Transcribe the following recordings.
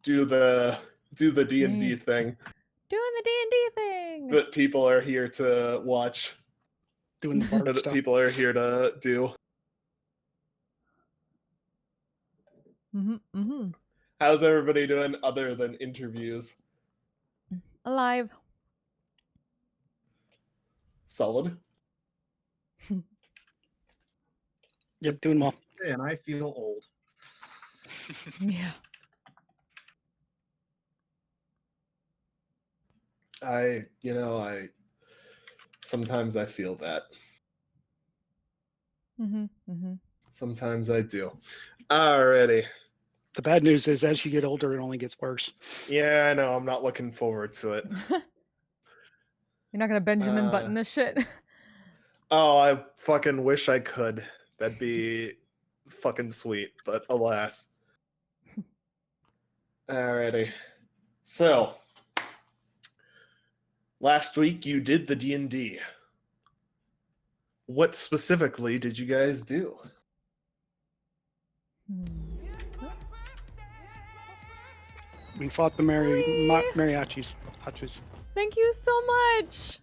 do the D&D thing Doing the D&D thing. that people are here to watch. Doing the bard That stuff. people are here to do. How's everybody doing other than interviews? Alive. Solid. Yep, doing well. And I feel old. Yeah. I sometimes I feel that. Sometimes I do. Alrighty. The bad news is, as you get older, it only gets worse. Yeah, I know. I'm not looking forward to it. You're not gonna Benjamin Button this shit. Oh, I fucking wish I could. That'd be fucking sweet, but alas. Alrighty. So, last week you did the D&D. What specifically did you guys do? We fought the mariachis. Thank you so much.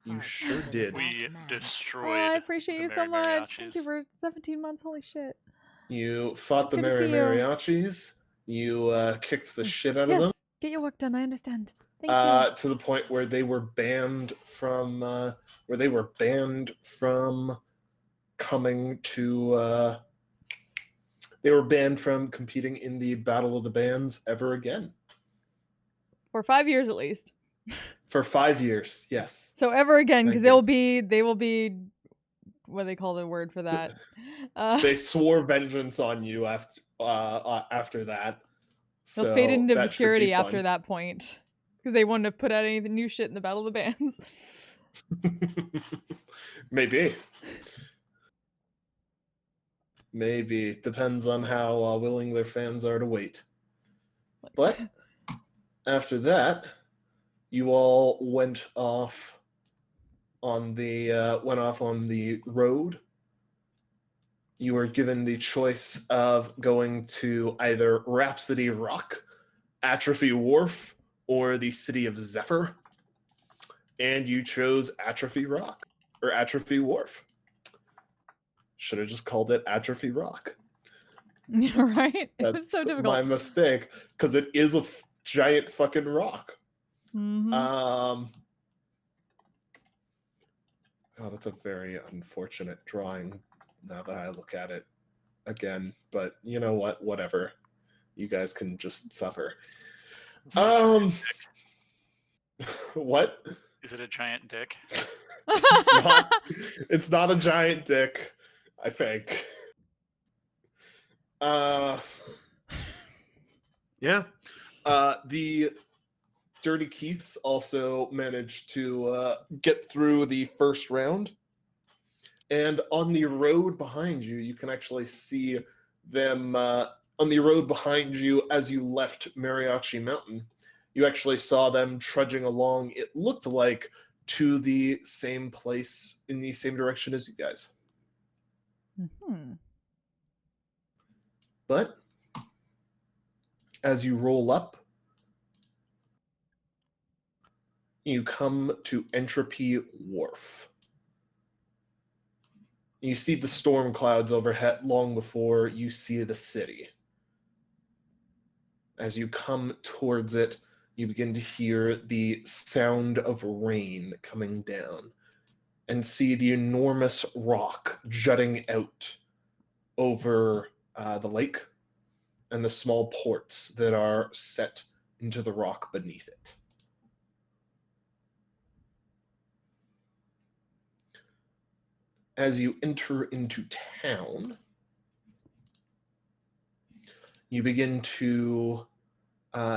You sure did. We destroyed. I appreciate you the so much. Thank you mariachis. for 17 months. Holy shit. You fought the It's good to see you. mariachis. You kicked the shit out of them. Yes. Get your work done. I understand. Thank you. To the point where they were banned from coming to they were banned from competing in the Battle of the Bands ever again. For 5 years at least. For 5 years, yes. So ever again, because Thank they will be what do they call the word for that? They swore vengeance on you after that. They'll fade into obscurity after that point. Because they wouldn't have put out any new shit in the Battle of the Bands. Maybe. Depends on how willing their fans are to wait. But after that, you all went off on the road. You were given the choice of going to either Rhapsody Rock, Entropy Wharf, or the city of Zephyr. And you chose Entropy Rock, or Entropy Wharf. Should have just called it Entropy Rock. Right? That's It's so difficult. my mistake, because it is a giant fucking rock. Mm-hmm. Oh, that's a very unfortunate drawing now that I look at it again. But you know what? Whatever. You guys can just suffer. What? Is it a giant dick? It's not a giant dick, I think. Yeah. The Dirty Keiths also managed to get through the first round. And on the road behind you, you can actually see them on the road behind you as you left Mariachi Mountain. You actually saw them trudging along, it looked like, to the same place in the same direction as you guys. But as you roll up, you come to Entropy Wharf. You see the storm clouds overhead long before you see the city. As you come towards it, you begin to hear the sound of rain coming down and see the enormous rock jutting out over the lake and the small ports that are set into the rock beneath it. As you enter into town, you begin to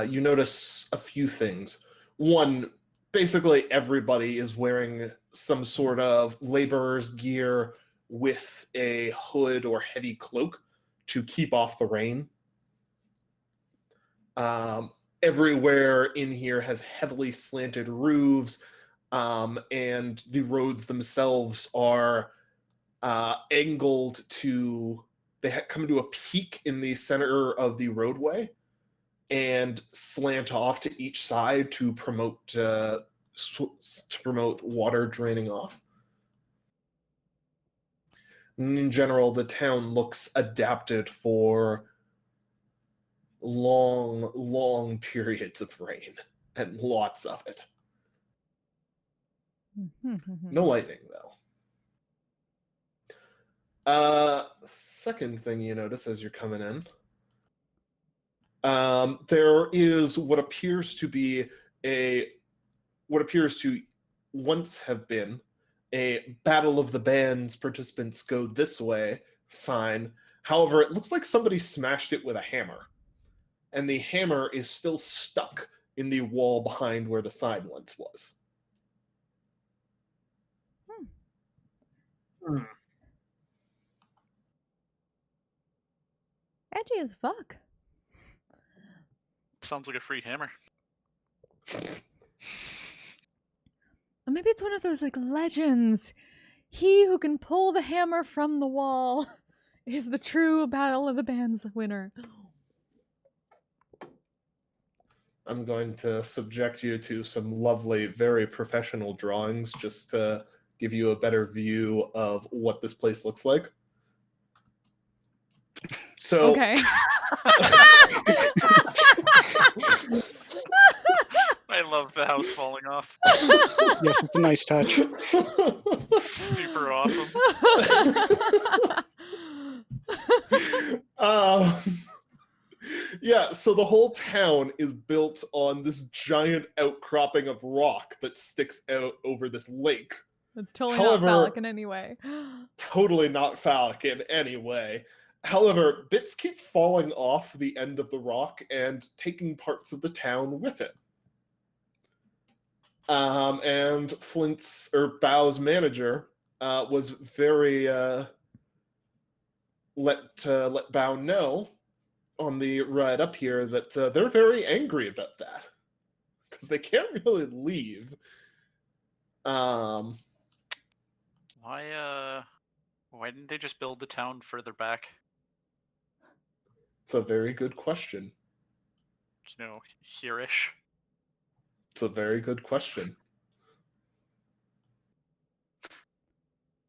you notice a few things. One, basically everybody is wearing some sort of laborer's gear with a hood or heavy cloak to keep off the rain. Everywhere in here has heavily slanted roofs, and the roads themselves are angled to, they come to a peak in the center of the roadway, and slant off to each side to promote water draining off. And in general, the town looks adapted for long periods of rain, and lots of it. No lightning, though. Second thing you notice as you're coming in, there is what appears to once have been a Battle of the Bands participants go this way sign. However, it looks like somebody smashed it with a hammer, and the hammer is still stuck in the wall behind where the sign once was. Edgy as fuck. Sounds like a free hammer. Or maybe it's one of those like legends. He who can pull the hammer from the wall is the true Battle of the Bands winner. I'm going to subject you to some lovely, very professional drawings just to give you a better view of what this place looks like. So, okay. I love the house falling off. Yes, it's a nice touch. Super awesome. Yeah, so the whole town is built on this giant outcropping of rock that sticks out over this lake. It's totally However, not phallic in any way. Totally not phallic in any way. However, bits keep falling off the end of the rock and taking parts of the town with it. And Bow's manager was very let Bow know on the ride up here that they're very angry about that because they can't really leave. Why didn't they just build the town further back? It's a very good question. You know, here-ish. It's a very good question.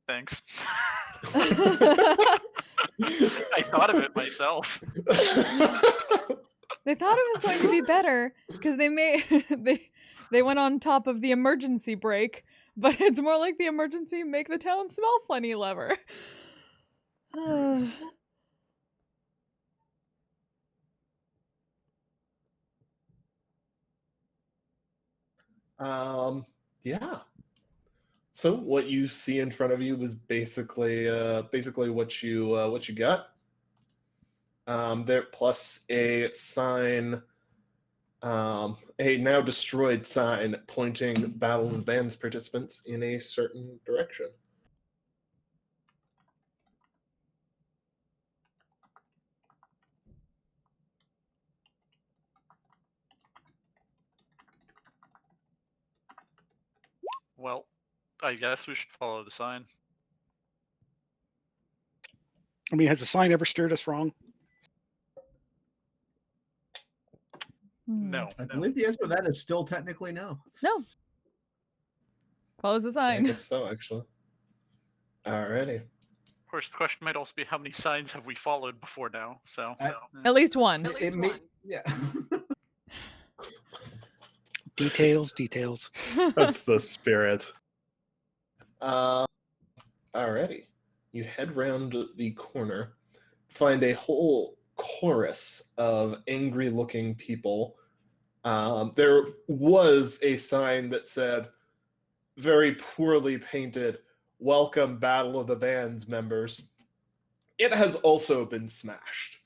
Thanks. I thought of it myself. They thought it was going to be better because they went on top of the emergency brake, but it's more like the emergency make the town smell funny lever. Yeah. So what you see in front of you is basically what you got. There plus a sign, a now destroyed sign pointing Battle of the Bands participants in a certain direction. Well, I guess we should follow the sign. I mean, has the sign ever steered us wrong? No. I believe the answer to that is still technically no. No. Follows the I sign. guess so, actually. Alrighty. Of course, the question might also be how many signs have we followed before now? So, At least one. Yeah. Details. That's the spirit. Alrighty. You head round the corner, find a whole chorus of angry-looking people. There was a sign that said, very poorly painted, "Welcome Battle of the Bands members." It has also been smashed.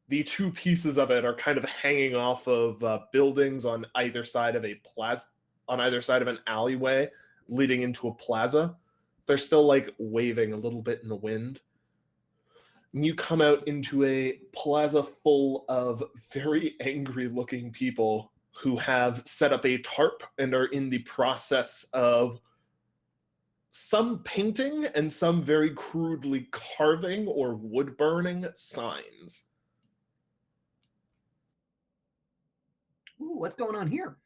The two pieces of it are kind of hanging off of buildings on either side of an alleyway leading into a plaza. They're still like waving a little bit in the wind. And you come out into a plaza full of very angry looking people who have set up a tarp and are in the process of some painting and some very crudely carving or wood burning signs. Ooh, what's going on here?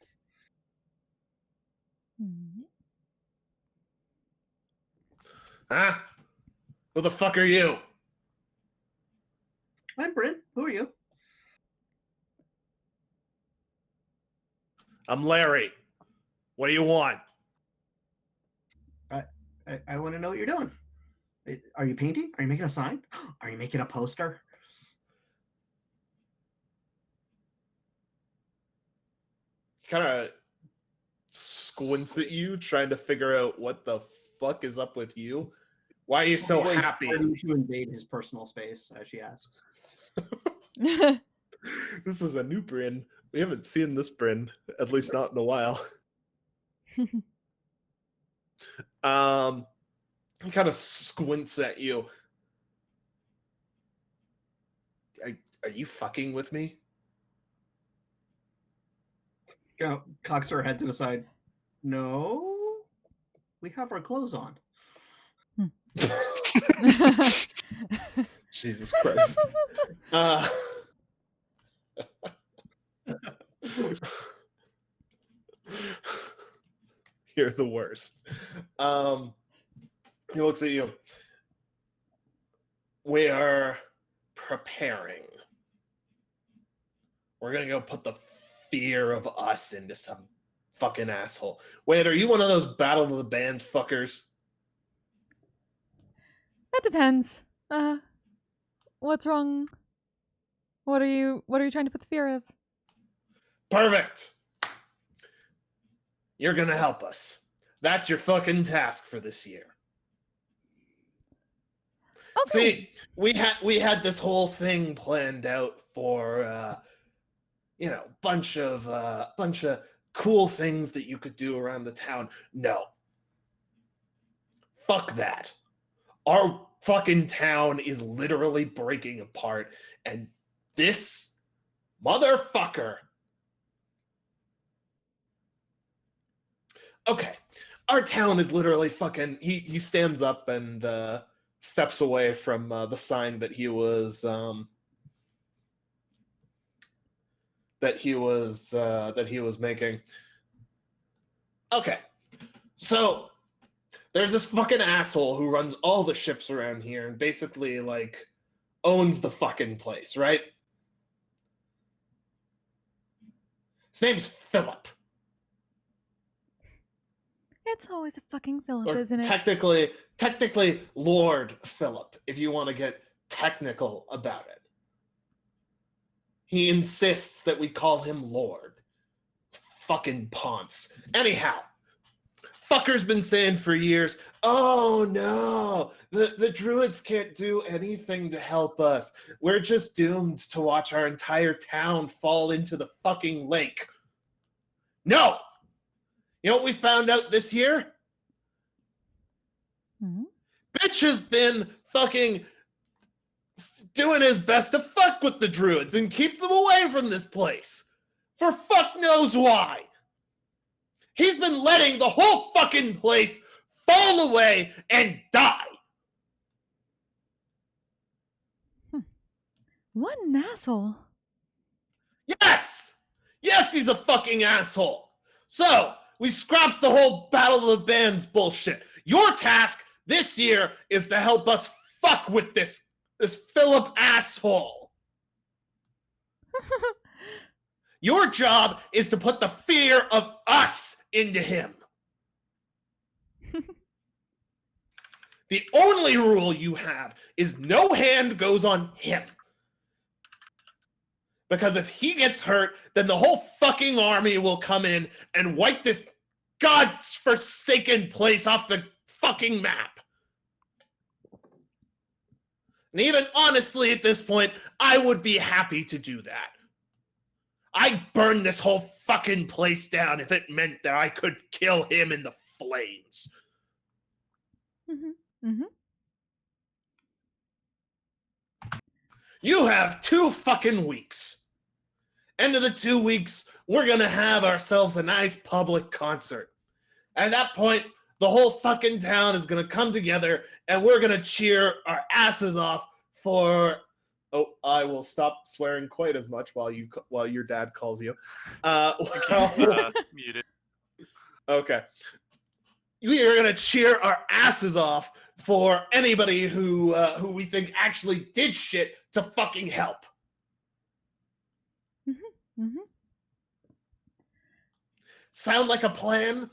Hmm. Huh? Who the fuck are you? I'm Bryn. Who are you? I'm Larry. What do you want? I want to know what you're doing. Are you painting? Are you making a sign? Are you making a poster? Kind of squints at you, trying to figure out what the fuck is up with you. Why are you so Always happy? starting to invade his personal space, as she asks. This is a new Bryn. We haven't seen this Bryn, at least not in a while. He kind of squints at you. Are you fucking with me? Cocks her head to the side. No, we have our clothes on. Jesus Christ. You're the worst. He looks at you. We are preparing. We're gonna go put the fear of us into some fucking asshole. Wait, are you one of those Battle of the Bands fuckers? That depends. What's wrong? What are you trying to put the fear of? Perfect. You're gonna help us. That's your fucking task for this year. Okay. See, we had this whole thing planned out for bunch of cool things that you could do around the town. No. Fuck that. Our fucking town is literally breaking apart, and this motherfucker. Okay. Our town is literally fucking. He stands up and steps away from the sign that he was making. Okay, so there's this fucking asshole who runs all the ships around here and basically like owns the fucking place, right? His name's Philip. It's always a fucking Philip, Or isn't it? technically Lord Philip, if you want to get technical about it. He insists that we call him Lord. Fucking Ponce. Anyhow, fucker's been saying for years, oh no, the Druids can't do anything to help us. We're just doomed to watch our entire town fall into the fucking lake. No! You know what we found out this year? Hmm? Bitch has been fucking doing his best to fuck with the Druids and keep them away from this place. For fuck knows why. He's been letting the whole fucking place fall away and die. What an asshole. Yes! Yes, he's a fucking asshole. So, we scrapped the whole Battle of the Bands bullshit. Your task this year is to help us fuck with this Philip asshole. Your job is to put the fear of us into him. The only rule you have is no hand goes on him. Because if he gets hurt, then the whole fucking army will come in and wipe this godforsaken place off the fucking map. And even honestly, at this point, I would be happy to do that. I'd burn this whole fucking place down if it meant that I could kill him in the flames. Mm-hmm. Mm-hmm. You have 2 fucking weeks. End of the 2 weeks, we're gonna have ourselves a nice public concert. At that point, the whole fucking town is gonna come together and we're gonna cheer our asses off for Oh, I will stop swearing quite as much while your dad calls you. Muted. Okay. We are gonna cheer our asses off for anybody who we think actually did shit to fucking help. Mm-hmm. Sound like a plan?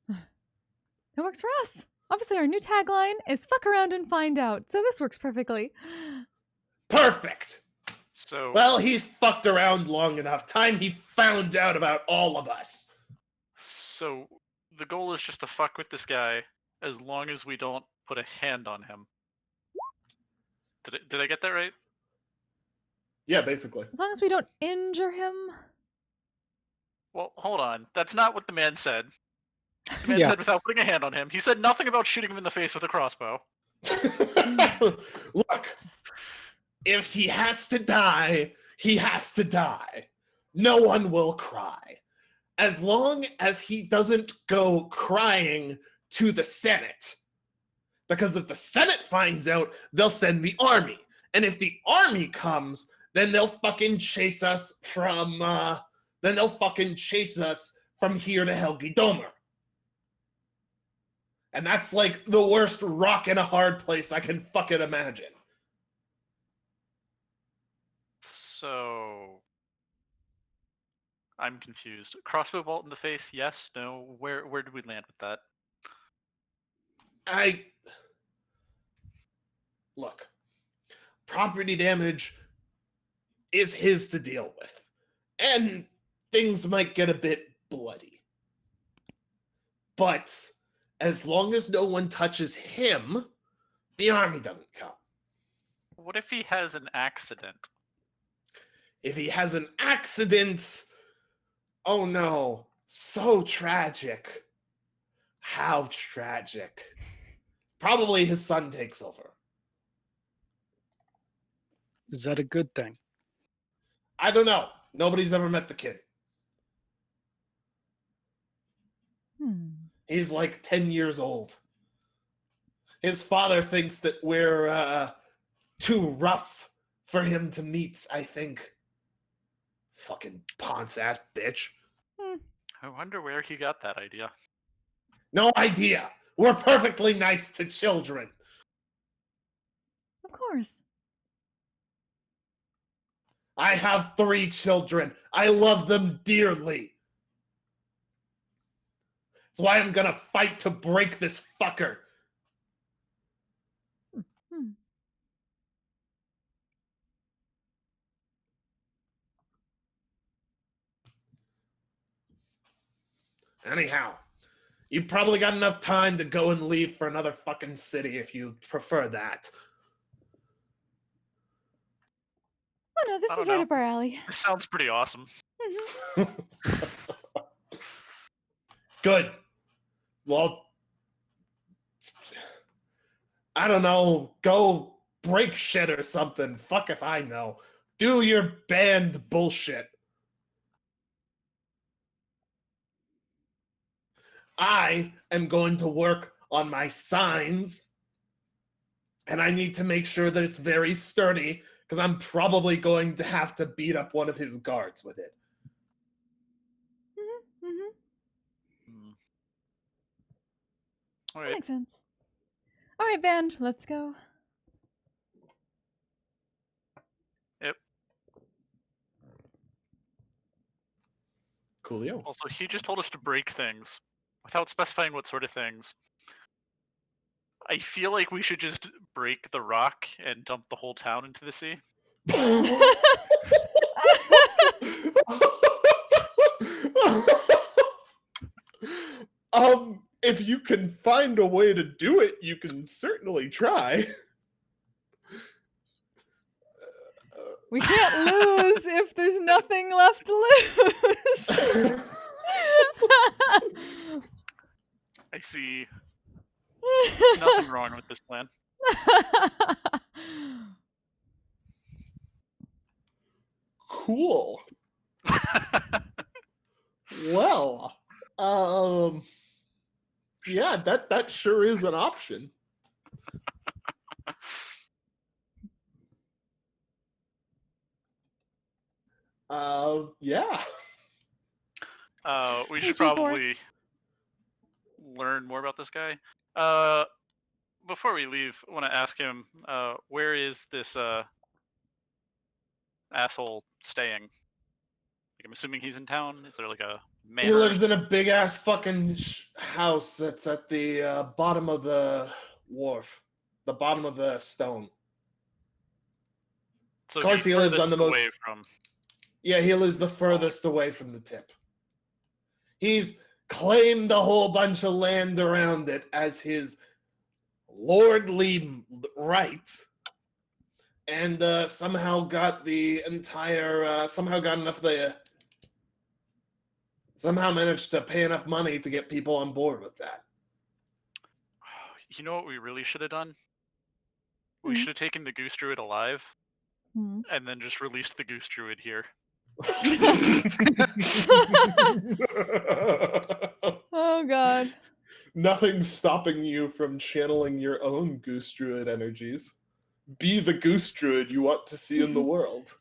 That works for us. Obviously, our new tagline is "fuck around and find out," so this works perfectly. Perfect. So Well, he's fucked around long enough. Time he found out about all of us. So the goal is just to fuck with this guy as long as we don't put a hand on him. Did I get that right? Yeah, basically. As long as we don't injure him. Well, hold on. That's not what the man said. The man Yeah. said without putting a hand on him. He said nothing about shooting him in the face with a crossbow. Look, if he has to die, he has to die. No one will cry. As long as he doesn't go crying to the Senate. Because if the Senate finds out, they'll send the army. And if the army comes, then they'll fucking chase us from here to Helgi-Domer. And that's like the worst rock in a hard place I can fucking imagine. So I'm confused. Crossbow bolt in the face? Yes? No? Where did we land with that? Look, property damage is his to deal with. And things might get a bit bloody. But as long as no one touches him, the army doesn't come. What if he has an accident? If he has an accident, oh no, so tragic. How tragic. Probably his son takes over. Is that a good thing? I don't know. Nobody's ever met the kid. He's like 10 years old. His father thinks that we're too rough for him to meet, I think. Fucking ponce-ass bitch. I wonder where he got that idea. No idea. We're perfectly nice to children. Of course. I have 3 children. I love them dearly. That's why I'm gonna fight to break this fucker. Anyhow, you probably got enough time to go and leave for another fucking city if you prefer that. Oh no, this I is don't right know. up our alley. This sounds pretty awesome. Good. Well, I don't know. Go break shit or something. Fuck if I know. Do your band bullshit. I am going to work on my signs, and I need to make sure that it's very sturdy, because I'm probably going to have to beat up one of his guards with it. All That right. makes sense. All right, band, let's go. Yep. Coolio. Also, he just told us to break things without specifying what sort of things. I feel like we should just break the rock and dump the whole town into the sea. If you can find a way to do it, you can certainly try. We can't lose if there's nothing left to lose. I see nothing wrong with this plan. Cool. Well, yeah, that sure is an option. Yeah. We Hey, should G4. probably learn more about this guy. Before we leave, I want to ask him, where is this asshole staying? Like, I'm assuming he's in town. Is there like a manor? He lives in a big ass fucking house that's at the bottom of the wharf, the bottom of the stone. So Of course, the he lives on the furthest away most. from. Yeah, he lives the furthest away from the tip. He's claimed a whole bunch of land around it as his lordly right, and somehow got the entire. Somehow got enough of the. Somehow managed to pay enough money to get people on board with that. You know what we really should have done? We Hmm. should have taken the Goose Druid alive Hmm. and then just released the Goose Druid here. Oh god. Nothing's stopping you from channeling your own Goose Druid energies. Be the Goose Druid you want to see in the world.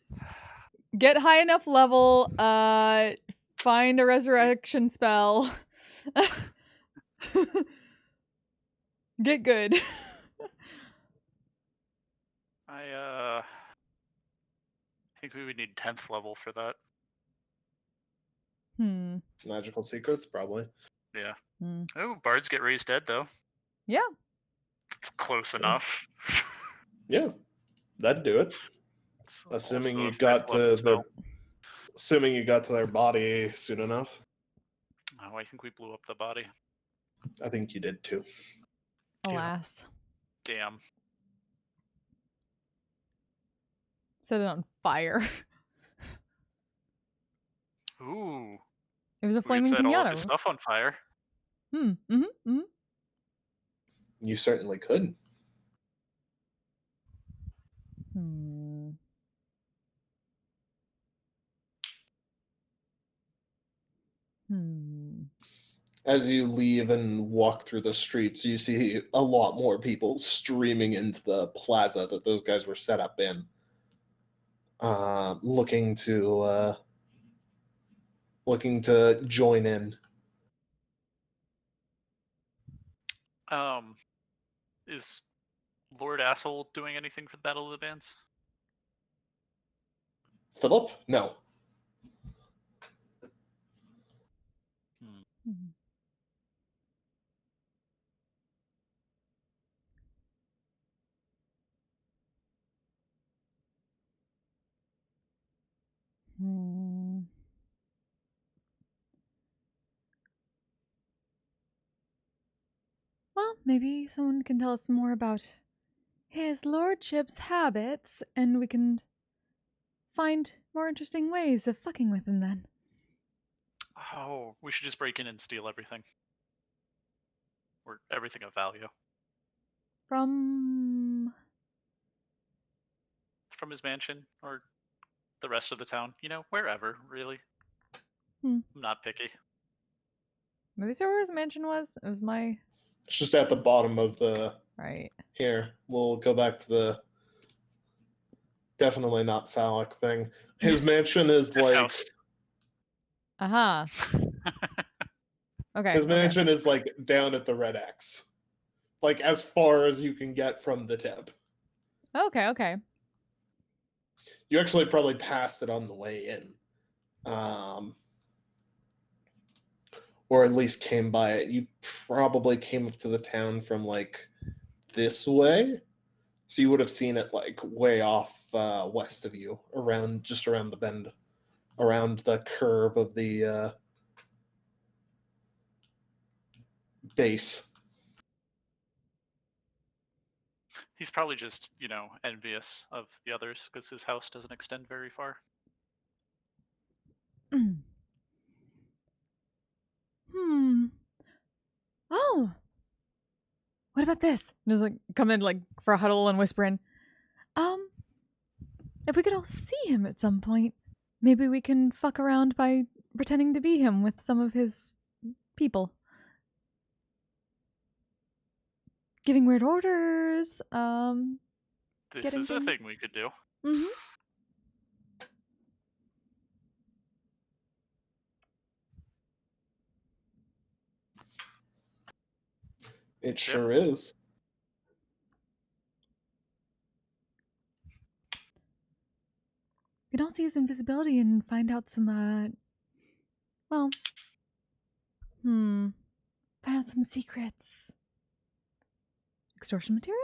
Get high enough level, find a resurrection spell. Get good. I think we would need 10th level for that. Hmm. Magical secrets, probably. Yeah. Hmm. Oh, bards get raised dead though. Yeah. It's close enough. Yeah, that'd do it. It's Assuming also you a got 5th level to spell. assuming you got to their body soon enough. Oh, I think we blew up the body. I think you did too. Alas. Damn. Set it on fire. Ooh. It was a We could flaming set all of his pinata. stuff on fire. Hmm. Mm-hmm. Mm-hmm. You certainly could. Hmm. Hmm. As you leave and walk through the streets, you see a lot more people streaming into the plaza that those guys were set up in, looking to join in. Is Lord Asshole doing anything for the Battle of the Bands? Philip? No. Hmm. Hmm. Well, maybe someone can tell us more about his lordship's habits, and we can find more interesting ways of fucking with him then. Oh, we should just break in and steal everything. Or everything of value. From... From his mansion, or the rest of the town. You know, wherever, really. Hmm. I'm not picky. Did they say where his mansion was? It was my... It's just at the bottom of the... Right. Here, we'll go back to the definitely not phallic thing. His mansion is This like... house. Aha. Okay. His Okay. mansion is like down at the red X. Like as far as you can get from the tip. Okay. Okay. You actually probably passed it on the way in. Or at least came by it. You probably came up to the town from like this way. So you would have seen it like way off west of you, just around the bend, around the curve of the base. He's probably just, you know, envious of the others because his house doesn't extend very far. Hmm. Oh. What about this? Just like come in like for a huddle and whisper in. If we could all see him at some point, maybe we can fuck around by pretending to be him with some of his people. Giving weird orders, This getting is a thing things. we could do. Mm-hmm. It sure is. We can also use invisibility and find out some, find out some secrets. Extortion material?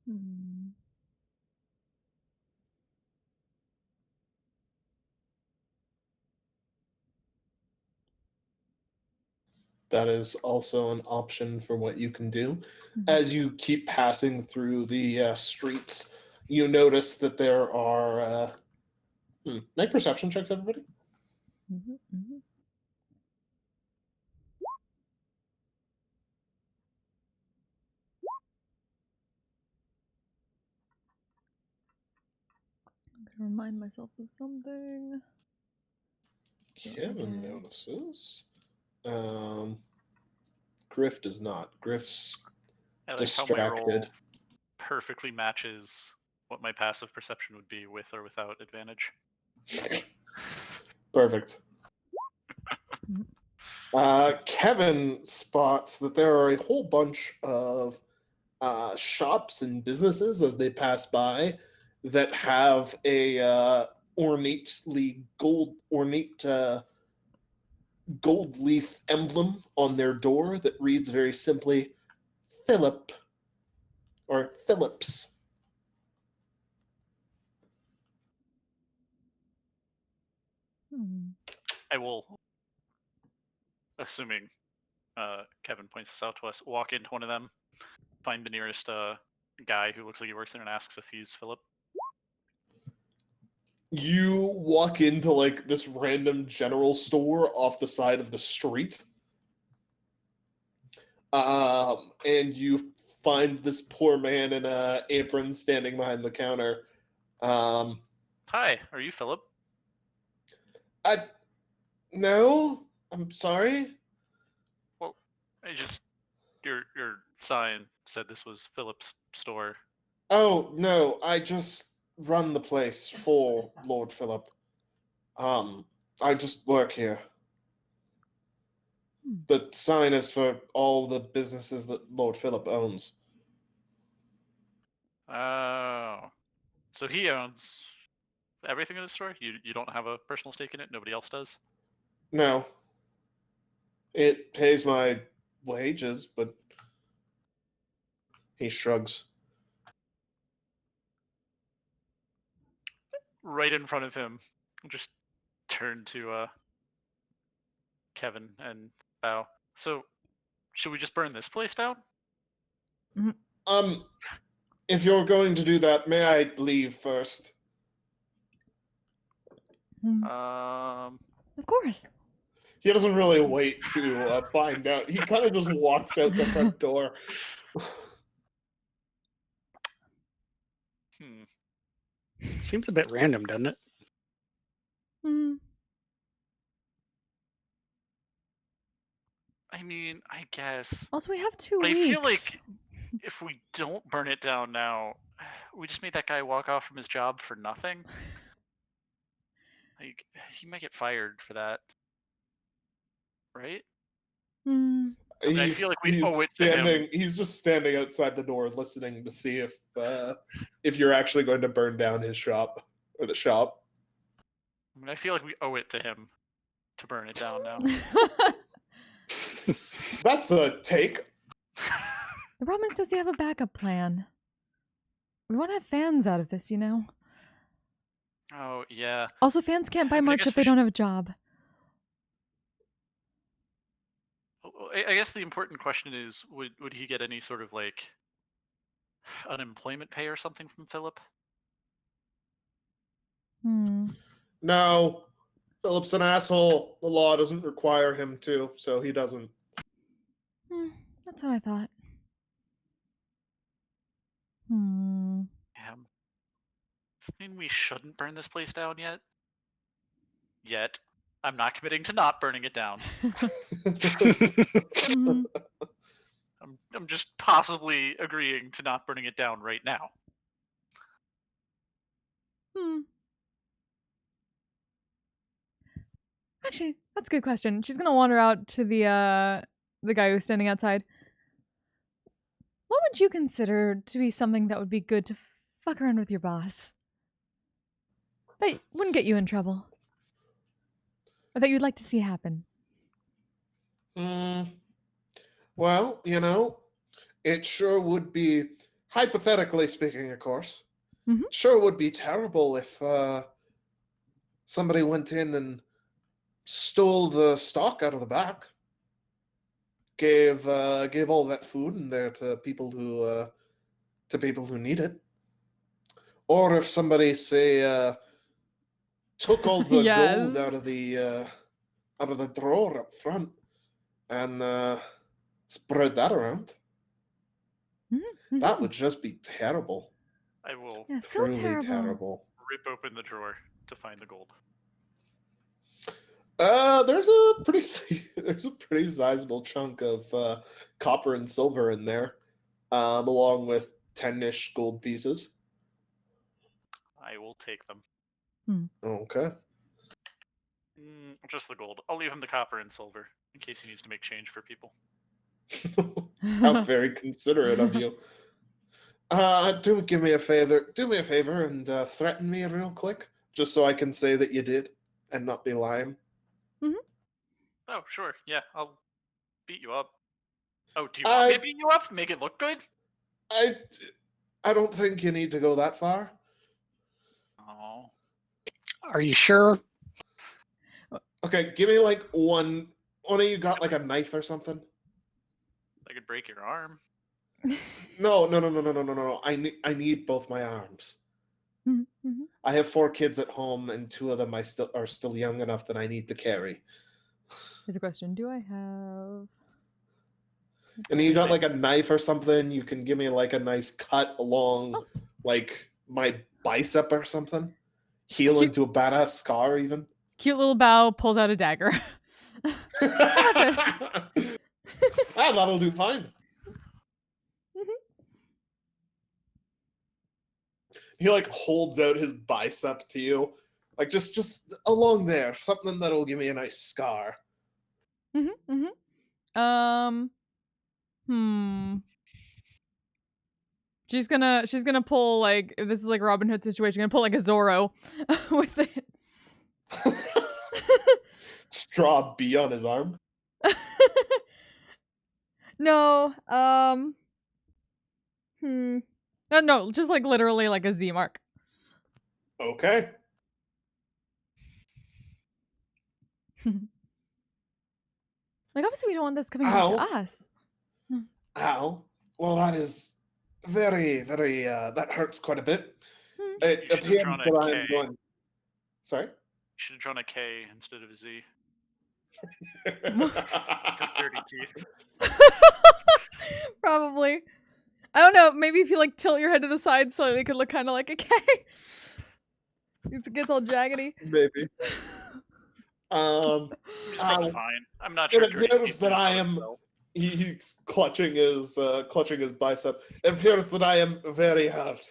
Hmm. That is also an option for what you can do. Mhm. As you keep passing through the streets, you notice that there are. Make perception checks, everybody. Mhm, mhm. I'm gonna remind myself of something. Kevin Okay. notices. Griff does not. Griff's I like how my roll distracted. perfectly matches what my passive perception would be with or without advantage. Perfect. Mhm. Kevin spots that there are a whole bunch of shops and businesses as they pass by that have a ornate gold leaf emblem on their door that reads very simply Philip or Phillips. Hmm. I will, assuming Kevin points this out to us, walk into one of them, find the nearest guy who looks like he works in and asks if he's Philip. You walk into like this random general store off the side of the street, and you find this poor man in a apron standing behind the counter. Hi, are you Philip? I no, I'm sorry. Well, your sign said this was Philip's store. Oh no, I just run the place for Lord Philip. I just work here. Hmm. The sign is for all the businesses that Lord Philip owns. Oh, so he owns everything in the store? You don't have a personal stake in it? Nobody else does? No, it pays my wages, but he shrugs. Right in front of him, just turn to Kevin and bow. So, should we just burn this place down? If you're going to do that, may I leave first? Hmm. Of course. He doesn't really wait to find out. He kind of just walks out the front door. Seems a bit random, doesn't it? Hmm. I mean, I guess. Also, we have 2 But weeks. I feel like if we don't burn it down now, we just made that guy walk off from his job for nothing. Like, he might get fired for that. Right? Hmm. I mean, I feel like we owe it to him. He's just standing outside the door, listening to see if you're actually going to burn down his shop or the shop. I mean, I feel like we owe it to him to burn it down now. That's a take. The problem is, does he have a backup plan? We want to have fans out of this, you know? Oh, yeah. Also, fans can't buy I mean, I merch guess if we they don't have a job. I guess the important question is, would he get any sort of, like, unemployment pay or something from Philip? Hmm. No, Philip's an asshole. The law doesn't require him to, so he doesn't. That's what I thought. Hmm. Yeah. Does that mean we shouldn't burn this place down yet? Yet. I'm not committing to not burning it down. Hmm. I'm just possibly agreeing to not burning it down right now. Actually, that's a good question. She's gonna wander out to the guy who's standing outside. What would you consider to be something that would be good to fuck around with your boss? That wouldn't get you in trouble. Or that you'd like to see happen? Well, it sure would be, hypothetically speaking, of course, Mhm. it sure would be terrible if somebody went in and stole the stock out of the back, gave all that food in there to people who need it, or if somebody say took all the gold Yes. out of the drawer up front and spread that around. Mhm. That would just be terrible. I will Yeah, so Truly terrible. terrible. rip open the drawer to find the gold. There's a pretty sizable chunk of copper and silver in there, along with 10-ish gold pieces. I will take them. Okay. Just the gold. I'll leave him the copper and silver in case he needs to make change for people. How very considerate of you. Do me a favor. Do me a favor and threaten me real quick, just so I can say that you did and not be lying. Oh, sure. Yeah, I'll beat you up. Oh, do you want me to beat you up? Make it look good? I don't think you need to go that far. Oh. Are you sure? Okay, give me like one. One of you got like a knife or something? I could break your arm. No. I need both my arms. I have 4 kids at home, and 2 of them are still young enough that I need to carry. Here's a question. Do I have... And you got like a knife or something? You can give me like a nice cut along like my bicep or something? Heal Cute. into a badass scar even? Cute little bow, pulls out a dagger. That'll do fine. He like holds out his bicep to you. Like just along there. Something that'll give me a nice scar. She's gonna pull like, if this is like a Robin Hood situation, gonna pull like a Zorro with it. Just draw a B on his arm. No, no, just like literally like a Z mark. Okay. Like obviously we don't want this coming back to us. Ow. Well, that is very, very, that hurts quite a bit. It appears that I am going... Sorry? You should have drawn a K instead of a Z. The dirty teeth. Probably. I don't know, maybe if you like tilt your head to the side so it could look kind of like a K. It gets all jaggedy. Maybe. It's probably fine. I'm not sure. It appears that I am... He's clutching his bicep. It appears that I am very hurt.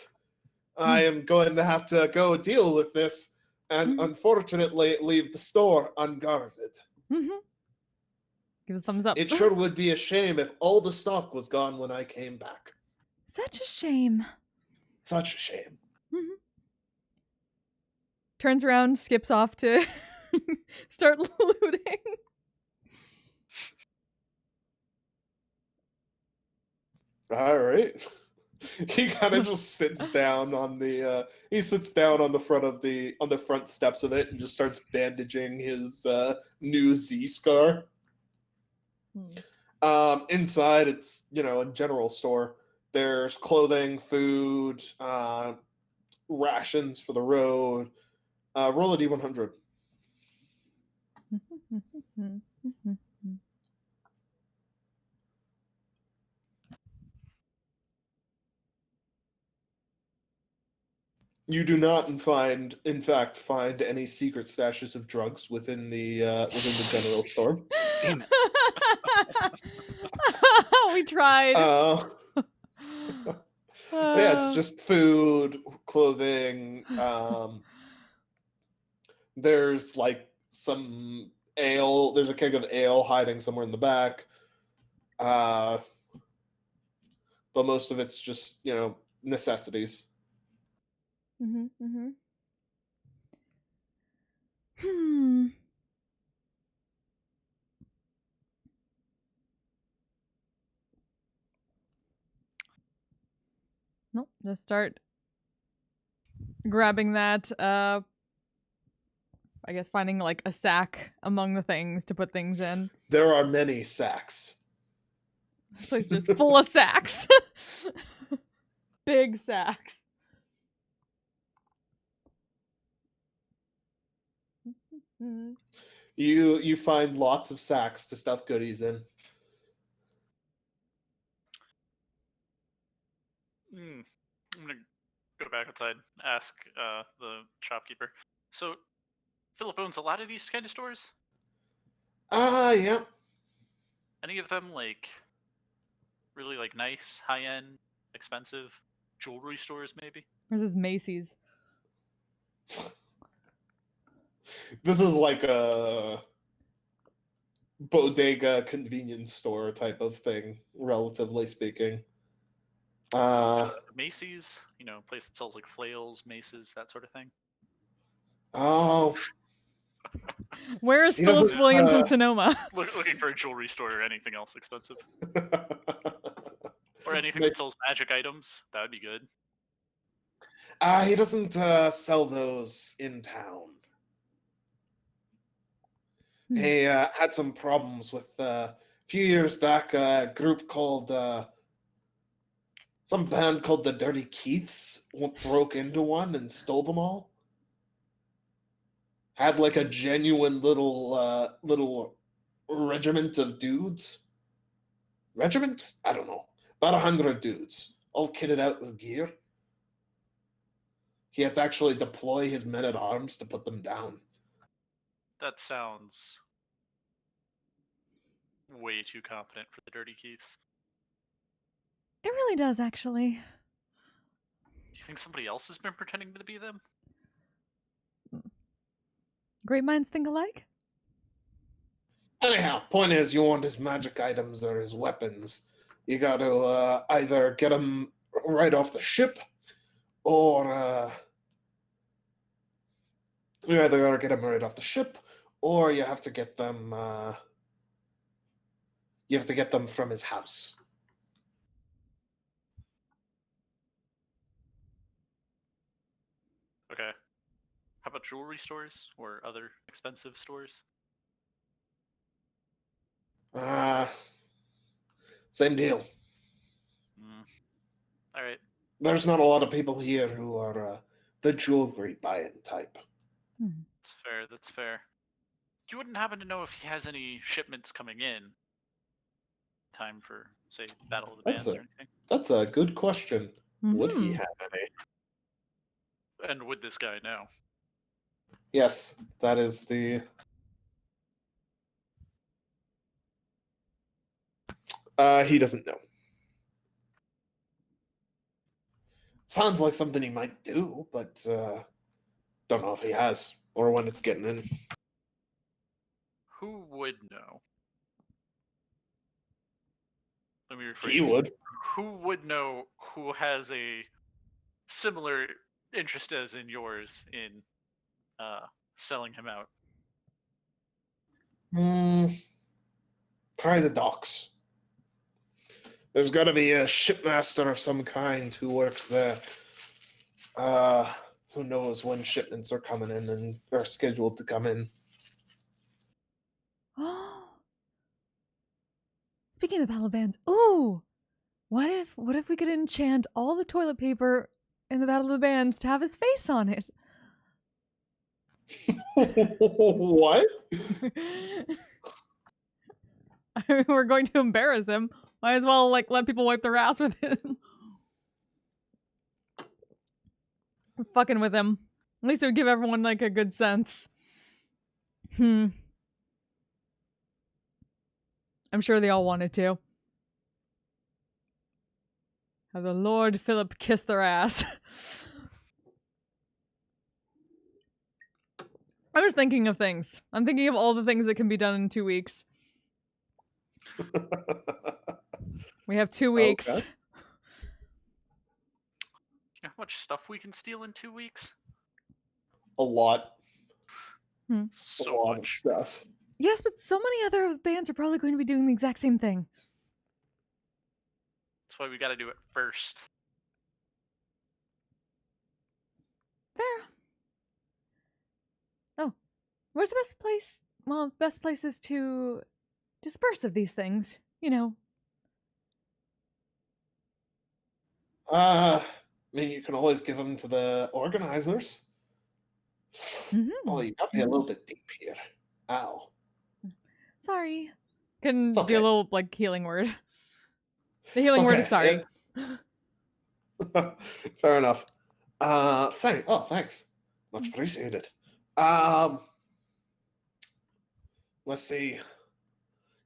I am going to have to go deal with this and unfortunately leave the store unguarded. Give us a thumbs up. It sure would be a shame if all the stock was gone when I came back. Such a shame. Such a shame. Turns around, skips off to start looting. All right. He kind of just sits down on the front steps of it and just starts bandaging his new Z scar. Inside, it's a general store. There's clothing, food, rations for the road. Roll a D100. You do not, in fact, find any secret stashes of drugs within the general store. Damn it! We tried. Yeah, it's just food, clothing. There's like some ale. There's a keg of ale hiding somewhere in the back. But most of it's just, necessities. Mm-hmm. Mm-hmm. Hmm. Nope. Just start grabbing that. I guess finding like a sack among the things to put things in. There are many sacks. This place is just full of sacks. Big sacks. Mm. You find lots of sacks to stuff goodies in. I'm gonna go back outside, ask the shopkeeper. So, Philip owns a lot of these kind of stores. Yeah. Any of them like really like nice, high end, expensive jewelry stores, maybe? Where's this Macy's? This is like a bodega convenience store type of thing, relatively speaking. Macy's, place that sells like flails, maces, that sort of thing. Oh, Where is He Phillips doesn't, Williams in Sonoma? Looking for a jewelry store or anything else expensive. Or anything Ma- that sells magic items. That would be good. he doesn't sell those in town. Hmm. He had some problems with a few years back. A group called some band called the Dirty Keiths broke into one and stole them all. Had like a genuine little regiment of dudes. Regiment? I don't know. About 100 dudes, all kitted out with gear. He had to actually deploy his men at arms to put them down. That sounds way too competent for the Dirty Keiths. It really does, actually. Do you think somebody else has been pretending to be them? Great minds think alike? Anyhow, point is, you want his magic items or his weapons. You got to either get them right off the ship, or you either got to get them right off the ship, or you have to get them. You have to get them from his house. Okay. How about jewelry stores or other expensive stores? Same deal. All right. There's not a lot of people here who are the jewelry buying type. That's fair. That's fair. You wouldn't happen to know if he has any shipments coming in? Time for, say, Battle of the Bands or anything? That's a good question. Would he Mhm. have any? And would this guy know? Yes, that is the. He doesn't know. Sounds like something he might do, but don't know if he has or when it's getting in. Who would know? Let me rephrase. He would. Who would know who has a similar interest as in yours in selling him out? Try the docks. There's got to be a shipmaster of some kind who works there. Who knows when shipments are coming in and are scheduled to come in. Speaking of battle bands, ooh! What if we could enchant all the toilet paper in the Battle of the Bands to have his face on it? What? I mean, we're going to embarrass him. Might as well like let people wipe their ass with him. We're fucking with him. At least it would give everyone like a good sense. I'm sure they all wanted to. Have the Lord Philip kiss their ass. I was thinking of things. I'm thinking of all the things that can be done in 2 weeks. We have 2 weeks. Okay. You know how much stuff we can steal in 2 weeks? A lot. A So lot of much. stuff. Yes, but so many other bands are probably going to be doing the exact same thing. That's why we gotta do it first. Fair. Oh, where's the best place? Well, the best place is to disperse of these things. You know. I mean, you can always give them to the organizers. Oh, you got me a little bit deep here. Ow. Sorry. Can It's do okay. a little like healing word. The healing word is sorry. Fair enough. Thanks. Much appreciated. Let's see.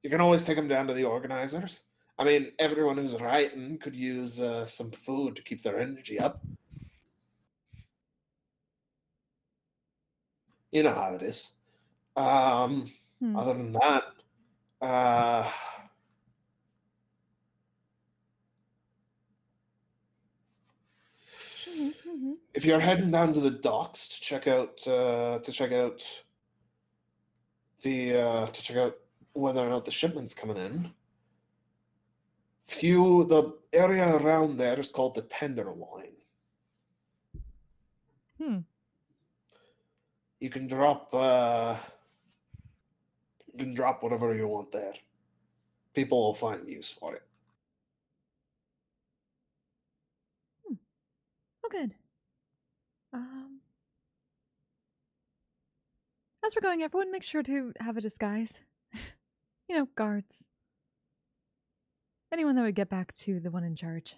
You can always take them down to the organizers. I mean, everyone who's writing could use some food to keep their energy up. You know how it is. Other than that, if you're heading down to the docks to check out whether or not the shipment's coming in, the area around there is called the Tenderloin. You can drop whatever you want there. People will find use for it. Oh, good. As we're going, everyone make sure to have a disguise. You know, guards. Anyone that would get back to the one in charge.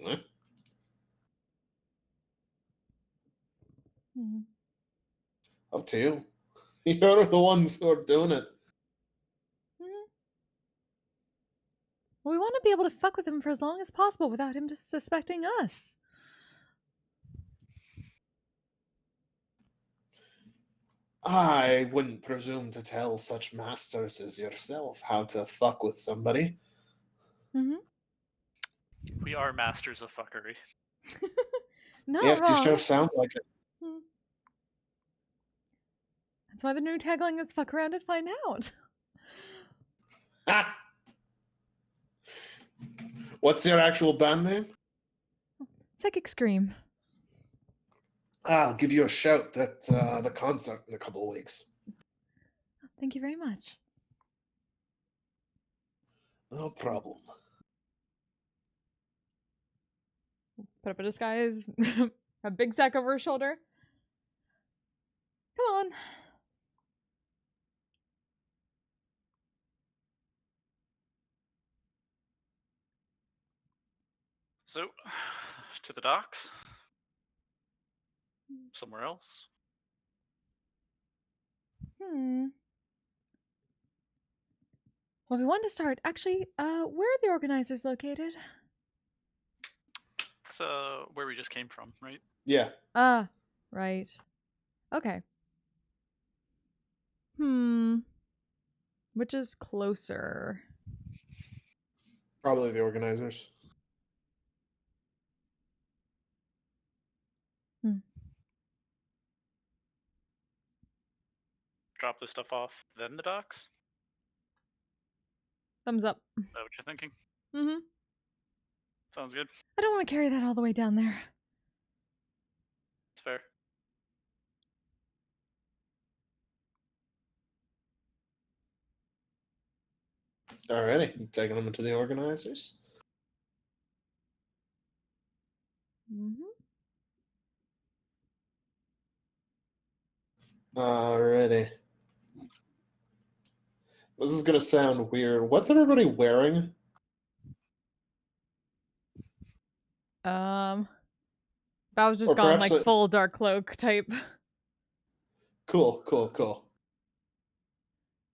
Eh? Up to you. You're the ones who are doing it. Well, we want to be able to fuck with him for as long as possible without him just suspecting us. I wouldn't presume to tell such masters as yourself how to fuck with somebody. We are masters of fuckery. Not Yes, wrong. you sure sound like it. That's why the new tagline is "fuck around and find out." Ah! What's your actual band name? Psychic Scream. I'll give you a shout at the concert in a couple of weeks. Thank you very much. No problem. Put up a disguise, a big sack over her shoulder. Come on. So, to the docks? Somewhere else? Well, we want to start. Actually, where are the organizers located? It's where we just came from, right? Yeah. Right. Okay. Which is closer? Probably the organizers. Drop this stuff off, then the docks? Thumbs up. Is that what you're thinking? Sounds good. I don't want to carry that all the way down there. It's fair. Alrighty, you taking them into the organizers? Alrighty. This is gonna sound weird. What's everybody wearing? That was just Or gone perhaps like full dark cloak type. Cool.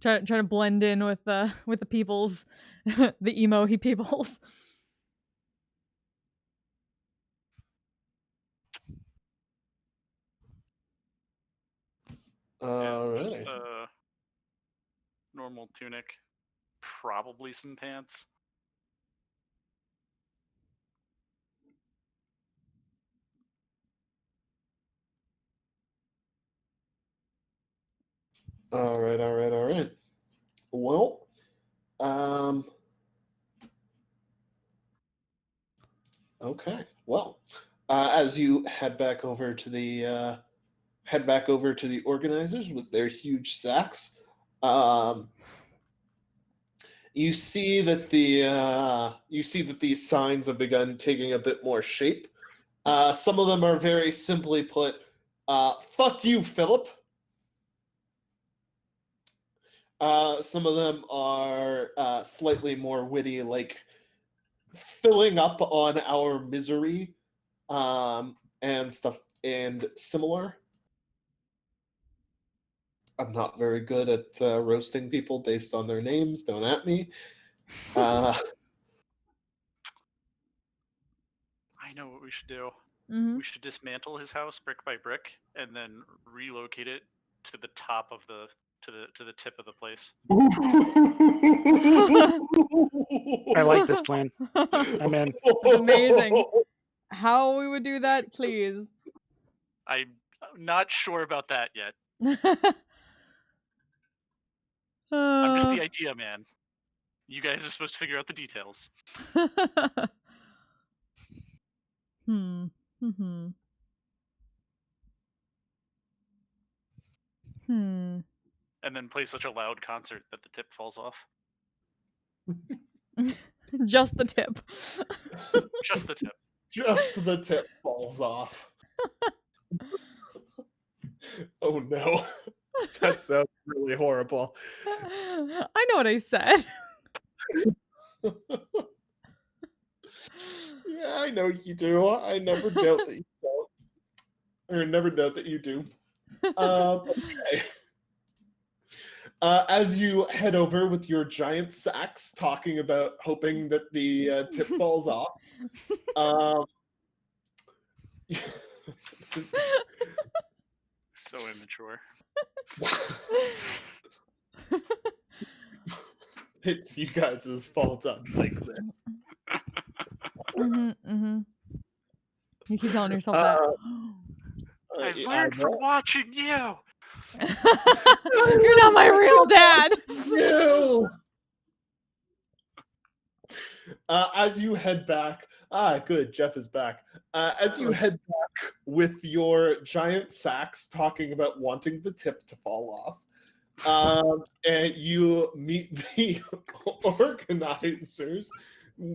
Trying to blend in with the peoples, the emo-y peoples. Alright. Just a normal tunic, probably some pants. Alright. Well, okay. Well, as you head back over to the organizers with their huge sacks, you see that these signs have begun taking a bit more shape. Some of them are very simply put, "Fuck you, Philip." Some of them are slightly more witty, like filling up on our misery, and stuff and similar. I'm not very good at roasting people based on their names. Don't at me. I know what we should do. Mm-hmm. We should dismantle his house brick by brick and then relocate it to the top of the to the tip of the place. I like this plan. I'm in. Amazing. How we would do that, please. I'm not sure about that yet. I'm just the idea man. You guys are supposed to figure out the details. Mm-hmm. And then play such a loud concert that the tip falls off. Just the tip. Just the tip. Just the tip falls off. Oh no. That sounds really horrible. I know what I said. Yeah, I know you do. I never doubt that you don't. Or never doubt that you do. Okay. As you head over with your giant sacks, talking about hoping that the tip falls off, So immature. It's you guys' fault I'm like this. Mm-hmm. You keep telling yourself that. I learned from watching you. You're not my real dad. No. As you head back, good, Jeff is back. As you head back with your giant sacks, talking about wanting the tip to fall off, and you meet the organizers,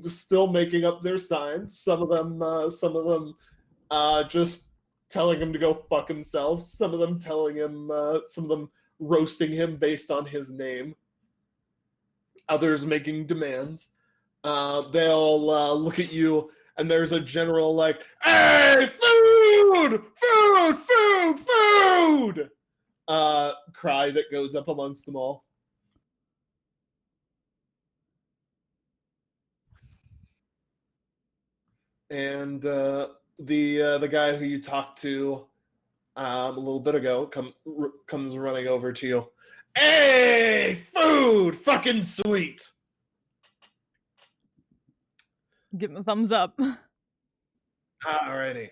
still making up their signs. Some of them, just telling him to go fuck himself. Some of them roasting him based on his name. Others making demands. They'll look at you, and there's a general like, "Hey, food! Cry that goes up amongst them all. And the guy who you talked to a little bit ago comes running over to you. "Hey, food! Fucking sweet!" Give him a thumbs up. Alrighty.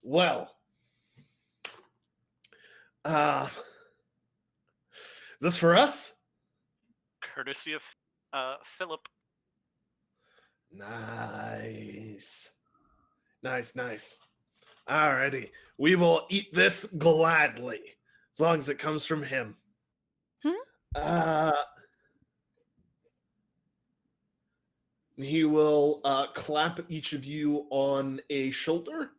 Well, is this for us? Courtesy of Philip. Nice. Alrighty. We will eat this gladly, as long as it comes from him. He will clap each of you on a shoulder.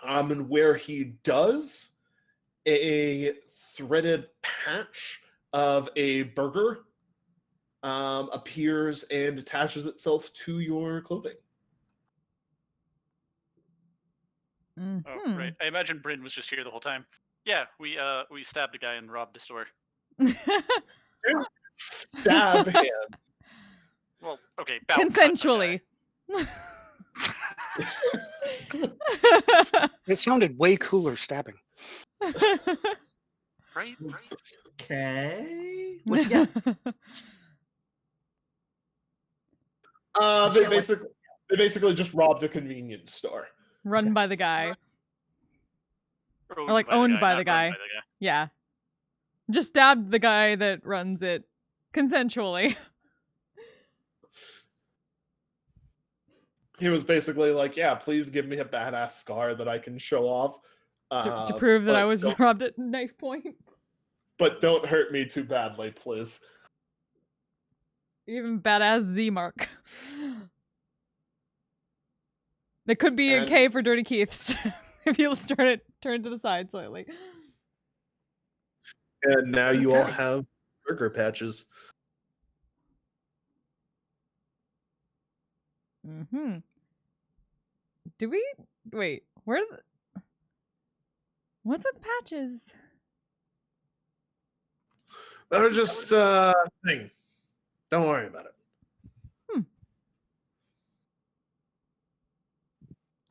And where he does, a threaded patch of a burger appears and attaches itself to your clothing. Mm-hmm. Oh, right. I imagine Bryn was just here the whole time. Yeah, we stabbed a guy and robbed a store. Stab him. Well, okay. Consensually. It sounded way cooler stabbing. Right? Okay. What you got? They basically just robbed a convenience store. Run by the guy. Or like, owned by not the guy. run by the guy. Yeah. Just stabbed the guy that runs it consensually. He was basically like, yeah, please give me a badass scar that I can show off. To prove that I but was don't- robbed at knife point. But don't hurt me too badly, please. Even badass Z mark. That could be a And- K for Dirty Keith's if you turn to the side slightly. And now you all Okay. have burger patches. Mm-hmm. Do we wait? Where? What's with the patches? They're just thing. Don't worry about it.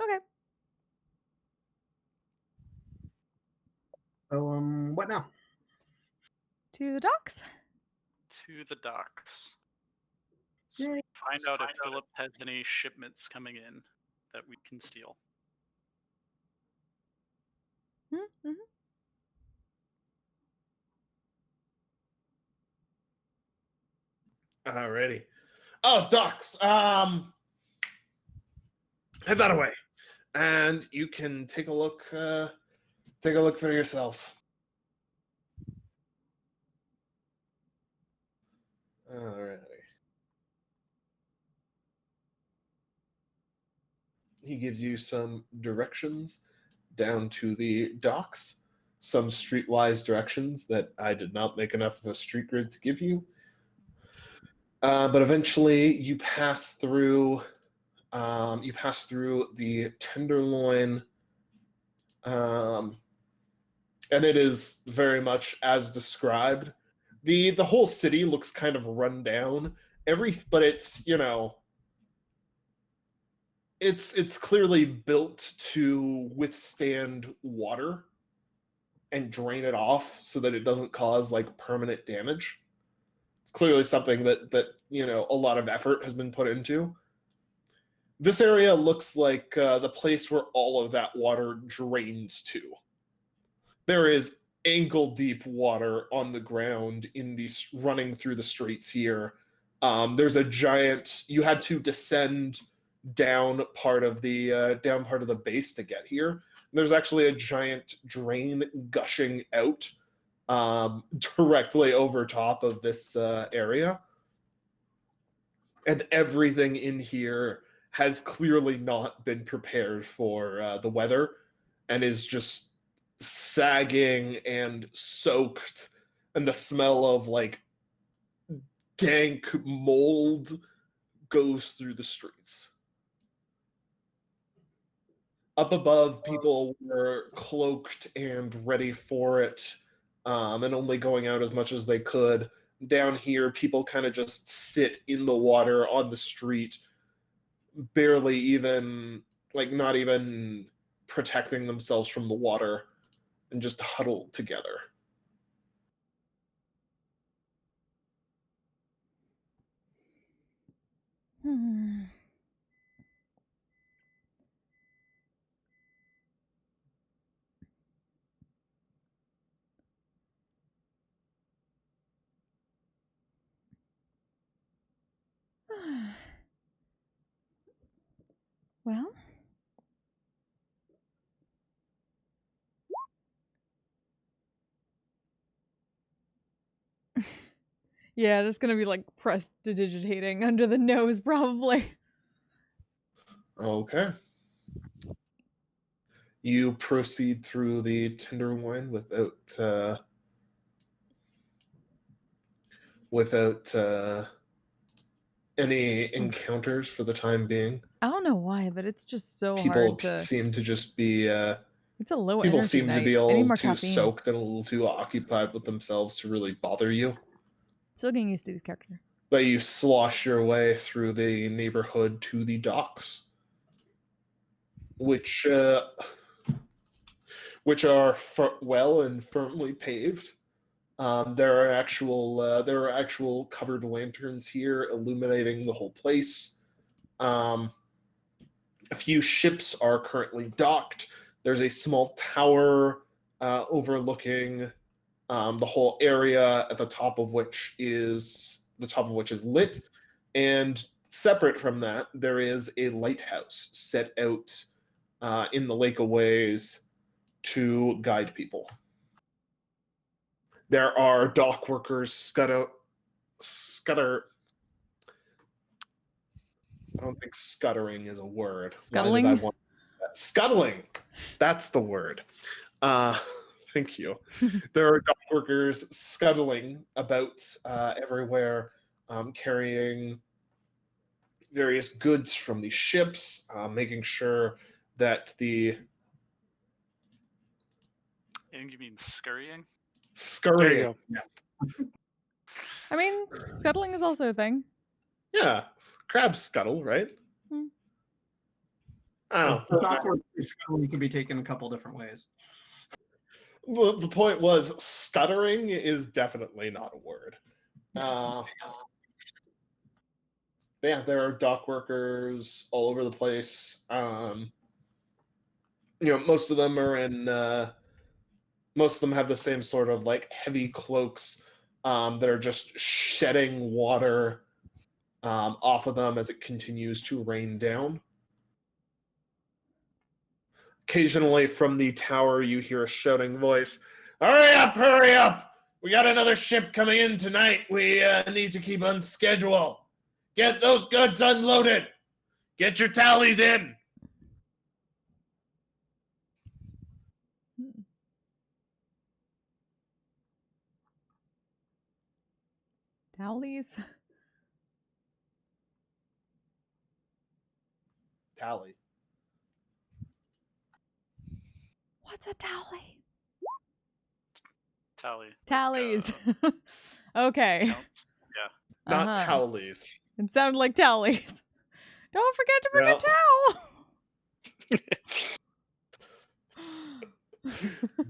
Okay. So what now? To the docks. To the docks. So Yay. find out if Philip has any shipments coming in that we can steal. Mm-hmm. Alrighty. Oh, ducks. Head that away, and you can take a look. Take a look for yourselves. Alrighty. He gives you some directions down to the docks, some streetwise directions that I did not make enough of a street grid to give you. But eventually, you pass through. You pass through the Tenderloin, and it is very much as described. The whole city looks kind of run down. But it's it's clearly built to withstand water and drain it off so that it doesn't cause like permanent damage. It's clearly something that a lot of effort has been put into. This area looks like the place where all of that water drains to. There is ankle-deep water on the ground running through the streets here. There's a giant. You had to descend down part of the base to get here. There's actually a giant drain gushing out directly over top of this area, and everything in here has clearly not been prepared for the weather and is just sagging and soaked, and the smell of like dank mold goes through the streets. Up above, people were cloaked and ready for it, and only going out as much as they could. Down here, people kind of just sit in the water on the street, barely even, not even protecting themselves from the water, and just huddled together. Well. Yeah, just gonna be like prestidigitating under the nose, probably. Okay. You proceed through the Tenderloin without any encounters for the time being. I don't know why, but it's just so People hard to. seem to just be It's a low people energy seem night. to be a I need little more too caffeine. soaked and a little too occupied with themselves to really bother you. Still getting used to this character. But you slosh your way through the neighborhood to the docks. which are well and firmly paved. There are actual covered lanterns here illuminating the whole place. A few ships are currently docked. There's a small tower overlooking the whole area, at the top of which is lit, and separate from that, there is a lighthouse set out in the lake of ways to guide people. There are dock workers scutter. I don't think scuttering is a word. Scuttling? Why did I want that? Scuttling. That's the word. Thank you. There are dock workers scuttling about everywhere, carrying various goods from the ships, making sure that the I think you mean scurrying? There you scurrying. go. Yeah. I mean, scuttling is also a thing. Yeah, crabs scuttle, right? Hmm. I don't The know. dock scuttling can be taken a couple different ways. The point was, stuttering is definitely not a word. Yeah, there are dock workers all over the place. Most of them are in. Most of them have the same sort of like heavy cloaks that are just shedding water off of them as it continues to rain down. Occasionally, from the tower, you hear a shouting voice, "Hurry up! Hurry up! We got another ship coming in tonight. We need to keep on schedule. Get those goods unloaded. Get your tallies in." Dowlies? Tally. What's a dowly? Tally. like, Tallies. Okay. counts? Yeah. Not Uh-huh. tallies. It sounded like tallies. Don't forget to bring Well. a towel.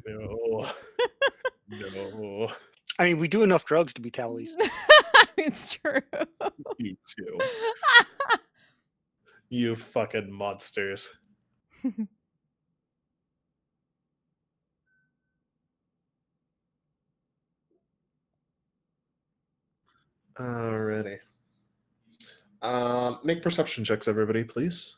No. No. I mean, we do enough drugs to be tallies. It's true. You too. You fucking monsters. Alrighty. Make perception checks, everybody, please.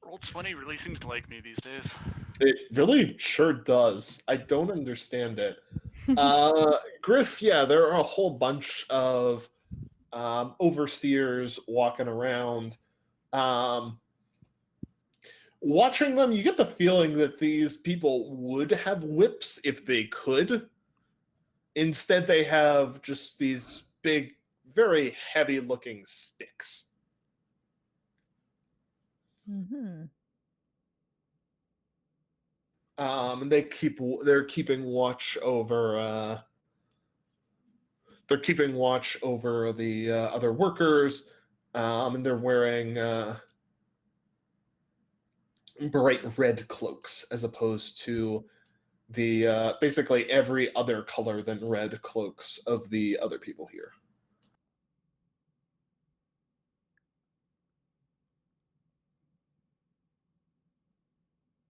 Roll 20 really seems to like me these days. It really sure does. I don't understand it. Griff, yeah, there are a whole bunch of overseers walking around. Watching them, you get the feeling that these people would have whips if they could. Instead, they have just these big, very heavy-looking sticks. Mm-hmm. And they're keeping watch over. They're keeping watch over the other workers, and they're wearing bright red cloaks as opposed to the basically every other color than red cloaks of the other people here.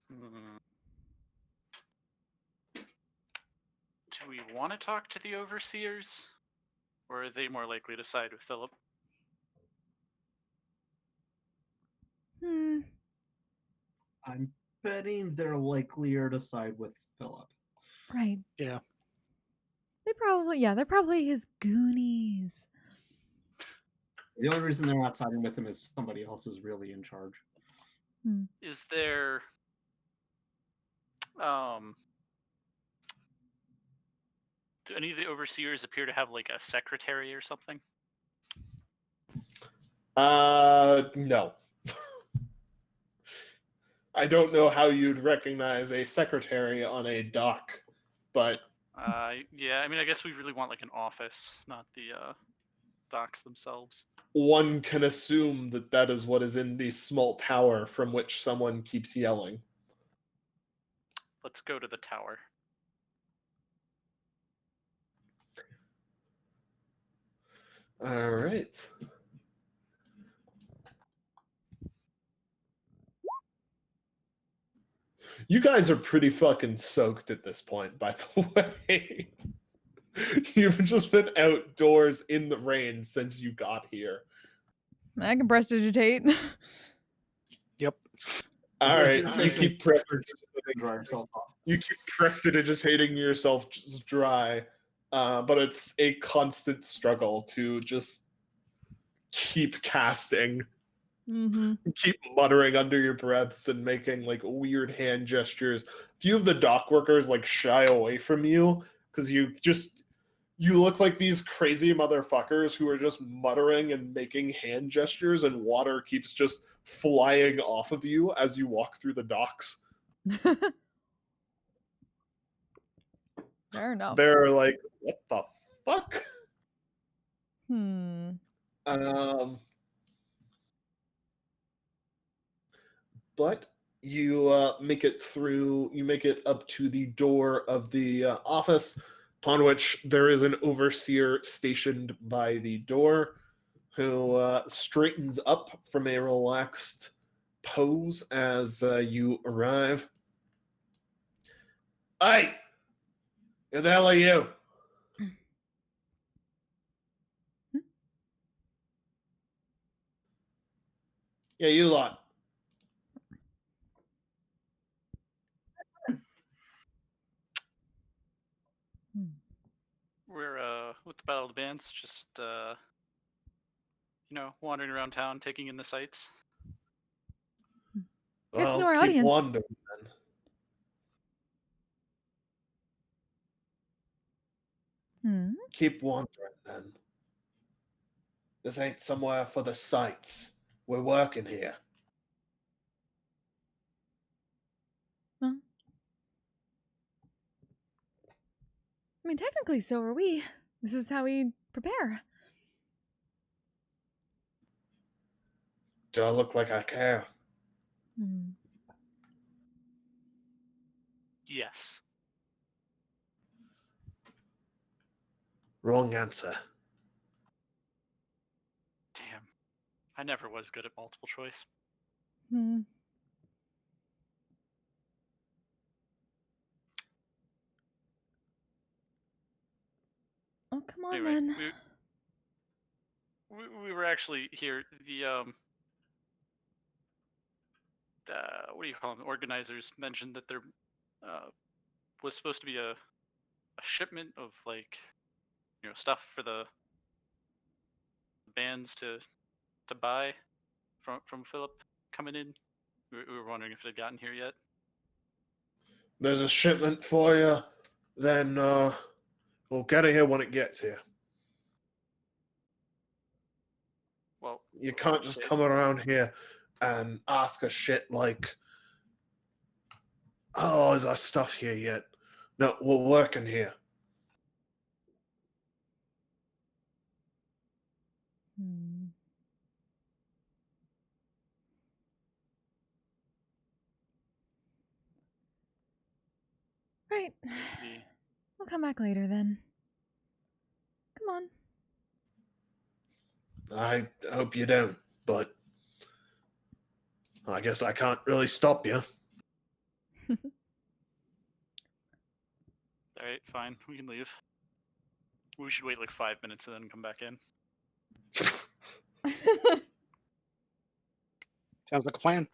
Hmm. Do we want to talk to the overseers? Or are they more likely to side with Philip? Hmm. I'm betting they're likelier to side with Philip. Right. Yeah. They're probably his goonies. The only reason they're not siding with him is somebody else is really in charge. Is there do any of the overseers appear to have like a secretary or something? No. I don't know how you'd recognize a secretary on a dock, but Yeah, I mean, I guess we really want like an office, not the docks themselves. one can assume that that is what is in the small tower from which someone keeps yelling. Let's go to the tower. All right. You guys are pretty fucking soaked at this point, by the way. You've just been outdoors in the rain since you got here. I can prestidigitate. Yep. All right, you Concentration keep Dry yourself off. you keep prestidigitating yourself just dry, but it's a constant struggle to just keep casting, Mm-hmm. keep muttering under your breaths and making like weird hand gestures. A few of the dock workers like shy away from you because you look like these crazy motherfuckers who are just muttering and making hand gestures, and water keeps just flying off of you as you walk through the docks. Fair enough. They're like, what the fuck? But you make it through, you make it up to the door of the office, upon which there is an overseer stationed by the door who straightens up from a relaxed pose as you arrive. Hey! Who the hell are you? Yeah, you lot. We're with the Battle of the Bands, just wandering around town, taking in the sights. Get to know our keep audience. wandering then. Keep wandering then. This ain't somewhere for the sights. We're working here. Well, I mean, technically, so are we. This is how we prepare. Do I look like I care? Yes. Wrong answer. Damn. I never was good at multiple choice. Oh, come on Anyway, then. we were actually here. The what do you call them? Organizers mentioned that there was supposed to be a shipment of like stuff for the bands to buy from Philip coming in. We were wondering if it had gotten here yet. There's a shipment for you. Then we'll get it here when it gets here. Well, you can't just come around here and ask us shit like, oh, is our stuff here yet? No, we're working here. Right. We'll come back later then. Come on. I hope you don't, but I guess I can't really stop you. Alright, fine. We can leave. We should wait like 5 minutes and then come back in. Sounds like a plan.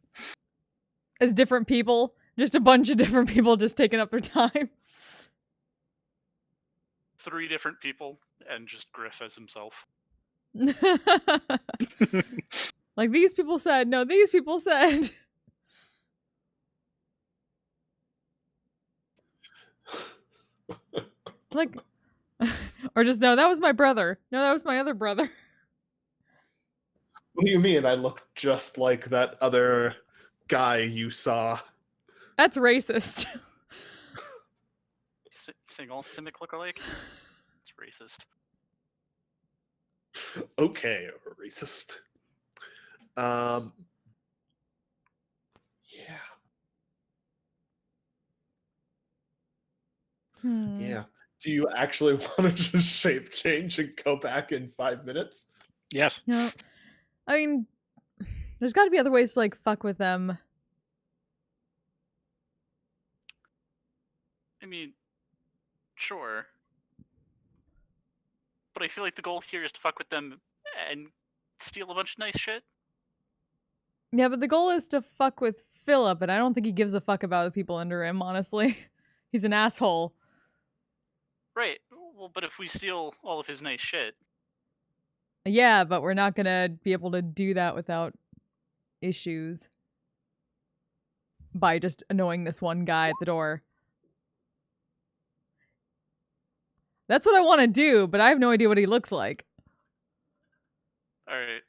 As different people. Just a bunch of different people just taking up their time. 3 different people and just Griff as himself. Like, these people said, no, these people said. Like, or just, no, that was my brother. No, that was my other brother. What do you mean? I look just like that other guy you saw. That's racist. Saying all Simic look alike? It's racist. Okay, racist. Yeah. Yeah. Do you actually want to just shape change and go back in 5 minutes? Yes. No. I mean, there's got to be other ways to, like, fuck with them. I mean, sure. But I feel like the goal here is to fuck with them and steal a bunch of nice shit. Yeah, but the goal is to fuck with Philip, and I don't think he gives a fuck about the people under him, honestly. He's an asshole. Right. Well, but if we steal all of his nice shit... Yeah, but we're not gonna be able to do that without issues. By just annoying this one guy at the door. That's what I want to do, but I have no idea what he looks like. Alright.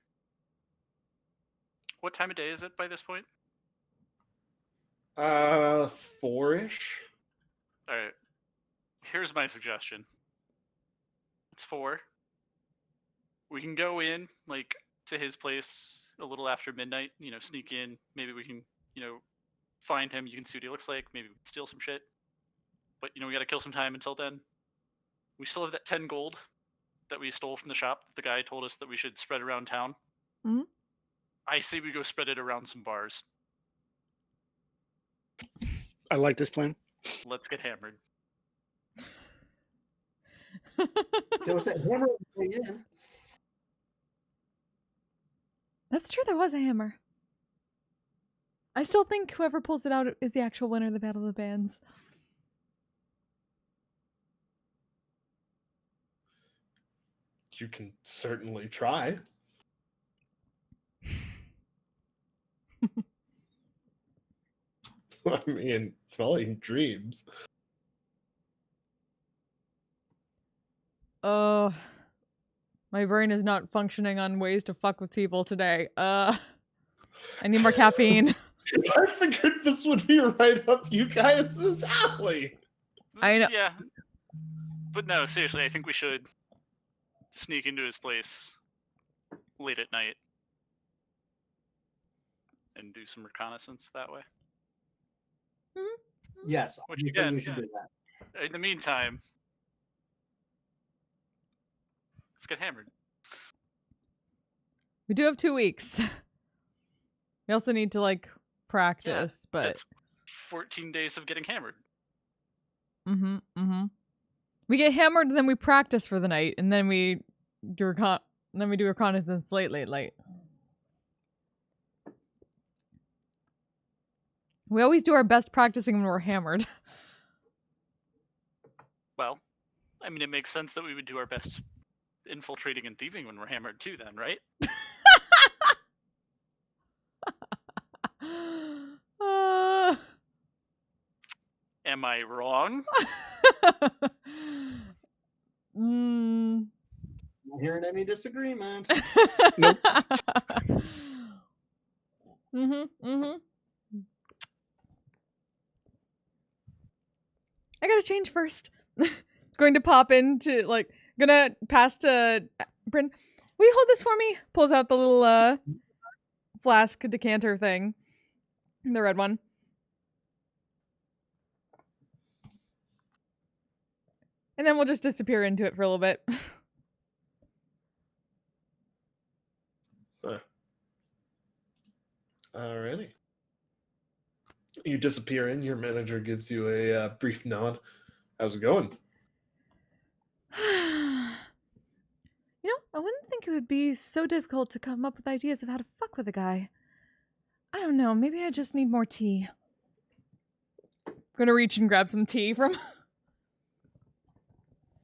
What time of day is it by this point? 4-ish. Alright. Here's my suggestion. It's 4. We can go in, like, to his place a little after midnight, sneak in. Maybe we can, find him. You can see what he looks like. Maybe we can steal some shit. But, we gotta kill some time until then. We still have that 10 gold that we stole from the shop. The guy told us that we should spread around town. Mm-hmm. I say we go spread it around some bars. I like this plan. Let's get hammered. There was that hammer on the way in. That's true, there was a hammer. I still think whoever pulls it out is the actual winner of the Battle of the Bands. You can certainly try. I mean, following dreams. Oh, my brain is not functioning on ways to fuck with people today. I need more caffeine. I figured this would be right up you guys' alley. I know. Yeah. But no, seriously, I think we should sneak into his place late at night and do some reconnaissance that way. Yes, Which you think again, we should do that. In the meantime, let's get hammered. We do have 2 weeks. We also need to, like, practice, but... That's 14 days of getting hammered. We get hammered, and then we practice for the night, and then we do reconnaissance late. We always do our best practicing when we're hammered. Well, I mean, it makes sense that we would do our best infiltrating and thieving when we're hammered too, then, right? Am I wrong? Not hearing any disagreements. Nope. I gotta change first. Going to pop into, like, gonna pass to Bryn. Will you hold this for me? Pulls out the little flask decanter thing. The red one. And then we'll just disappear into it for a little bit. Alrighty. You disappear in, your manager gives you a brief nod. How's it going? I wouldn't think it would be so difficult to come up with ideas of how to fuck with a guy. I don't know, maybe I just need more tea. Gonna reach and grab some tea from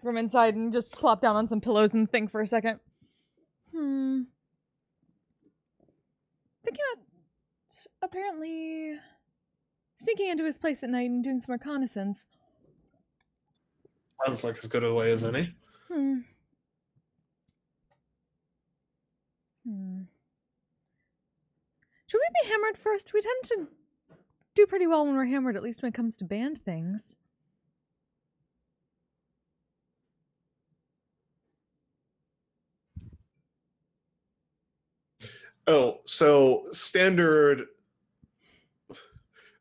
inside and just plop down on some pillows and think for a second. Thinking about apparently sneaking into his place at night and doing some reconnaissance. Sounds like as good a way as any. Should we be hammered first. We tend to do pretty well when we're hammered, at least when it comes to band things. Oh, so standard,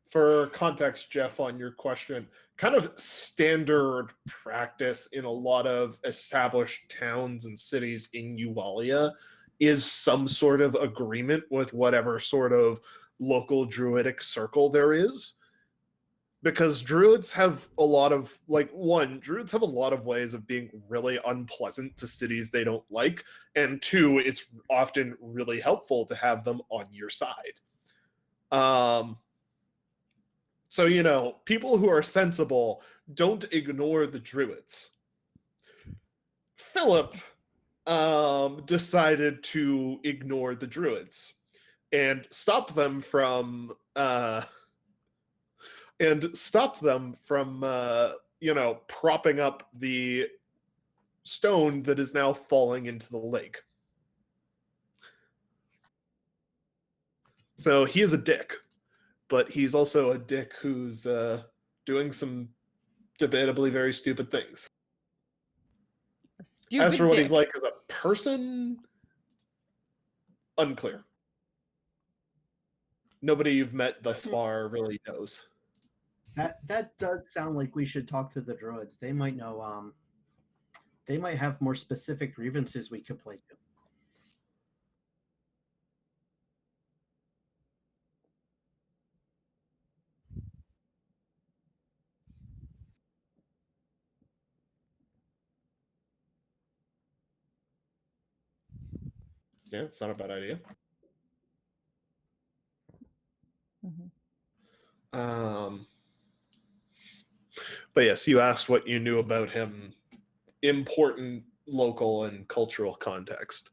for context, Jeff, on your question, kind of standard practice in a lot of established towns and cities in Eualia is some sort of agreement with whatever sort of local druidic circle there is. Because druids have a lot of, druids have a lot of ways of being really unpleasant to cities they don't like, and two, it's often really helpful to have them on your side. So, people who are sensible don't ignore the druids. Philip decided to ignore the druids and stop them from propping up the stone that is now falling into the lake. So he is a dick, but he's also a dick who's doing some debatably very stupid things. A stupid As for what dick. he's like as a person, unclear. Nobody you've met thus far really knows. That does sound like we should talk to the druids. They might know. They might have more specific grievances we could play to. Yeah, it's not a bad idea. But yes, you asked what you knew about him, important local and cultural context.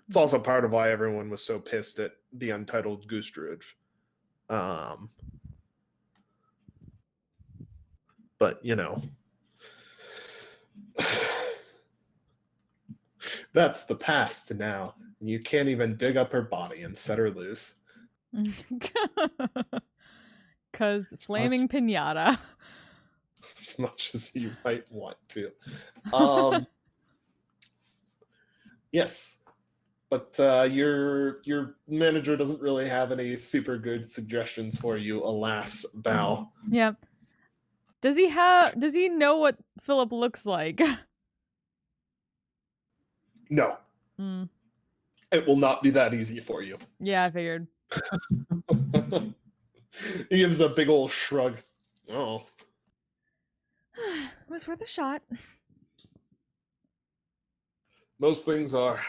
It's also part of why everyone was so pissed at the Untitled Goose Druid. But, that's the past now. You can't even dig up her body and set her loose. Cause flaming pinata. As much as you might want to. Yes. But your manager doesn't really have any super good suggestions for you, alas, Bao. Yeah. Does he know what Philip looks like? No. Mm. It will not be that easy for you. Yeah, I figured. He gives a big old shrug. Oh. It was worth a shot. Most things are.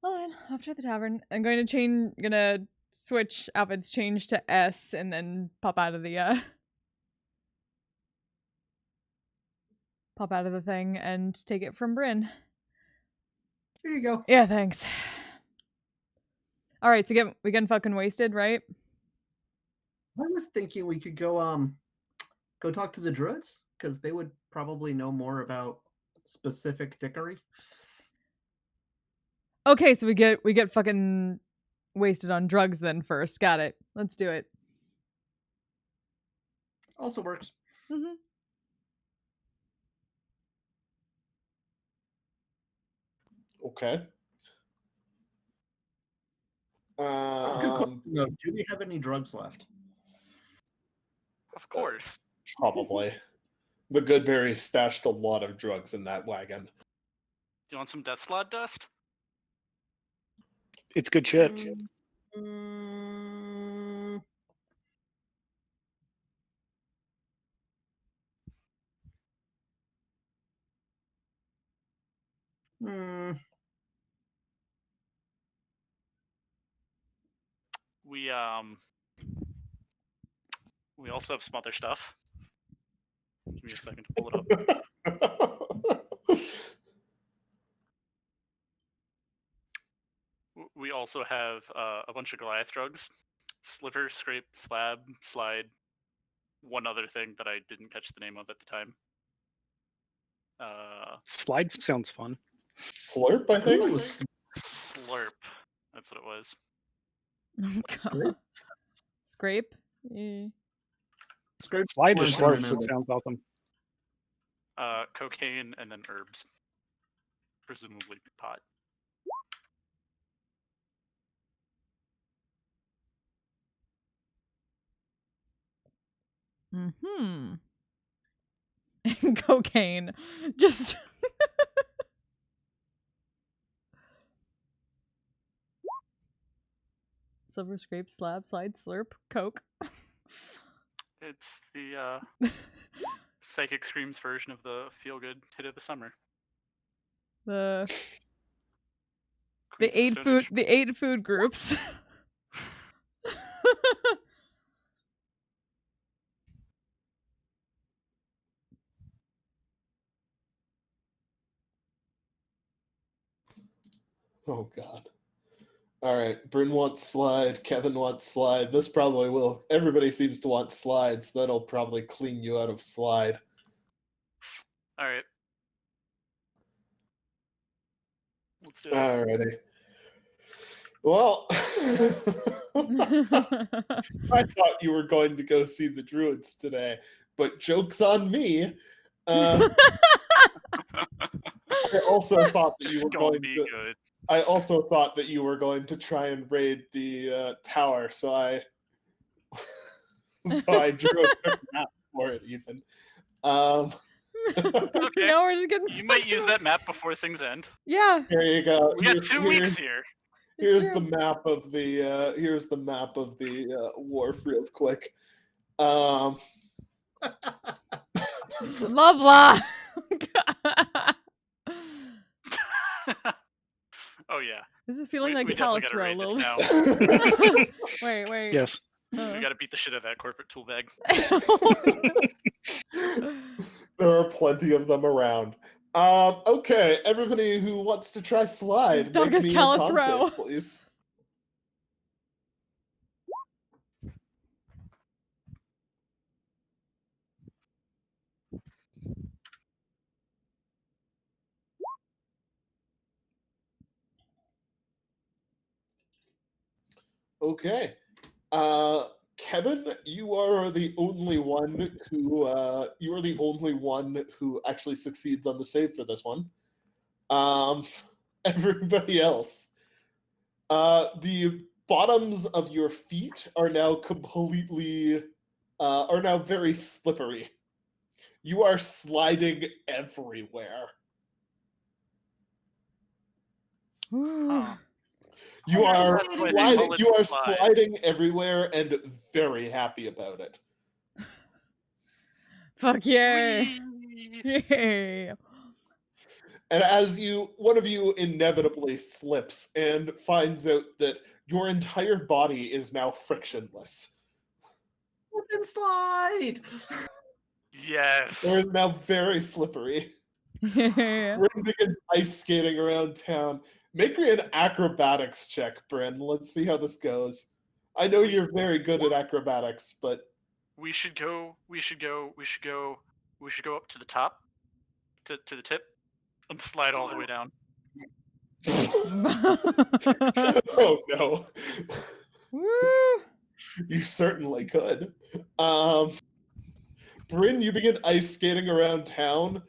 Well then, after the tavern, I'm gonna switch Avid's change to S and then pop out of the thing and take it from Bryn. There you go. Yeah, thanks. Alright, so we getting fucking wasted, right? I was thinking we could go talk to the druids, because they would probably know more about specific dickery. Okay, so we get fucking wasted on drugs then first. Got it. Let's do it. Also works. Mm-hmm. Okay. Good question, though. Do we have any drugs left? Of course. Probably. The Goodberry stashed a lot of drugs in that wagon. Do you want some death slot dust? It's good shit. Mm, mm, We also have some other stuff. me a second to pull it up. We also have a bunch of Goliath drugs. Sliver, Scrape, Slab, Slide, one other thing that I didn't catch the name of at the time. Slide sounds fun. Slurp, I think. Ooh, Slurp. That's what it was. Oh, God. Scrape? Yeah. Scrape Slide or one slurp, synonym. it sounds awesome. Cocaine and then herbs. Presumably pot. Mm-hmm. And cocaine. Just... Silver, Scrape, Slab, Slide, Slurp, Coke. It's the Psychic Screams version of the feel-good hit of the summer. The Queens of the Stone Age. 8 food groups. Oh God. All right, Bryn wants slide. Kevin wants slide. This probably will. Everybody seems to want slides. That'll probably clean you out of slide. All right. Let's do it. Alrighty. Well, I thought you were going to go see the Druids today, but joke's on me. I also thought that you It's were gonna going be to. good. I also thought that you were going to try and raid the tower, so I drew a quick map for it. Even. Okay. No, we're just getting. You might use that map before things end. Yeah. Here you go. We got 2 weeks here. Here's true. the map of the wharf, real quick. Blah blah. Oh yeah. This is feeling like we definitely Callus gotta Row a raid this little now. bit. Wait. Yes. We gotta beat the shit out of that corporate tool bag. There are plenty of them around. Okay, everybody who wants to try slide, This dog make is me Callus a con Row. save, please. Okay. Kevin, you are the only one who actually succeeds on the save for this one. Everybody else, the bottoms of your feet are now very slippery. You are sliding everywhere. Huh. You are That's why they call it slide. sliding everywhere and very happy about it. Fuck yeah. Whee! Yay. And as one of you inevitably slips and finds out that your entire body is now frictionless. Fucking slide. Yes. It is now very slippery. Yeah. Bryn begins ice skating around town. Make me an acrobatics check, Bryn. Let's see how this goes. I know you're very good at acrobatics, but We should go up to the top, to the tip, and slide all the way down. oh no. Woo. You certainly could. Bryn, you begin ice skating around town.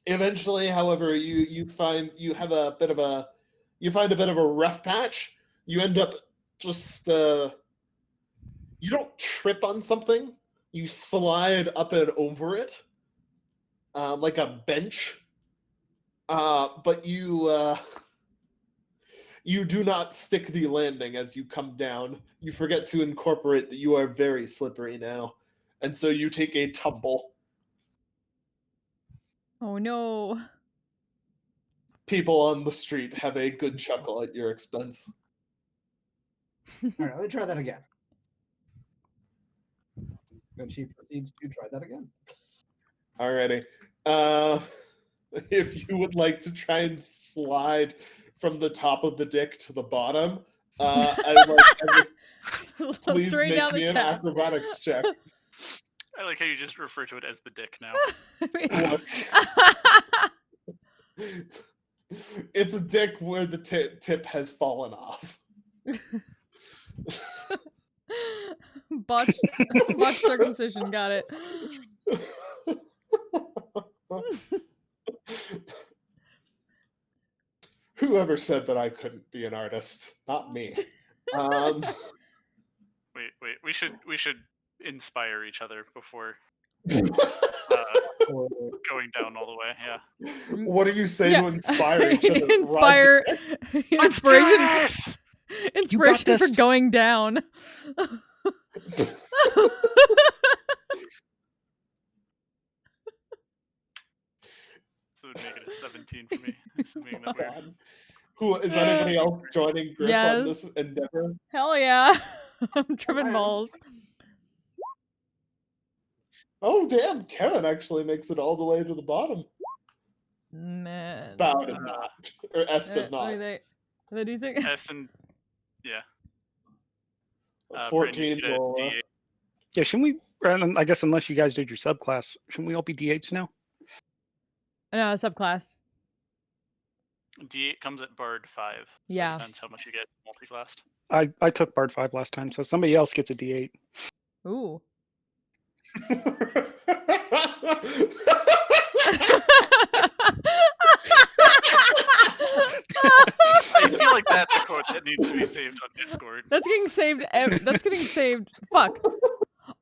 Eventually, however, you find a bit of a rough patch. You end up just you don't trip on something. You slide up and over it, like a bench. But you do not stick the landing as you come down. You forget to incorporate that you are very slippery now, and so you take a tumble. Oh no. People on the street have a good chuckle at your expense. All right, let me try that again. And she proceeds to try that again. Alrighty. If you would like to try and slide from the top of the dick to the bottom, I would like please Straight make down me the an shaft. acrobatics check. I like how you just refer to it as the dick now. It's a dick where the tip has fallen off. Botched circumcision, got it. Whoever said that I couldn't be an artist? Not me. Wait. We should inspire each other before going down all the way. Yeah. What do you say Yeah. to inspire each other? Inspire Let's do this! inspiration for this. going down. So it would make it a 17 for me, assuming that we're... God. Who is anybody else joining Griff Yes. on this endeavor? Hell yeah. I'm tripping am. balls. Oh damn, Kevin actually makes it all the way to the bottom. Man. Bow does not. Or S does not. The D6? S and... Yeah. 14 Brandon, you will, get a D8. Yeah, shouldn't we? I guess unless you guys did your subclass, shouldn't we all be D8s now? No, subclass. D8 comes at Bard 5. So Yeah. It depends how much you get multi-classed. I took Bard 5 last time, so somebody else gets a D8. Ooh. I feel like that's a quote that needs to be saved on Discord. That's getting saved. That's getting saved. Fuck.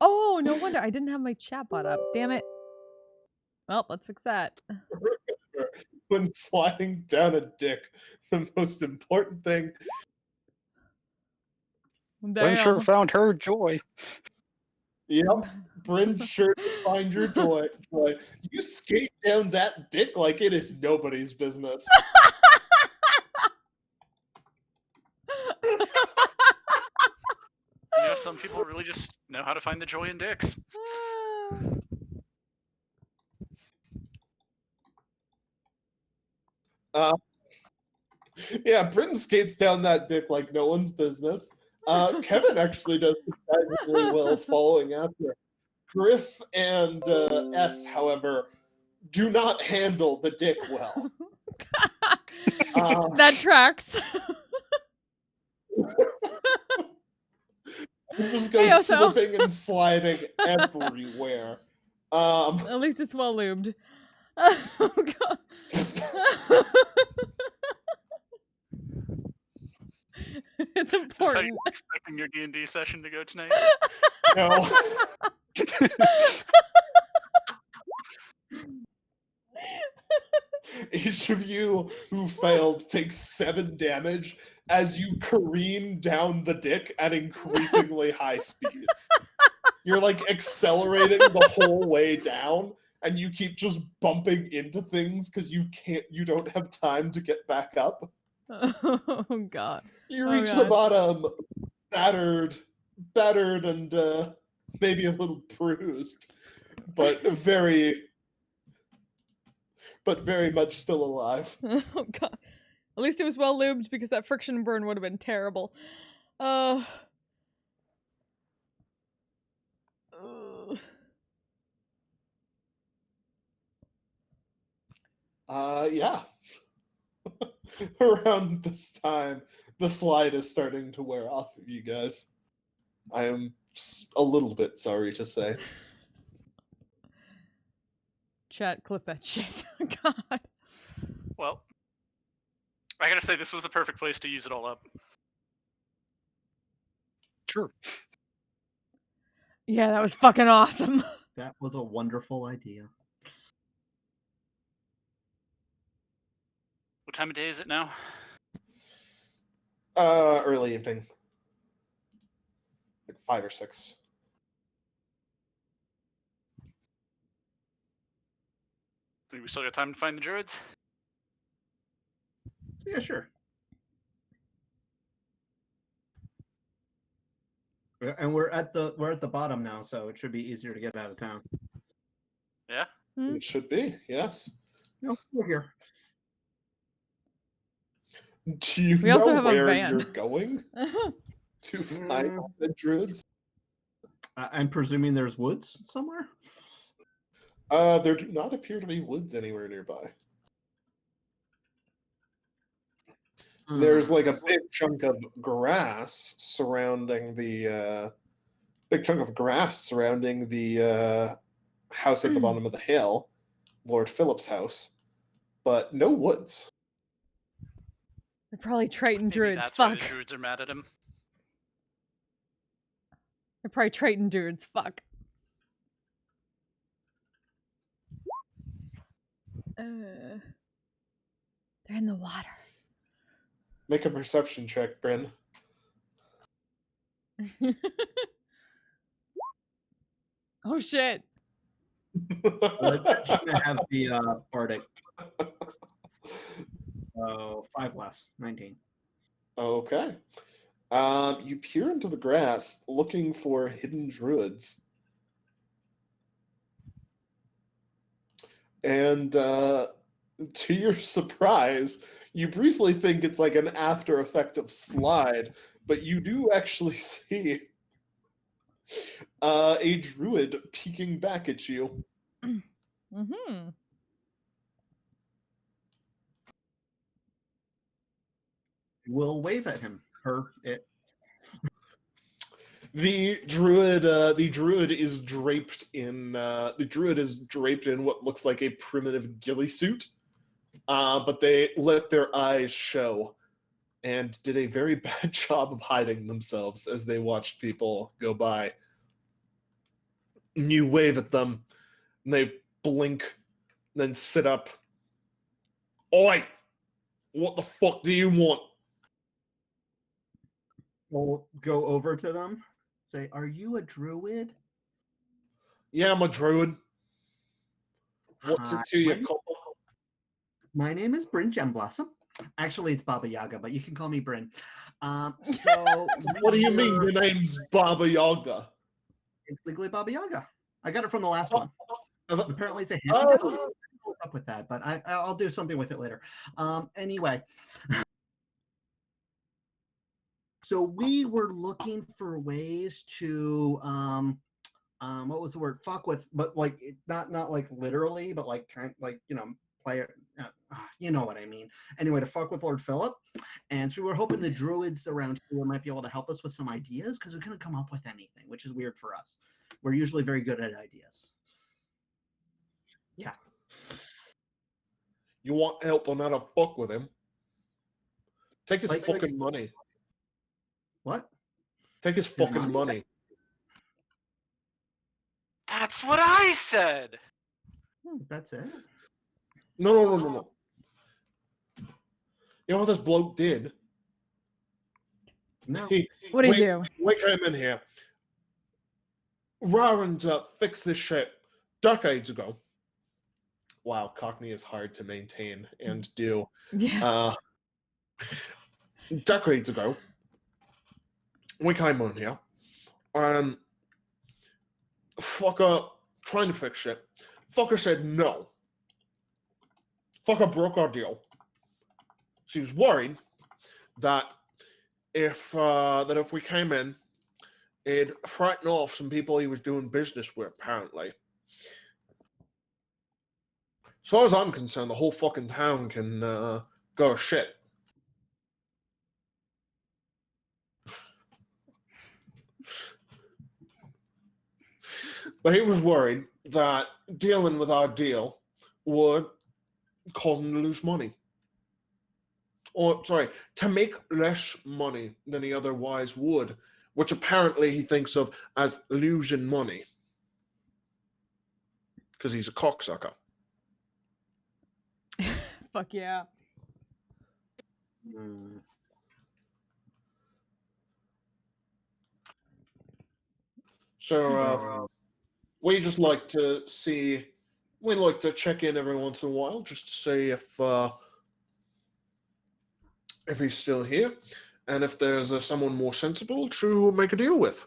Oh, no wonder I didn't have my chat bot up. Damn it. Well, let's fix that. When sliding down a dick, the most important thing. Bryn sure found her joy. Yep, Bryn sure to find your joy. You skate down that dick like it is nobody's business. You know, some people really just know how to find the joy in dicks. Yeah, Bryn skates down that dick like no one's business. Kevin actually does surprisingly well following after. Griff and S, however, do not handle the dick well. That tracks. It just goes Hey, Oso. slipping and sliding everywhere. At least it's well lubed. Oh, God. It's Is this how important. you're expecting your D&D session to go tonight? No. Each of you who failed takes 7 damage as you careen down the dick at increasingly high speeds. You're like accelerating the whole way down, and you keep just bumping into things because you don't have time to get back up. Oh, God. You Oh, reach the God. bottom, battered, and maybe a little bruised, but very much still alive. Oh, God. At least it was well lubed because that friction burn would have been terrible. Ugh. Yeah. Around this time, the slide is starting to wear off of you guys. I am a little bit sorry to say. Chat, clip that shit. God. Well, I gotta say, this was the perfect place to use it all up. Sure. Yeah, that was fucking awesome. That was a wonderful idea. What time of day is it now? Early evening. Like 5 or 6. Think we still got time to find the druids? Yeah, sure. And we're at the bottom now, so it should be easier to get out of town. Yeah. Hmm? It should be, yes. No, we're here. Do you We know also have a where van. you're going to find Mm. the druids? I'm presuming there's woods somewhere. There do not appear to be woods anywhere nearby. There's like a big chunk of grass surrounding the house at the bottom of the hill, Lord Philip's house, but no woods. They're probably Triton Maybe druids. that's why Fuck. the druids are mad at him. They're probably Triton druids. Fuck. They're in the water. Make a perception check, Bryn. Oh shit. Let's have the bardic. 5 less, 19. Okay. You peer into the grass looking for hidden druids. And to your surprise, you briefly think it's like an after effect of slide, but you do actually see a druid peeking back at you. Mm-hmm. We'll wave at him. It. The druid is draped in what looks like a primitive ghillie suit, but they let their eyes show and did a very bad job of hiding themselves as they watched people go by. And you wave at them, and they blink, then sit up. Oi! What the fuck do you want? We'll go over to them. Say, "Are you a druid?" Yeah, I'm a druid. What's Hi, it to you, couple? My name is Bryn Gemblossom. Actually, it's Baba Yaga, but you can call me Bryn. So, What do you mean your name's Baba Yaga? It's legally Baba Yaga. I got it from the last one. Oh, Apparently, it's a hand. I don't know what's up with that, but I'll do something with it later. Anyway, so we were looking for ways to what was the word? Fuck with, but like not like literally, but like kind like play it. You know what I mean. Anyway, to fuck with Lord Philip, and so we were hoping the druids around here might be able to help us with some ideas because we couldn't come up with anything, which is weird for us. We're usually very good at ideas. Yeah. you want help on how to fuck with him? Take his Like- fucking money. What? Take his fucking money. That's what I said. That's it. No. You know what this bloke did? No. What did he do? We came in here. Ryan fixed this shit decades ago. Wow, Cockney is hard to maintain and do. Yeah. Decades ago, we came in here, and fucker trying to fix shit. Fucker said no. Fucker broke our deal. She was worried that if we came in, it'd frighten off some people he was doing business with, apparently. As far as I'm concerned, the whole fucking town can go to shit. But he was worried that dealing with our deal would cause him to lose money. Or, sorry, to make less money than he otherwise would, which apparently he thinks of as losing money. Because he's a cocksucker. Fuck yeah. So, we just like to see, we like to check in every once in a while just to see if he's still here and if there's someone more sensible to make a deal with.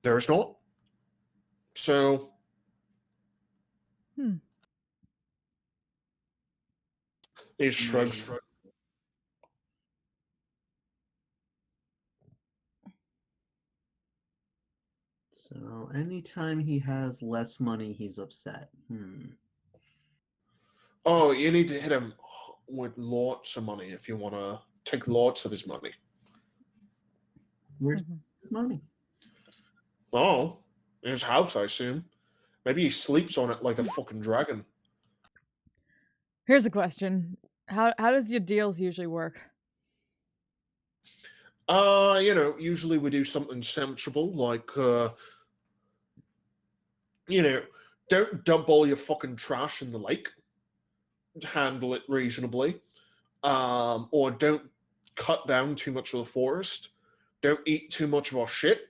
There's not. So, he shrugs. So anytime he has less money, he's upset. Oh, you need to hit him with lots of money if you want to take lots of his money. Where's his money? Oh, in his house, I assume. Maybe he sleeps on it like a fucking dragon. Here's a question. How does your deals usually work? Usually we do something sensible, like, don't dump all your fucking trash in the lake. Handle it reasonably. Or don't cut down too much of the forest. Don't eat too much of our shit.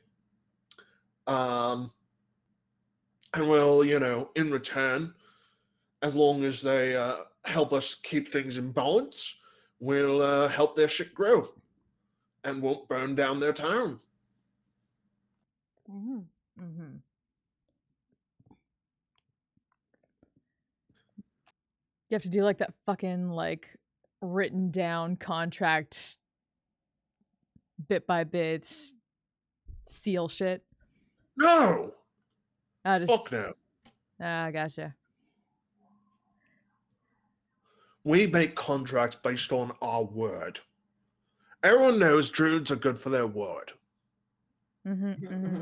And well, in return, as long as they help us keep things in balance, we'll help their shit grow and won't burn down their town. You have to do like that fucking like written down contract bit by bit seal shit. No! Just, Fuck no. Gotcha. We make contracts based on our word. Everyone knows druids are good for their word. Even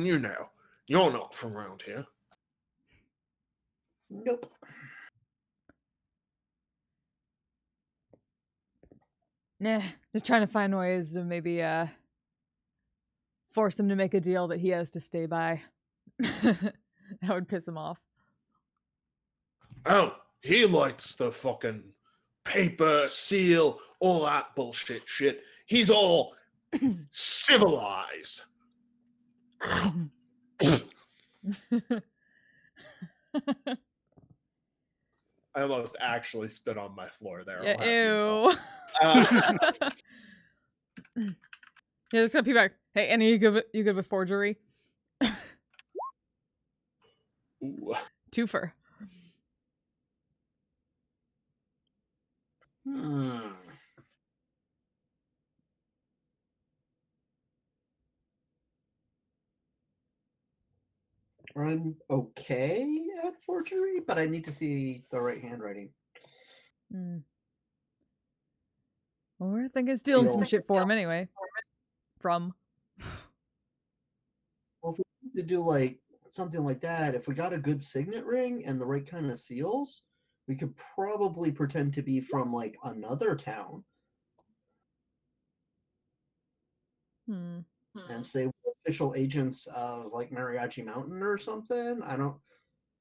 you know. You're not from around here. Nope. Nah, just trying to find ways to maybe force him to make a deal that he has to stay by. That would piss him off. Oh, he likes the fucking paper, seal, all that bullshit shit. He's all civilized. I almost actually spit on my floor there. Ew. Yeah, just gonna be back. Hey, Annie, you good with forgery? Ooh. Twofer. I'm okay at forgery, but I need to see the right handwriting. Well, we're thinking of stealing some shit for him anyway. From. Well, if we need to do like something like that, if we got a good signet ring and the right kind of seals, we could probably pretend to be from like another town. And say we're official agents of like Mariachi Mountain or something.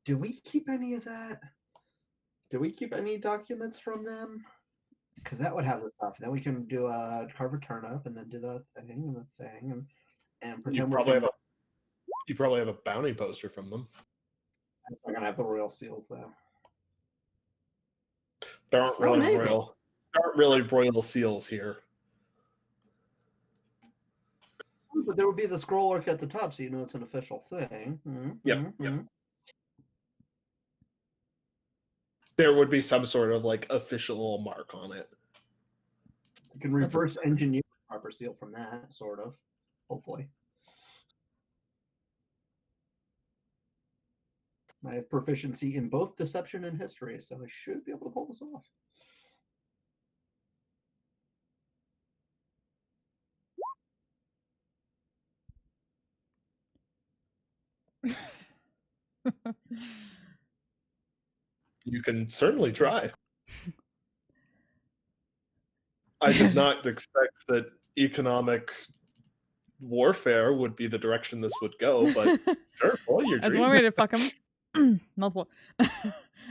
Do we keep any of that? Do we keep any documents from them? Because that would have the stuff. Then we can do a carve a turnip and then do the thing and pretend you probably have a bounty poster from them. I'm gonna have the royal seals though. There aren't really royal seals here. But there would be the scroll arc at the top, so you know it's an official thing. Yep. There would be some sort of like official mark on it. You can reverse engineer a proper seal from that, sort of. Hopefully. I have proficiency in both deception and history, so I should be able to pull this off. You can certainly try. I did not expect that economic warfare would be the direction this would go, but sure, follow your That's dreams. one way to fuck him. Multiple.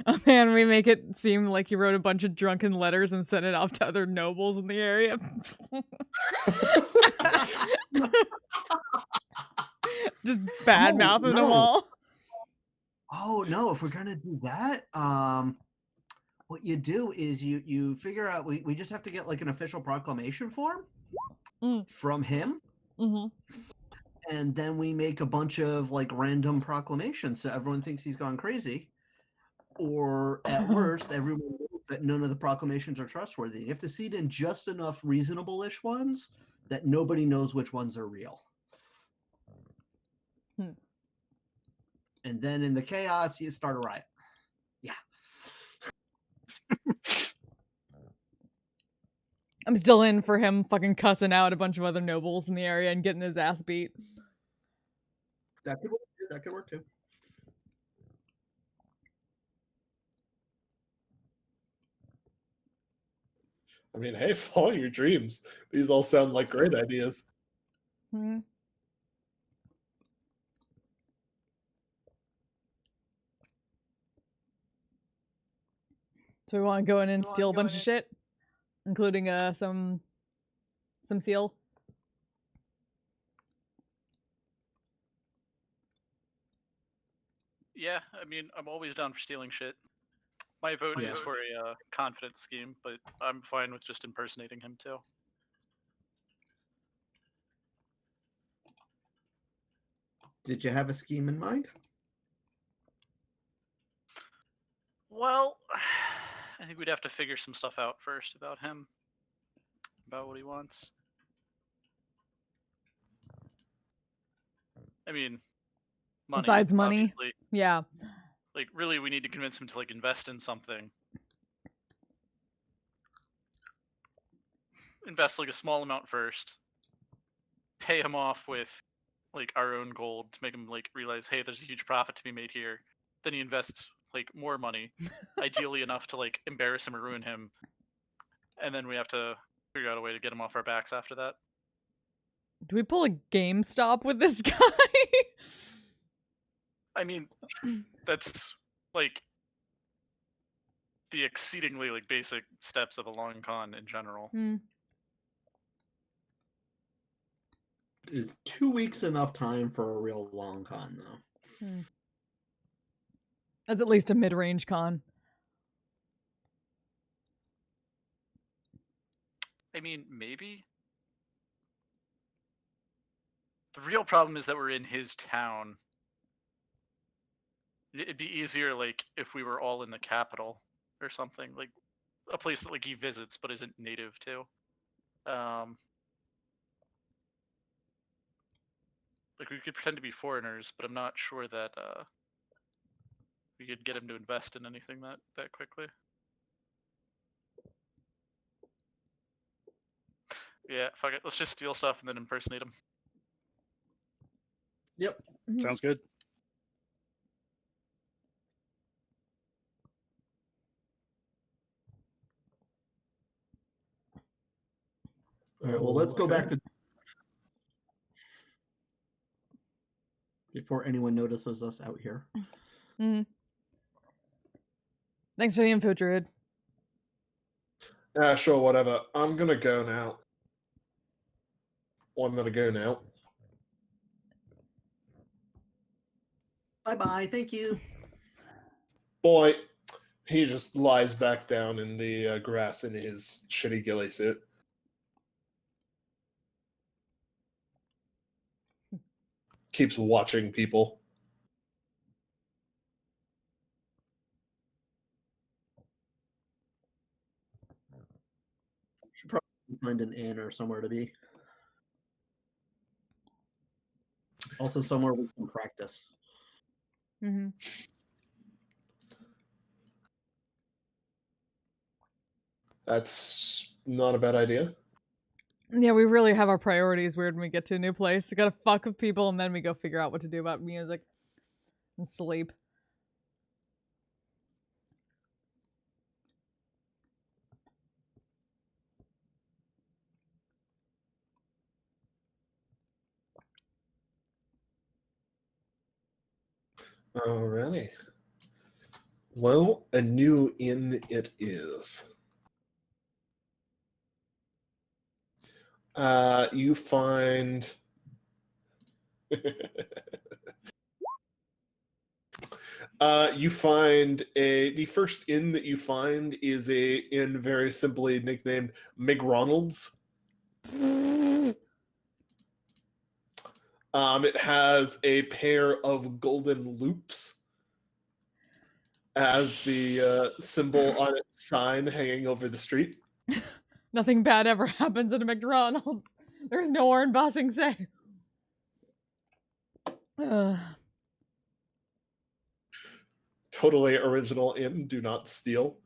Oh man, we make it seem like you wrote a bunch of drunken letters and sent it off to other nobles in the area. Just bad mouthing them all. Oh no, if we're gonna do that, what you do is you figure out we just have to get like an official proclamation form from him. Mm-hmm. And then we make a bunch of like random proclamations so everyone thinks he's gone crazy. Or at worst, everyone knows that none of the proclamations are trustworthy. You have to seed in just enough reasonable-ish ones that nobody knows which ones are real. And then in the chaos, you start a riot. Yeah. I'm still in for him fucking cussing out a bunch of other nobles in the area and getting his ass beat. That could work too. That could work too. I mean, hey, follow your dreams. These all sound like great ideas. Hmm. So we want to go in and steal a bunch of shit, including some seal. Yeah, I mean, I'm always down for stealing shit. My vote is for a confidence scheme, but I'm fine with just impersonating him too. Did you have a scheme in mind? Well, I think we'd have to figure some stuff out first about him, about what he wants. I mean, money. Besides money? Obviously. Yeah. Like, really, we need to convince him to like invest in something. Invest like a small amount first. Pay him off with like our own gold to make him like realize, hey, there's a huge profit to be made here. Then he invests like more money, ideally enough to like embarrass him or ruin him. And then we have to figure out a way to get him off our backs after that. Do we pull a GameStop with this guy? I mean, that's like the exceedingly like basic steps of a long con in general. Is 2 weeks enough time for a real long con, though? That's at least a mid-range con. I mean, maybe. The real problem is that we're in his town. It'd be easier, like, if we were all in the capital or something, like a place that like he visits but isn't native to. Like we could pretend to be foreigners, but I'm not sure that we could get him to invest in anything that quickly. Yeah, fuck it. Let's just steal stuff and then impersonate him. Yep. Sounds good. All right, well, let's go back to before anyone notices us out here. Thanks for the info, Druid. Sure, whatever. I'm gonna go now. Well, I'm gonna go now. Bye-bye. Thank you. Boy, he just lies back down in the grass in his shitty ghillie suit. Keeps watching people. Should probably find an inn or somewhere to be. Also, somewhere we can practice. That's not a bad idea. Yeah, we really have our priorities weird when we get to a new place. We gotta fuck with people and then we go figure out what to do about music and sleep. Alrighty. Well, a new inn it is. You find the first inn that you find is a inn very simply nicknamed McRonald's. It has a pair of golden loops as the symbol on its sign hanging over the street. Nothing bad ever happens at a McDonald's. There's no more embossing say. Ugh. Totally original in Do Not Steal.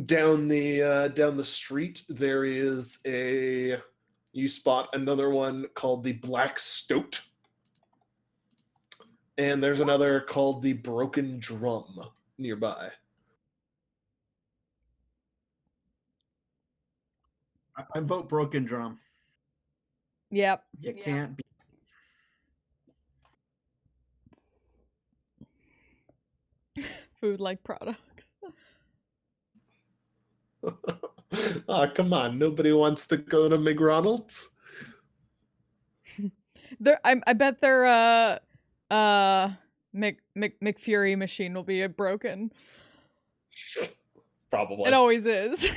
Down the street, there is you spot another one called the Black Stoat. And there's another called the Broken Drum nearby. I vote Broken Drum. Yep. You can't be. Food-like products. Oh, come on. Nobody wants to go to McDonald's? I bet their McFury machine will be broken. Probably. It always is.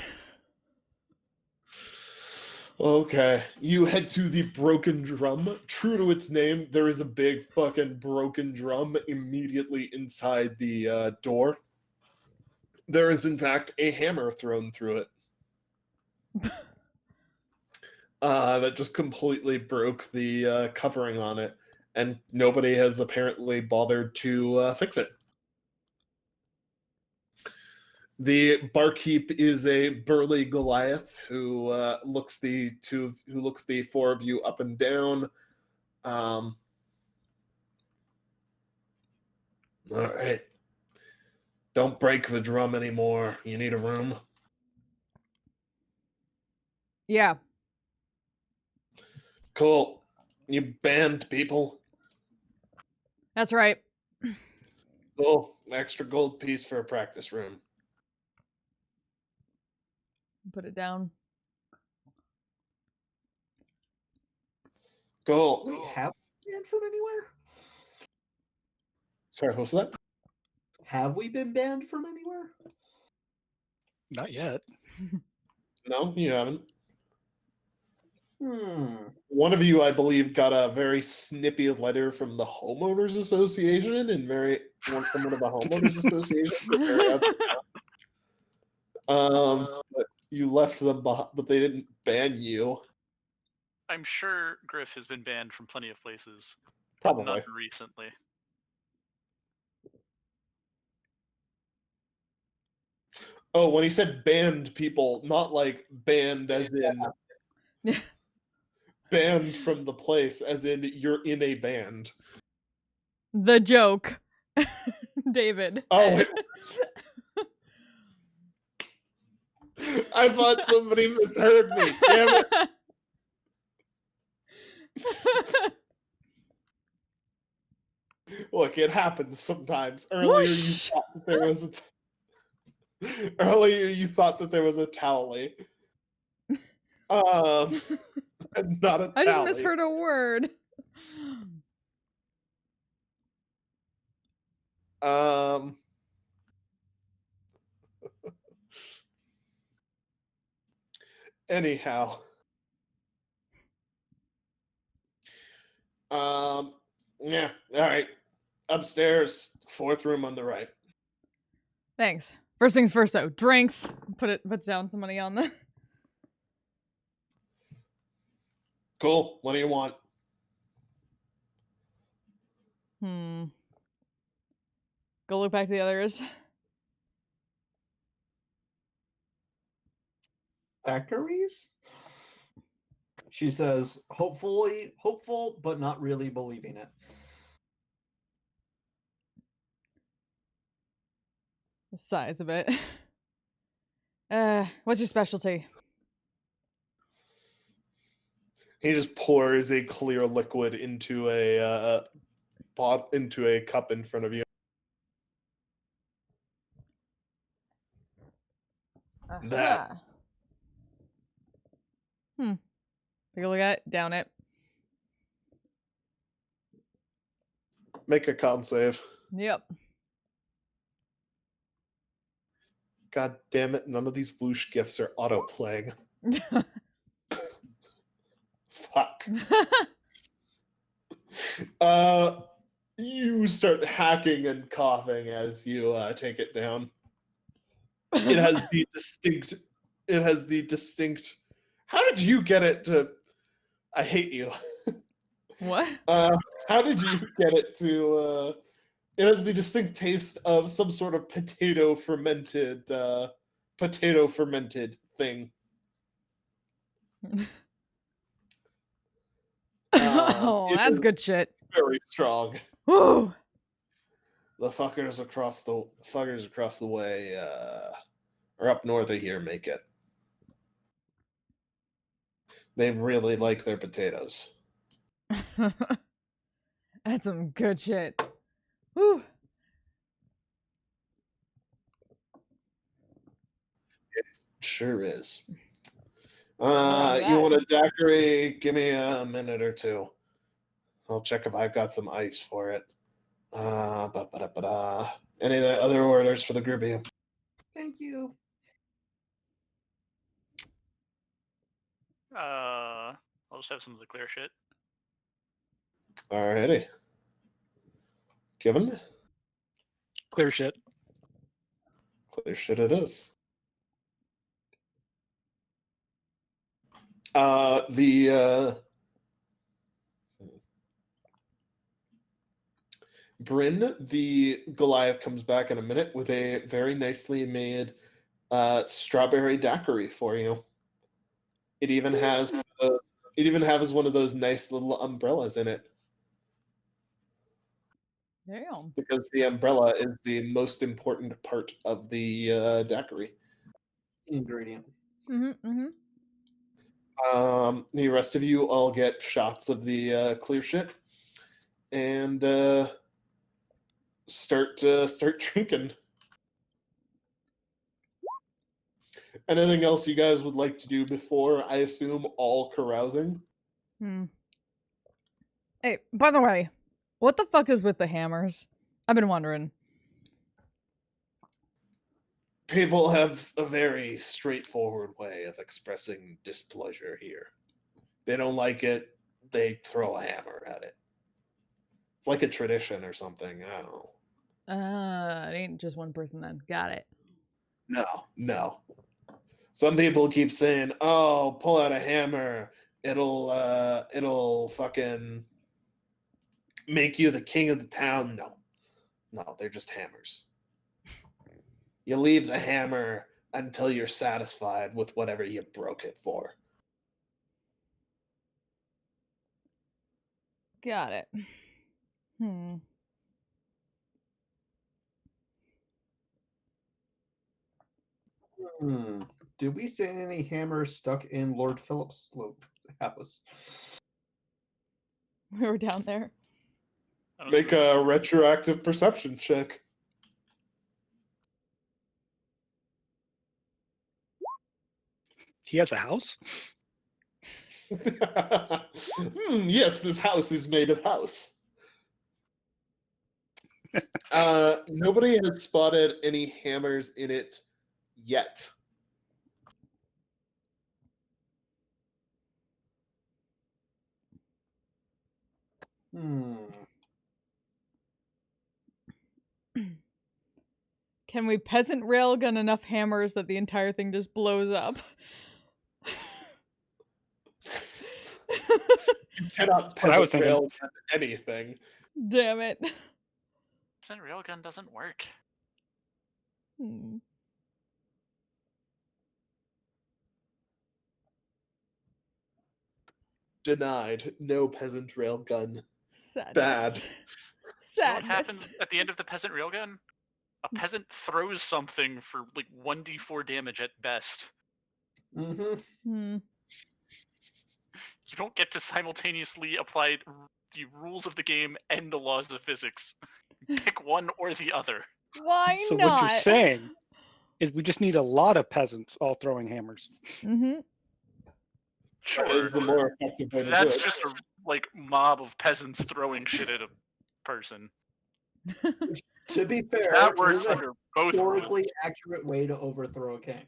Okay. You head to the Broken Drum. True to its name, there is a big fucking broken drum immediately inside the door. There is, in fact, a hammer thrown through it. That just completely broke the covering on it, and nobody has apparently bothered to fix it. The barkeep is a burly Goliath who looks the four of you up and down. All right. Don't break the drum anymore. You need a room. Yeah. Cool. You banned people. That's right. Cool. Extra gold piece for a practice room. Put it down. Cool. We have we banned from anywhere? Sorry, what's that? Have we been banned from anywhere? Not yet. No, you haven't. Hmm. One of you, I believe, got a very snippy letter from the homeowners association, and from one of the homeowners association. But you left them, but they didn't ban you. I'm sure Griff has been banned from plenty of places. Probably. Not recently. Oh, when he said banned people, not like banned as in banned from the place, as in you're in a band. The joke. David. Oh, I thought somebody misheard me. Damn it. Look, it happens sometimes. Earlier, Whoosh! you thought that there was Earlier, you thought that there was a towel-y. And not a towel. I just misheard a word. Anyhow. Yeah, all right. Upstairs, fourth room on the right. Thanks. First things first, though. Drinks. Puts down some money on the. Cool. What do you want? Go look back to the others. Factories? She says, hopeful, but not really believing it. Size of it. What's your specialty? He just pours a clear liquid into a cup in front of you. That. Take a look at it. Down it. Make a con save. Yep. God damn it! None of these whoosh gifts are auto playing. Fuck. You start hacking and coughing as you take it down. It has the distinct. How did you get it to? I hate you. What? How did you get it to? It has the distinct taste of some sort of potato fermented thing. Oh, it that's is good shit. Very strong. Woo! The fuckers across the way, or up north of here, make it. They really like their potatoes. That's some good shit. Woo! Sure is. Love You that. want a daiquiri? Give me a minute or two. I'll check if I've got some ice for it. Any other orders for the group of you? Thank you. I'll just have some of the clear shit. Alrighty. Kevin? Clear shit. Clear shit it is. Bryn, the Goliath, comes back in a minute with a very nicely made strawberry daiquiri for you. It even has one of those nice little umbrellas in it, Damn. because the umbrella is the most important part of the daiquiri. Ingredient. Mm-hmm. Mm-hmm. The rest of you all get shots of the clear shit, and start drinking. Anything else you guys would like to do before, I assume, all carousing? Hey, by the way, what the fuck is with the hammers? I've been wondering. People have a very straightforward way of expressing displeasure here. They don't like it, they throw a hammer at it. It's like a tradition or something. I don't know. It ain't just one person then. Got it. No. Some people keep saying, "Oh, pull out a hammer. It'll fucking make you the king of the town." No, they're just hammers. You leave the hammer until you're satisfied with whatever you broke it for. Got it. Did we see any hammers stuck in Lord Philip's house? We were down there. Make a retroactive perception check. He has a house? Yes, this house is made of house. Nobody has spotted any hammers in it yet. Can we peasant railgun enough hammers that the entire thing just blows up? You cannot what I was peasant thinking. rail anything. Damn it. Peasant railgun doesn't work. Denied. No peasant railgun. Sadness. Bad. You know what Sadness. happens at the end of the peasant railgun? A peasant throws something for like 1d4 damage at best. Hmm. You don't get to simultaneously apply the rules of the game and the laws of physics. Pick one or the other. Why So not? what you're saying is we just need a lot of peasants all throwing hammers. Mm-hmm. Sure. That is the more effective way to do That's it. just a mob of peasants throwing shit at a person. To be fair, That it works is a under both historically rules. accurate way to overthrow a king.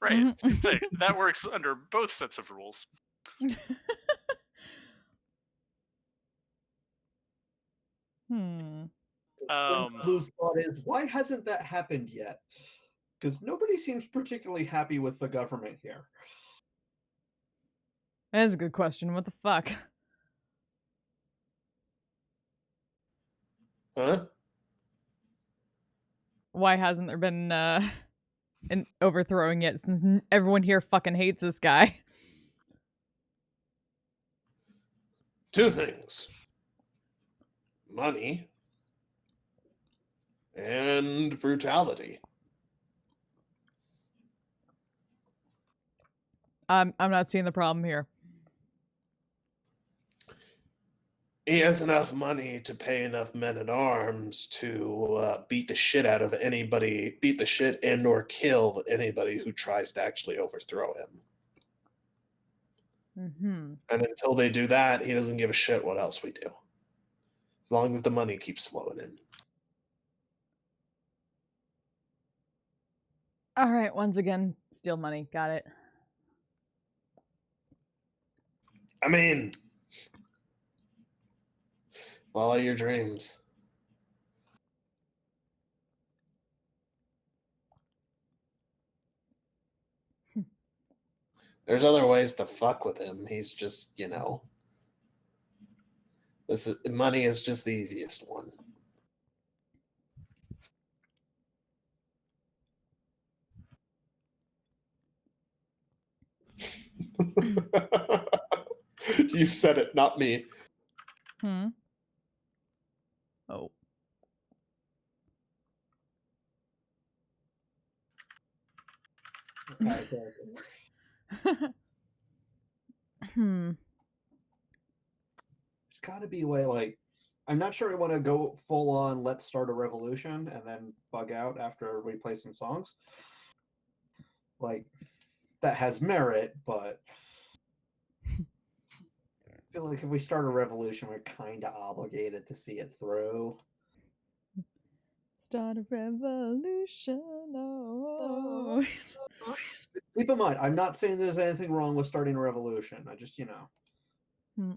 Right. That works under both sets of rules. Whose thought is, why hasn't that happened yet? Because nobody seems particularly happy with the government here. That's a good question. What the fuck? Huh? Why hasn't there been an overthrowing yet since everyone here fucking hates this guy? Two things. Money and brutality. I'm not seeing the problem here. He has enough money to pay enough men at arms to beat the shit out of anybody, beat the shit and or kill anybody who tries to actually overthrow him. Mm-hmm. And until they do that, he doesn't give a shit what else we do. As long as the money keeps flowing in. All right, once again, steal money. Got it. I mean, follow your dreams. There's other ways to fuck with him. He's just, money is just the easiest one. You said it, not me. Oh. Okay. Hmm. There's got to be a way, like, I'm not sure I want to go full on let's start a revolution and then bug out after we play some songs. Like, that has merit, but I feel like if we start a revolution, we're kind of obligated to see it through. Start a revolution. Oh. Keep in mind, I'm not saying there's anything wrong with starting a revolution. I just, Hmm.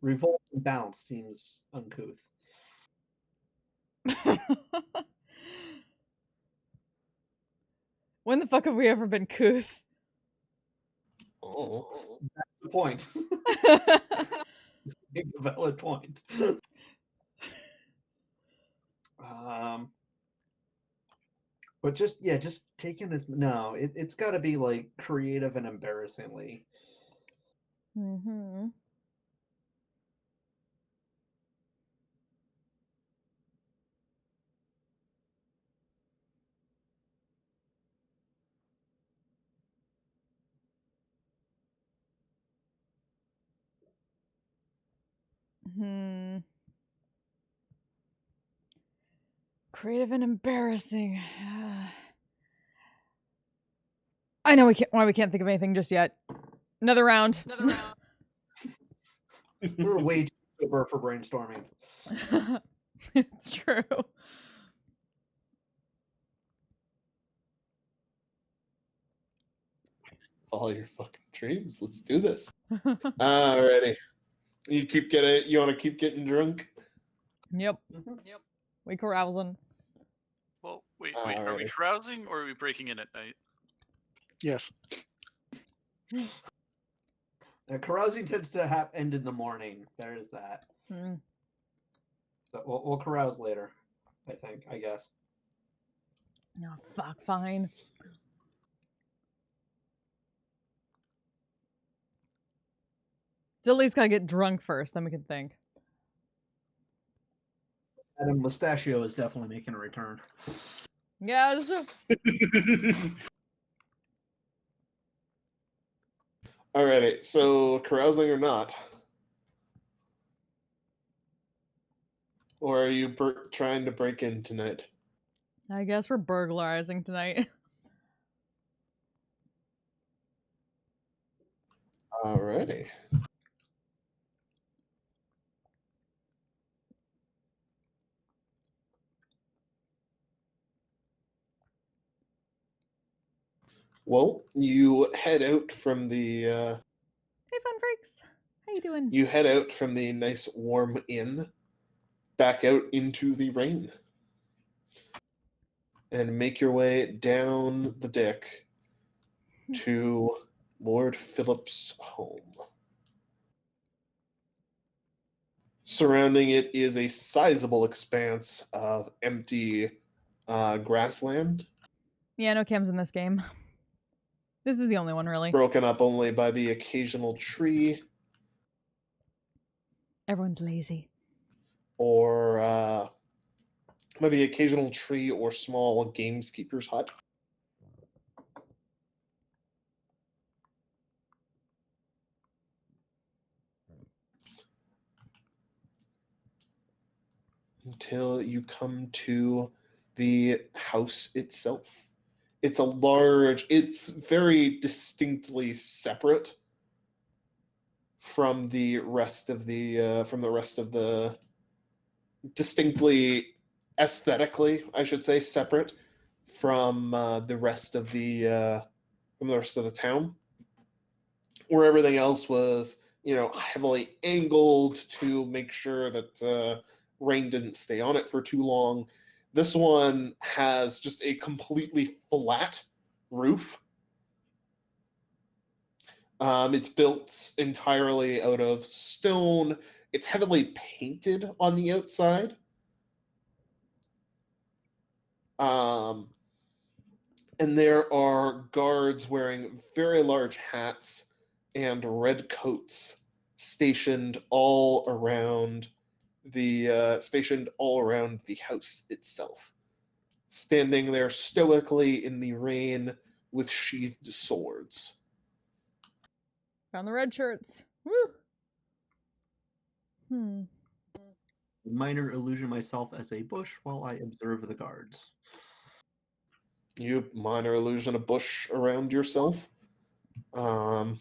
revolt and bounce seems uncouth. When the fuck have we ever been couth? Oh. That's the point. Make a valid point. But just taking this. No, it's got to be like creative and embarrassingly. Mm-hmm. Hmm. Creative and embarrassing. I know why we can't think of anything just yet. Another round. We're way too sober for brainstorming. It's true. Follow your fucking dreams. Let's do this. Alrighty. You want to keep getting drunk? Yep. Mhm. We carousing. Well, wait. Are we Alrighty. carousing or are we breaking in at night? Yes. Carousing tends to end in the morning. There is that. Mm. So we'll carouse later. I guess. Oh, fuck, fine. Still at least gotta get drunk first, then we can think. Adam Mustachio is definitely making a return. Yeah, that's true. Alrighty, so carousing or not? Or are you trying to break in tonight? I guess we're burglarizing tonight. Alrighty. Well, you head out from the Hey, fun freaks. How you doing? you head out from the nice warm inn back out into the rain and make your way down the deck to Lord Philip's home. Surrounding it is a sizable expanse of empty grassland, Yeah, no cams in this game. This is the only one, really. broken up only by the occasional tree Everyone's lazy. or by the occasional tree or small gameskeeper's hut. Until you come to the house itself. It's very distinctly separate from the rest of the distinctly aesthetically, I should say, separate from the rest of the town, where everything else was, heavily angled to make sure that rain didn't stay on it for too long. This one has just a completely flat roof. It's built entirely out of stone. It's heavily painted on the outside. And there are guards wearing very large hats and red coats stationed all around the house itself, standing there stoically in the rain with sheathed swords. Found the red shirts. Woo! Minor illusion myself as a bush while I observe the guards. You minor illusion a bush around yourself. Coolio.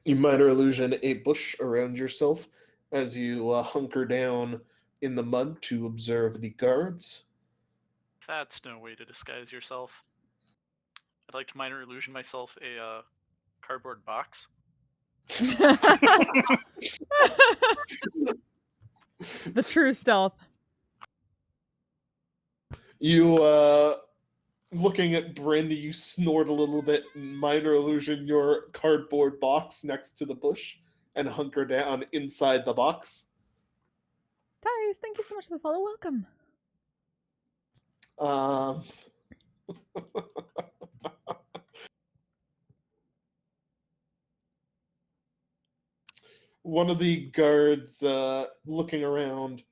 You minor illusion a bush around yourself as you hunker down in the mud to observe the guards. That's no way to disguise yourself. I'd like to minor illusion myself a cardboard box. The true stealth. You, looking at Bryn, you snort a little bit and minor illusion your cardboard box next to the bush and hunker down inside the box. Dice, thank you so much for the follow. Welcome. One of the guards, looking around,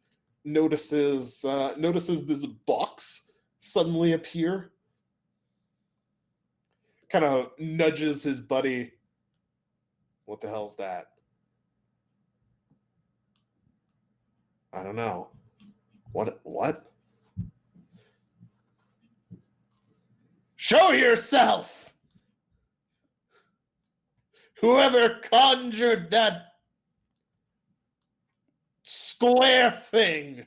notices this box suddenly appear. Kind of nudges his buddy. What the hell's that? I don't know. What? Show yourself! Whoever conjured that square thing.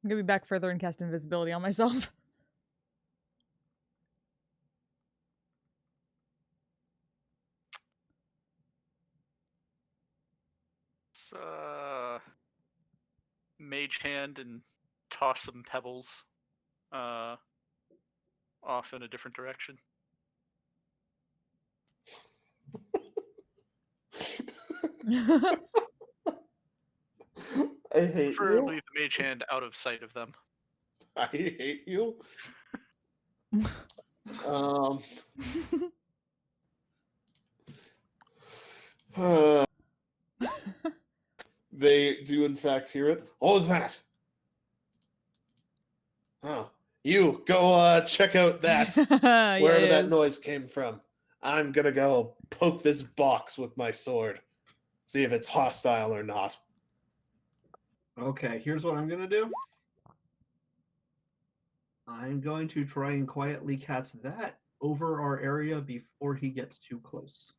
I'm gonna be back further and cast invisibility on myself. It's mage hand and toss some pebbles off in a different direction. I hate Preferably you. the mage hand out of sight of them. I hate you. They do in fact hear it. What was that? Oh, you go check out that wherever that Yes. noise came from. I'm gonna go poke this box with my sword, see if it's hostile or not. Okay, here's what I'm going to do. I'm going to try and quietly cast that over our area before he gets too close.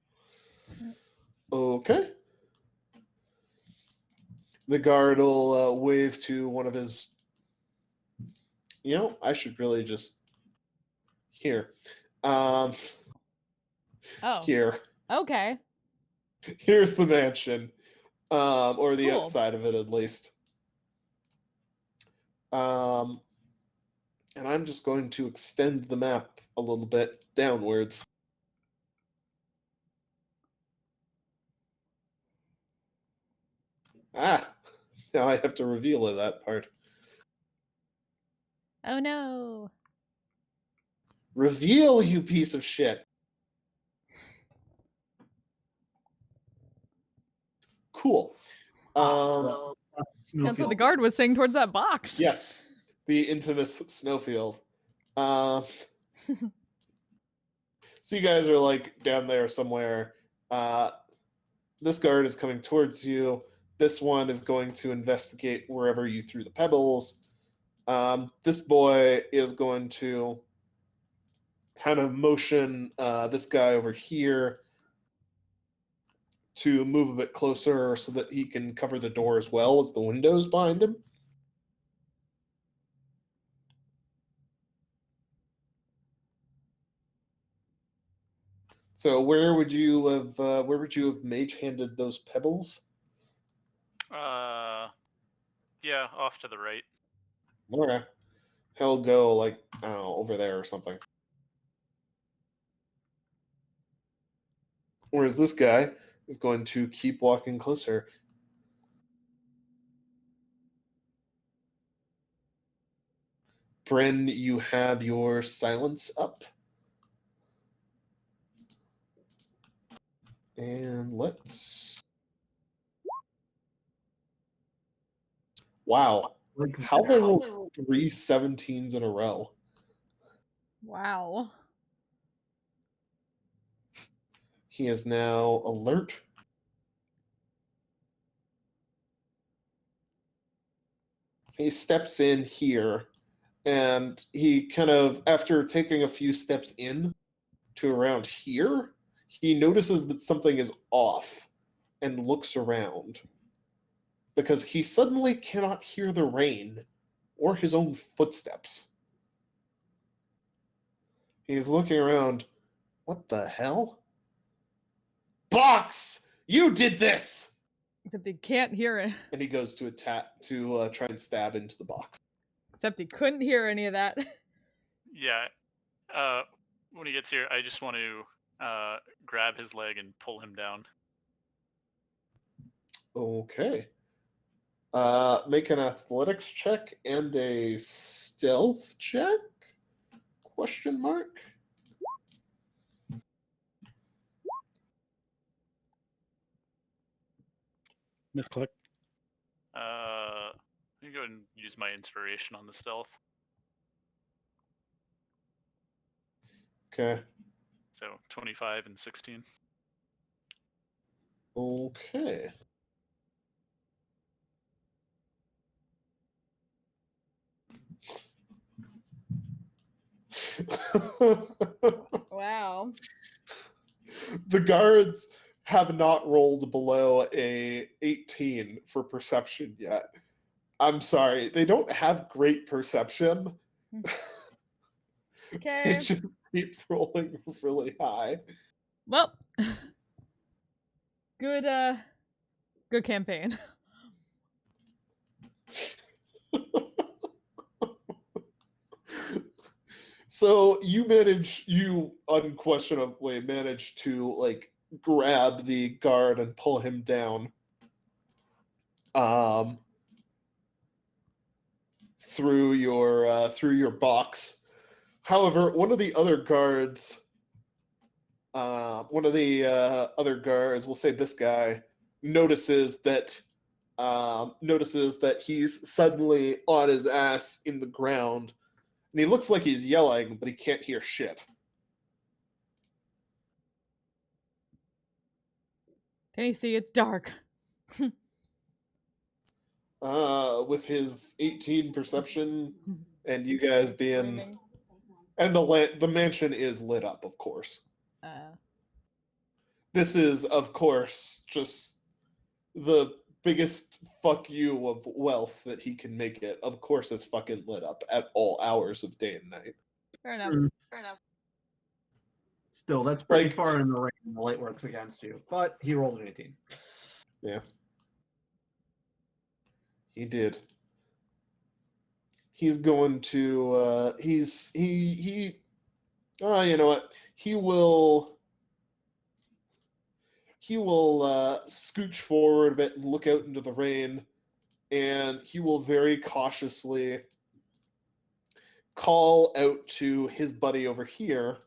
Okay. The guard will wave to one of his. You know, I should really just here. Oh, Here. okay. Here's the mansion, or the Cool. outside of it at least. And I'm just going to extend the map a little bit downwards. Ah, now I have to reveal that part. Oh no. Reveal, you piece of shit. Cool. That's what the Snowfield. guard was saying towards that box. Yes, the infamous snowfield. So you guys are like down there somewhere. This guard is coming towards you. This one is going to investigate wherever you threw the pebbles. This boy is going to kind of motion this guy over here to move a bit closer so that he can cover the door as well as the windows behind him. So where would you have mage-handed those pebbles? Yeah, off to the right. Okay. He'll go like, I don't know, over there or something. Whereas this guy is going to keep walking closer. Bryn, you have your silence up. And let's... Wow. How they rolled 3 17s in a row. Wow. He is now alert. He steps in here, and he kind of, after taking a few steps in to around here, he notices that something is off and looks around because he suddenly cannot hear the rain or his own footsteps. He's looking around. What the hell? Box! You did this! Except he can't hear it. And he goes to attack to try and stab into the box. Except he couldn't hear any of that. Yeah. When he gets here, I just want to grab his leg and pull him down. Okay. Make an athletics check and a stealth check? Question mark? Misclick. I'm gonna go ahead and use my inspiration on the stealth. Okay. So 25 and 16. Okay. Wow. The guards have not rolled below a 18 for perception yet. I'm sorry, they don't have great perception. Okay. They just keep rolling really high. Well, good campaign. So you unquestionably manage to like grab the guard and pull him down through your box. However, one of the other guards, we'll say this guy, notices that he's suddenly on his ass in the ground, and he looks like he's yelling, but he can't hear shit. Can you see? It's dark. With his 18 perception, and you guys being, Screaming. and the mansion is lit up, of course. This is, of course, just the biggest fuck you of wealth that he can make it, of course, is fucking lit up at all hours of day and night. Fair enough. Mm. Fair enough. Still, that's pretty Like- far in the range. The light works against you, but he rolled an 18. Yeah. He did. He's going to you know what? He will scooch forward a bit and look out into the rain, and he will very cautiously call out to his buddy over here,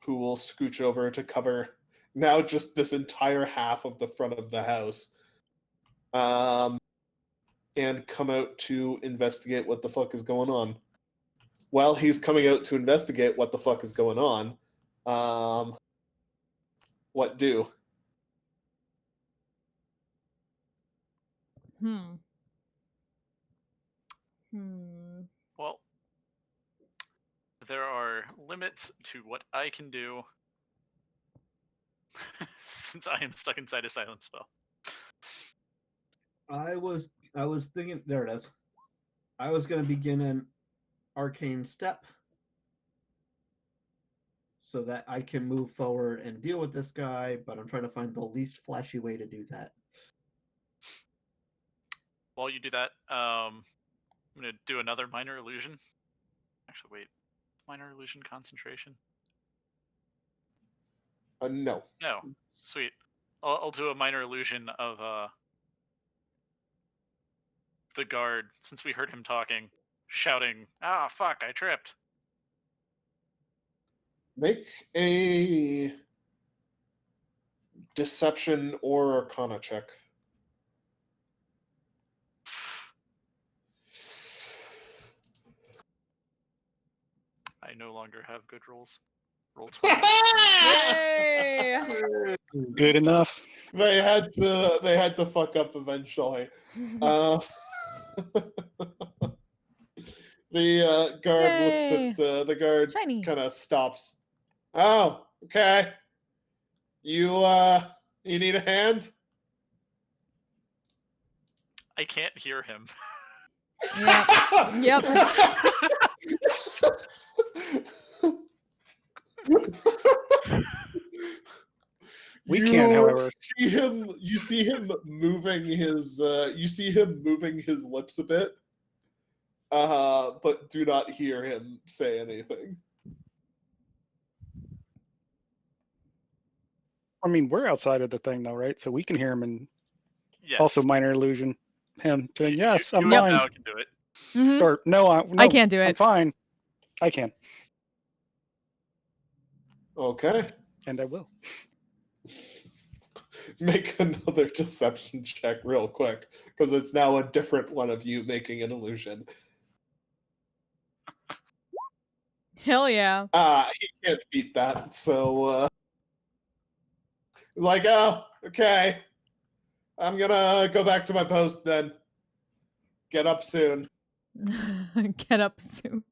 who will scooch over to cover now just this entire half of the front of the house, and come out to investigate what the fuck is going on. While he's coming out to investigate what the fuck is going on, what do? Hmm. Well, there are limits to what I can do since I am stuck inside a silent spell. I was thinking, there it is. I was going to begin an arcane step so that I can move forward and deal with this guy, but I'm trying to find the least flashy way to do that. While you do that, I'm going to do another minor illusion. Actually, wait. Minor illusion concentration? No. No. Sweet. I'll do a minor illusion of the guard, since we heard him talking, shouting, "Ah, fuck, I tripped." Make a deception or arcana check. I no longer have good rolls. Roll 20. Yay! Good enough. They had to fuck up eventually. The guard looks at the guard, Shiny. kind of stops. Oh, okay. You need a hand? I can't hear him. Yep. We can, however. You see him moving his lips a bit. But do not hear him say anything. I mean, we're outside of the thing, though, right? So we can hear him, and Yes. also minor illusion. Him saying, "Yes, I'm you fine." now can do it. Mhm. Or no, I can't do I'm it. fine. I can, Okay. and I will. Make another deception check real quick, because it's now a different one of you making an illusion. Hell yeah. He can't beat that, so like, oh, okay. I'm gonna go back to my post then. Get up soon. Get up soon.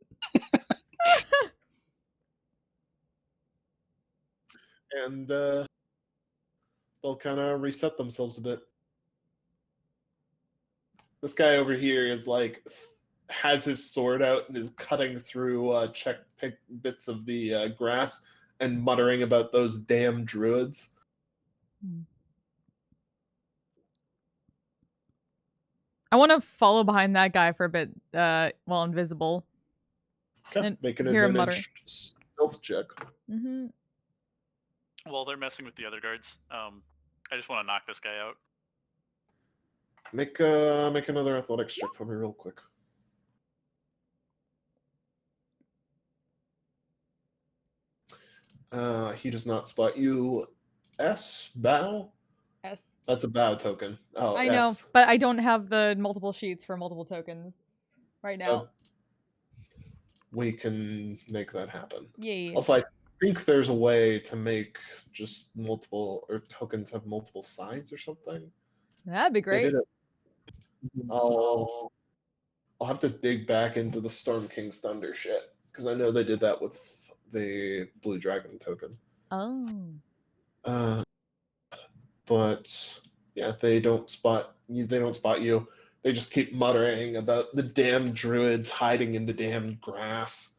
And they'll kind of reset themselves a bit. This guy over here is like, has his sword out and is cutting through bits of the grass and muttering about those damn druids. I want to follow behind that guy for a bit while invisible. Okay, And make an hear him mutter. advantage stealth check. Mm-hmm. While they're messing with the other guards, I just want to knock this guy out. Make another athletics check for me real quick. He does not spot you. Bow? S. That's a bow token. Oh, I know, S. but I don't have the multiple sheets for multiple tokens right now. We can make that happen. Yay. Also, I think there's a way to make just multiple, or tokens have multiple sides or something. That'd be They great. did it. I'll have to dig back into the Storm King's Thunder shit, because I know they did that with the Blue Dragon token. Oh. But Yeah, they don't spot you. They don't spot you. They just keep muttering about the damn druids hiding in the damn grass.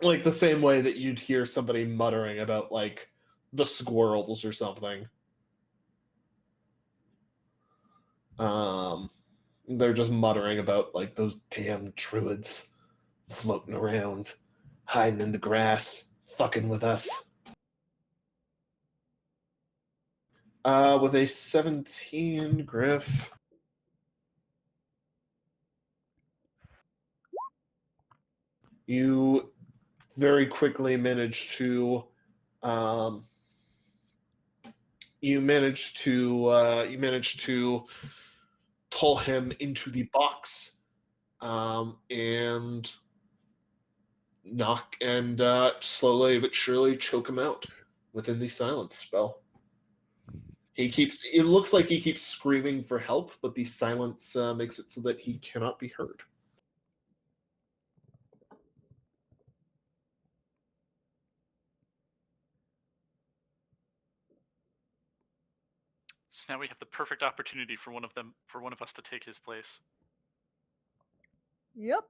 Like the same way that you'd hear somebody muttering about like the squirrels or something. They're just muttering about like those damn druids floating around, hiding in the grass, fucking with us. With a 17, Griff. You very quickly manage to you manage to pull him into the box and knock and slowly but surely choke him out within the silence spell. It looks like he keeps screaming for help, but the silence makes it so that he cannot be heard. So now we have the perfect opportunity for one of us to take his place. Yep.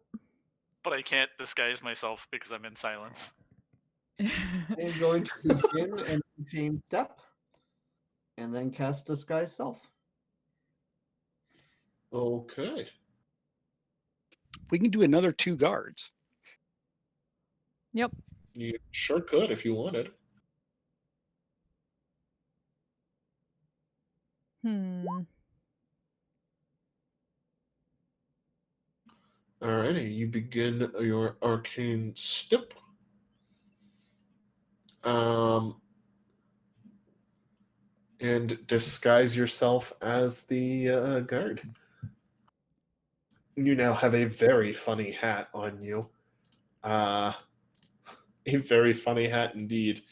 But I can't disguise myself because I'm in silence. I'm going to begin and maintain step, and then cast disguise self. Okay. We can do another 2 guards. Yep. You sure could if you wanted. Alrighty, you begin your arcane step. And disguise yourself as the guard. You now have a very funny hat on you. A very funny hat indeed.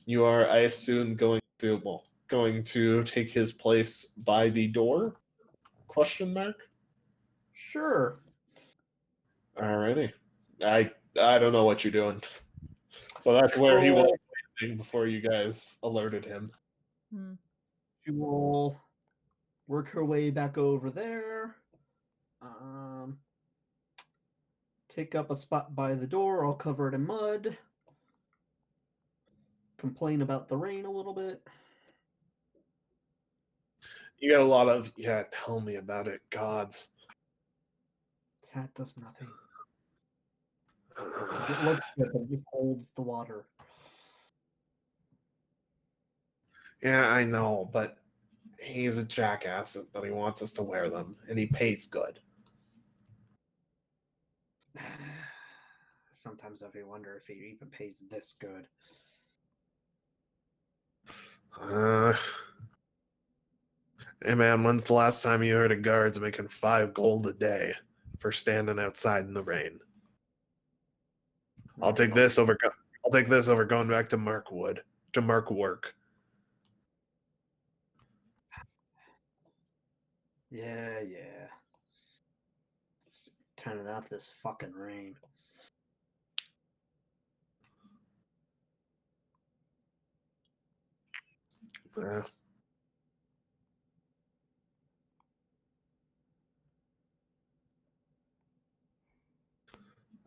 You are, I assume, going to take his place by the door? Question mark? Sure. Alrighty. I don't know what you're doing. Well, that's where he was standing before you guys alerted him. She will work her way back over there. Take up a spot by the door, all covered in mud. Complain about the rain a little bit. You got a lot of, yeah, tell me about it, gods. That does nothing. It looks good, but it just holds the water. Yeah, I know, but he's a jackass, but he wants us to wear them, and he pays good. Sometimes I wonder if he even pays this good. Hey man, when's the last time you heard of guards making 5 gold a day for standing outside in the rain? I'll take this over going back to Mark work. Yeah. Turning off this fucking rain. Yeah.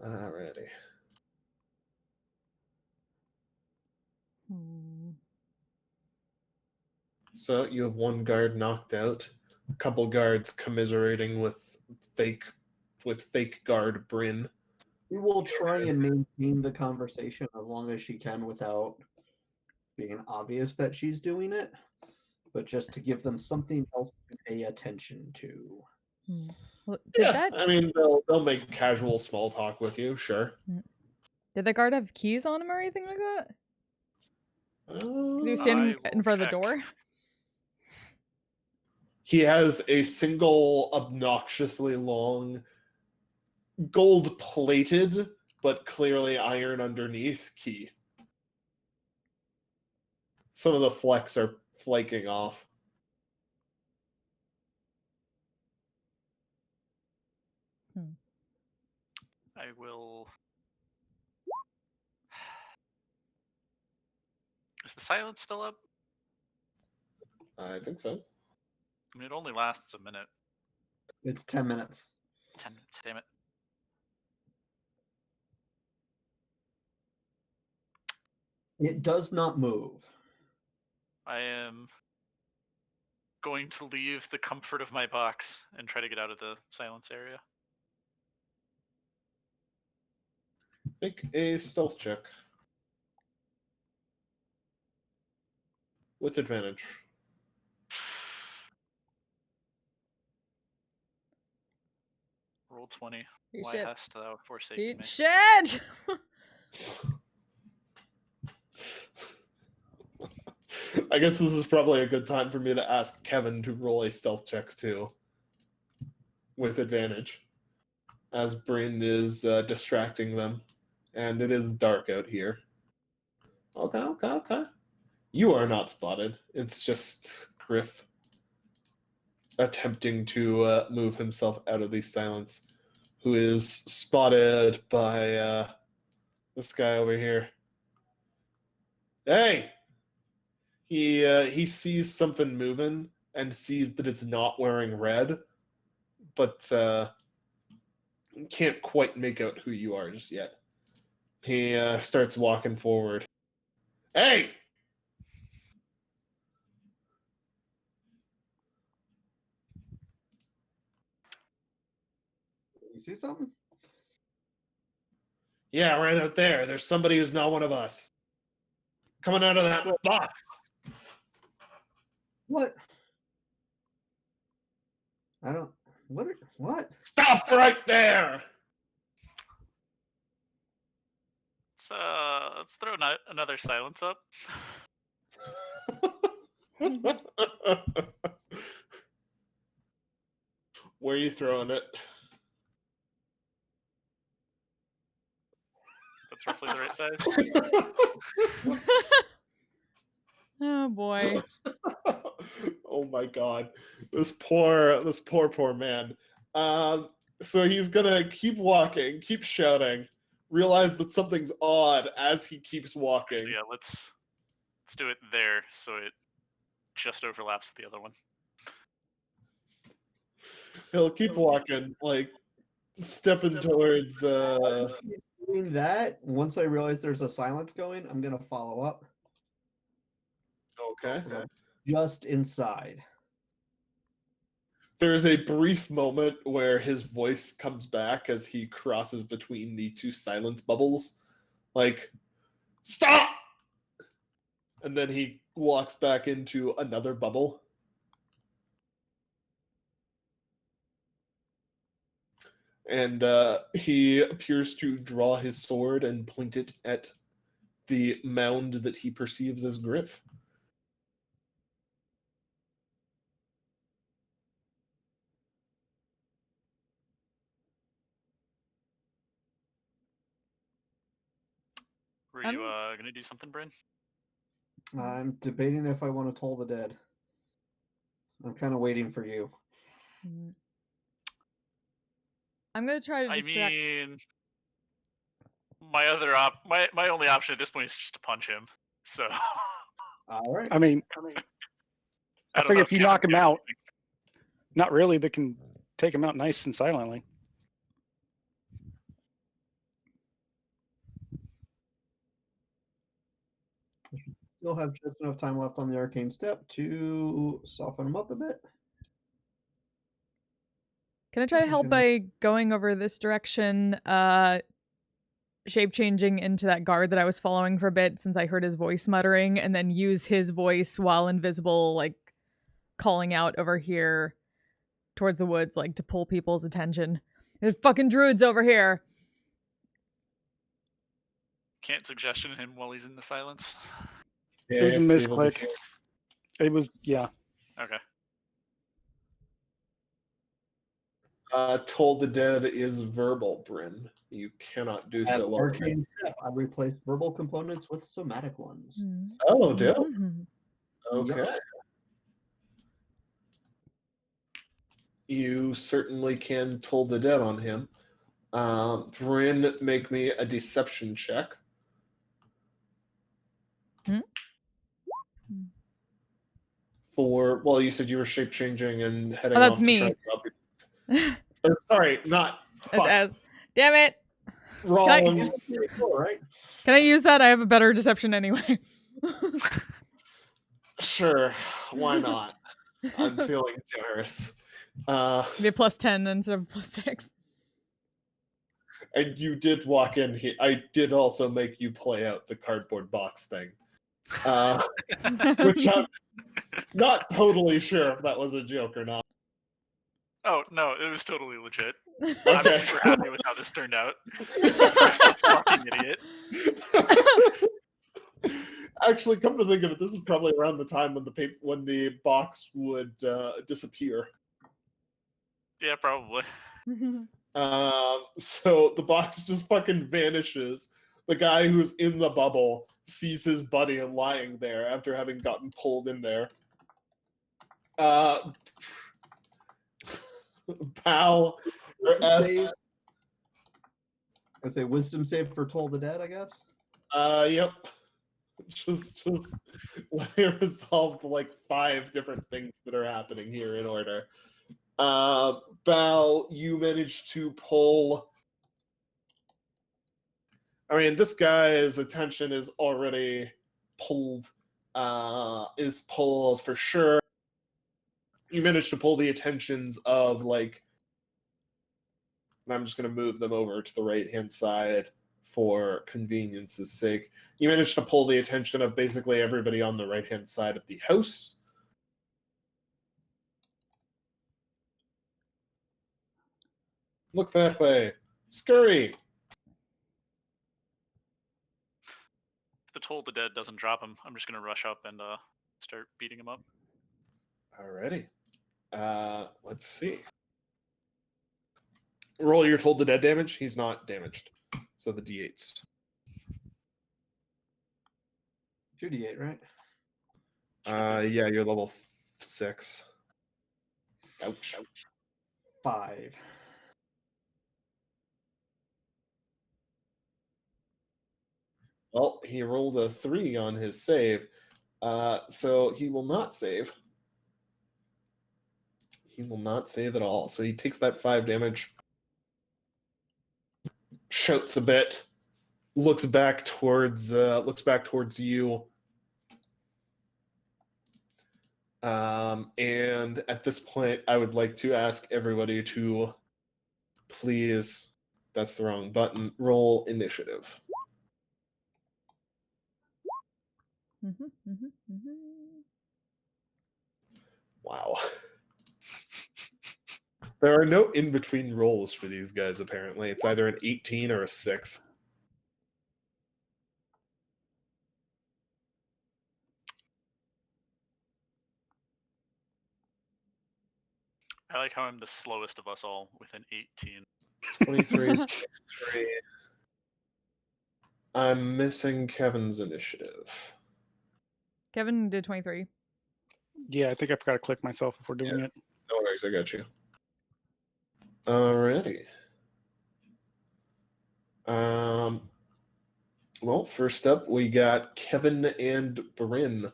Alrighty. So you have one guard knocked out, a couple guards commiserating with fake guard Bryn. We will try and maintain the conversation as long as she can without being obvious that she's doing it, but just to give them something else to pay attention to. Well, I mean, they'll make casual small talk with you, sure. Did the guard have keys on him or anything like that? Because he was I standing will in front of the check. door. He has a single obnoxiously long, gold-plated, but clearly iron underneath key. Some of the flecks are flaking off. I will. Is the silence still up? I think so. I mean, it only lasts a minute. It's 10 minutes. 10 minutes, damn it. It does not move. I am going to leave the comfort of my box and try to get out of the silence area. Make a stealth check. With advantage. Roll 20. Eat Why shit. hast thou forsaken me? Eat shit! I guess this is probably a good time for me to ask Kevin to roll a stealth check too. With advantage. As Bryn is distracting them. And it is dark out here. Okay. You are not spotted. It's just Griff attempting to move himself out of the silence, who is spotted by this guy over here. Hey! He sees something moving and sees that it's not wearing red, but can't quite make out who you are just yet. He starts walking forward. Hey! You see something? Yeah, right out there. There's somebody who's not one of us. Coming out of that box. What? I don't. What? Stop right there! Let's throw another silence up. Where are you throwing it? That's roughly the right size. Oh boy. Oh my god. This poor man. So he's gonna keep walking, keep shouting, realize that something's odd as he keeps walking. Yeah, let's do it there so it just overlaps with the other one. He'll keep walking, like stepping towards As he's doing that, once I realize there's a silence going, I'm gonna follow up. Okay. Just inside. There's a brief moment where his voice comes back as he crosses between the two silence bubbles. Like, stop! And then he walks back into another bubble. And he appears to draw his sword and point it at the mound that he perceives as Griff. Were you gonna do something, Bryn? I'm debating if I want to toll the dead. I'm kind of waiting for you. I'm gonna try to I distract. mean, my only option at this point is just to punch him. So. All right. I mean, I don't think know if you Kevin knock him can do out, anything. not really, they can take him out nice and silently. Still have just enough time left on the arcane step to soften him up a bit. Can I try to help by going over this direction, shape changing into that guard that I was following for a bit since I heard his voice muttering, and then use his voice while invisible, like calling out over here towards the woods, like to pull people's attention. There's fucking druids over here. Can't suggestion him while he's in the silence. It was a misclick. It was, yeah. Okay. Toll the Dead is verbal, Bryn. You cannot do At so well. arcane step, I replace verbal components with somatic ones. Oh, do? Mhm. Okay. Yep. You certainly can toll the dead on him. Bryn, make me a deception check. for, well, you said you were shape changing and heading Oh, that's off to me. try to drop it. Or, sorry, not. Fuck. Damn it! Roll Can I- and Right? Can I use that? I have a better deception anyway. Sure, why not? I'm feeling generous. Be a +10 instead of +6. And you did walk in here. I did also make you play out the cardboard box thing. Which I'm not totally sure if that was a joke or not. Oh no, it was totally legit. I'm Okay. super happy with how this turned out. I'm such a fucking idiot. Actually, come to think of it, this is probably around the time when the box would disappear. Yeah, probably. So the box just fucking vanishes. The guy who's in the bubble sees his buddy lying there after having gotten pulled in there. Pal or S. I say wisdom save for Toll the Dead, I guess. Yep. Just let me resolve like 5 different things that are happening here in order. Bal, you managed to pull. I mean, this guy's attention is already pulled. Is pulled for sure. You managed to pull the attentions of like. And I'm just going to move them over to the right-hand side for convenience's sake. You managed to pull the attention of basically everybody on the right-hand side of the house. Look that way. Scurry! If the Toll the Dead doesn't drop him, I'm just gonna rush up and start beating him up. Alrighty. Let's see. Roll your Toll the Dead damage. He's not damaged. So the D8s. 2d8, right? Yeah, you're level 6. Ouch. 5. Well, he rolled a 3 on his save. So he will not save. He will not save at all. So he takes that 5 damage. Shouts a bit. Looks back towards you. And at this point, I would like to ask everybody to please, that's the wrong button, roll initiative. Wow. There are no in-between rolls for these guys, apparently. It's either an 18 or a 6. I like how I'm the slowest of us all with an 18. 23, 23. I'm missing Kevin's initiative. Kevin did 23. Yeah, I think I forgot to click myself if we're doing it. No worries, I got you. Alrighty. Well, first up, we got Kevin and Bryn.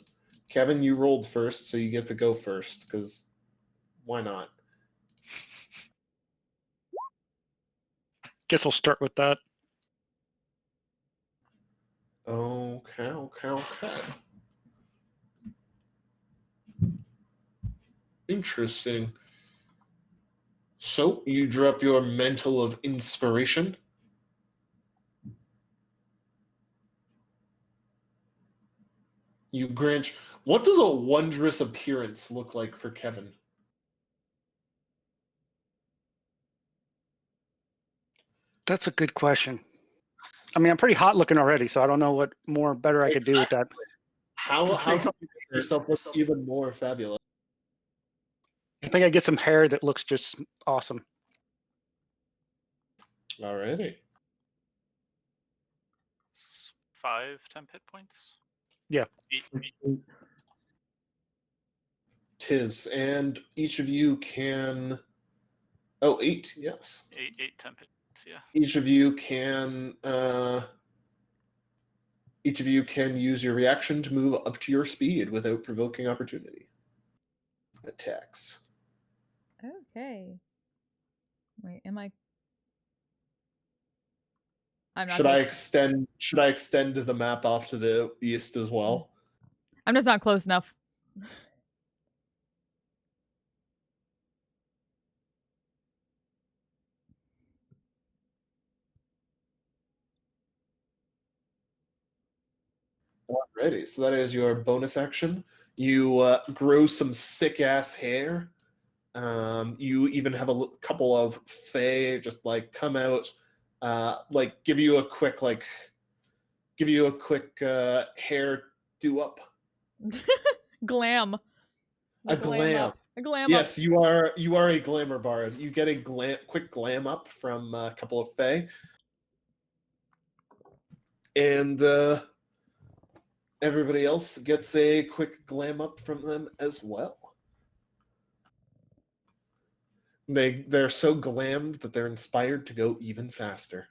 Kevin, you rolled first, so you get to go first, because why not? Guess I'll start with that. Okay. Interesting. So, you drop your Mantle of Inspiration. You grant. What does a wondrous appearance look like for Kevin? That's a good question. I mean, I'm pretty hot looking already, so I don't know what more better I could do with that. How Just can take you make yourself look even more fabulous? I think I get some hair that looks just awesome. Alrighty. It's 5 temp hit points. Yeah. 8. Tis, and each of you can. Oh, 8, yes. 8 temp hits, yeah. Each of you can. Each of you can use your reaction to move up to your speed without provoking opportunity. attacks. Okay. Wait, am I? I'm not. Should I extend the map off to the east as well? I'm just not close enough. Alrighty, so that is your bonus action. You grow some sick ass hair. You even have a couple of fae just like come out, like give you a quick hair do up. Glam. A glam. Up. A glam Yes, up. you are a glamour bard. You get a quick glam up from a couple of fae, and everybody else gets a quick glam up from them as well. They're so glammed that they're inspired to go even faster.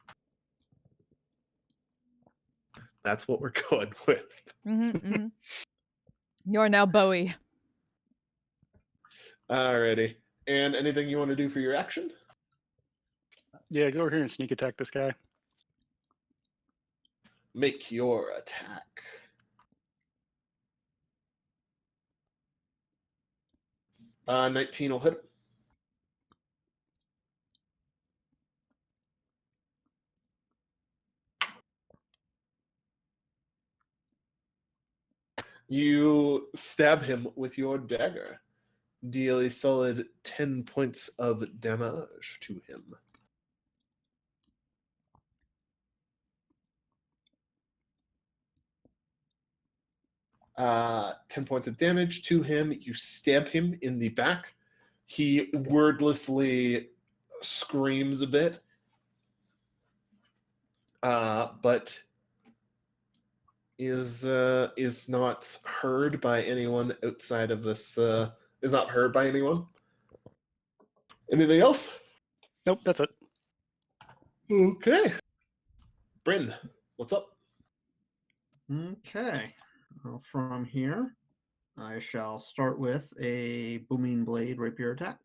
That's what we're going with. Mm-hmm. You're now Bowie. Alrighty. And anything you want to do for your action? Yeah, go over here and sneak attack this guy. Make your attack. Uh, 19 will hit. You stab him with your dagger. Deal a solid 10 points of damage to him. Uh, 10 points of damage to him. You stab him in the back. He wordlessly screams a bit, but is not heard by anyone outside of this. Is not heard by anyone. Anything else? Nope, that's it. Okay. Bryn, what's up? Okay. Well, from here, I shall start with a booming blade rapier attack.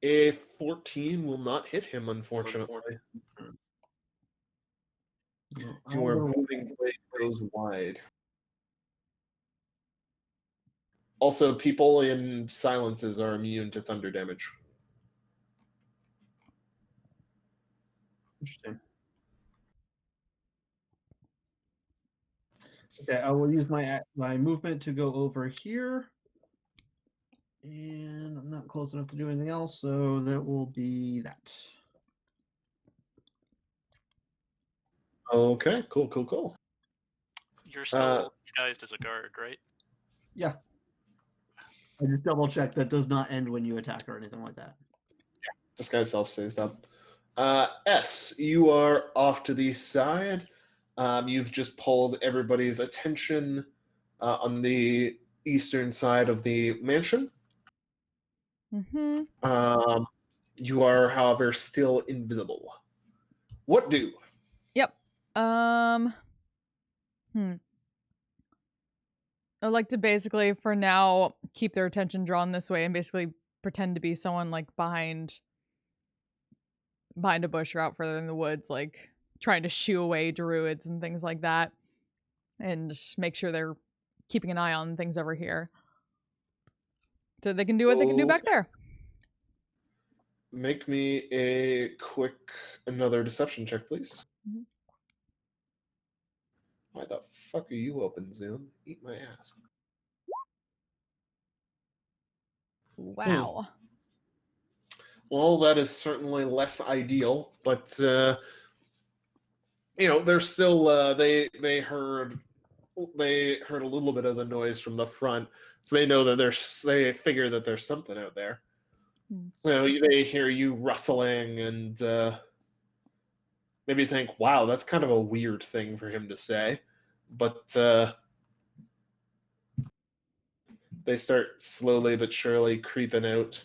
A 14 will not hit him, unfortunately. Your booming blade goes wide. Also, people in silences are immune to thunder damage. Interesting. Okay, I will use my movement to go over here. And I'm not close enough to do anything else, so that will be that. Okay, cool. You're still disguised as a guard, right? Yeah. I just double check that does not end when you attack or anything like that. This guy self-saved up. S, you are off to the side. You've just pulled everybody's attention on the eastern side of the mansion. Mm-hmm. You are, however, still invisible. What do? Yep. I'd like to basically, for now, keep their attention drawn this way and basically pretend to be someone like behind a bush or out further in the woods, like trying to shoo away druids and things like that, and just make sure they're keeping an eye on things over here, so they can do what they can do back there. Make me a quick another deception check, please. Mhm. Why the fuck are you open, Zoom? Eat my ass. Wow. Well, that is certainly less ideal, but they're still they heard a little bit of the noise from the front, so they know that they figure that there's something out there. They hear you rustling and maybe think, wow, that's kind of a weird thing for him to say, but they start slowly but surely creeping out.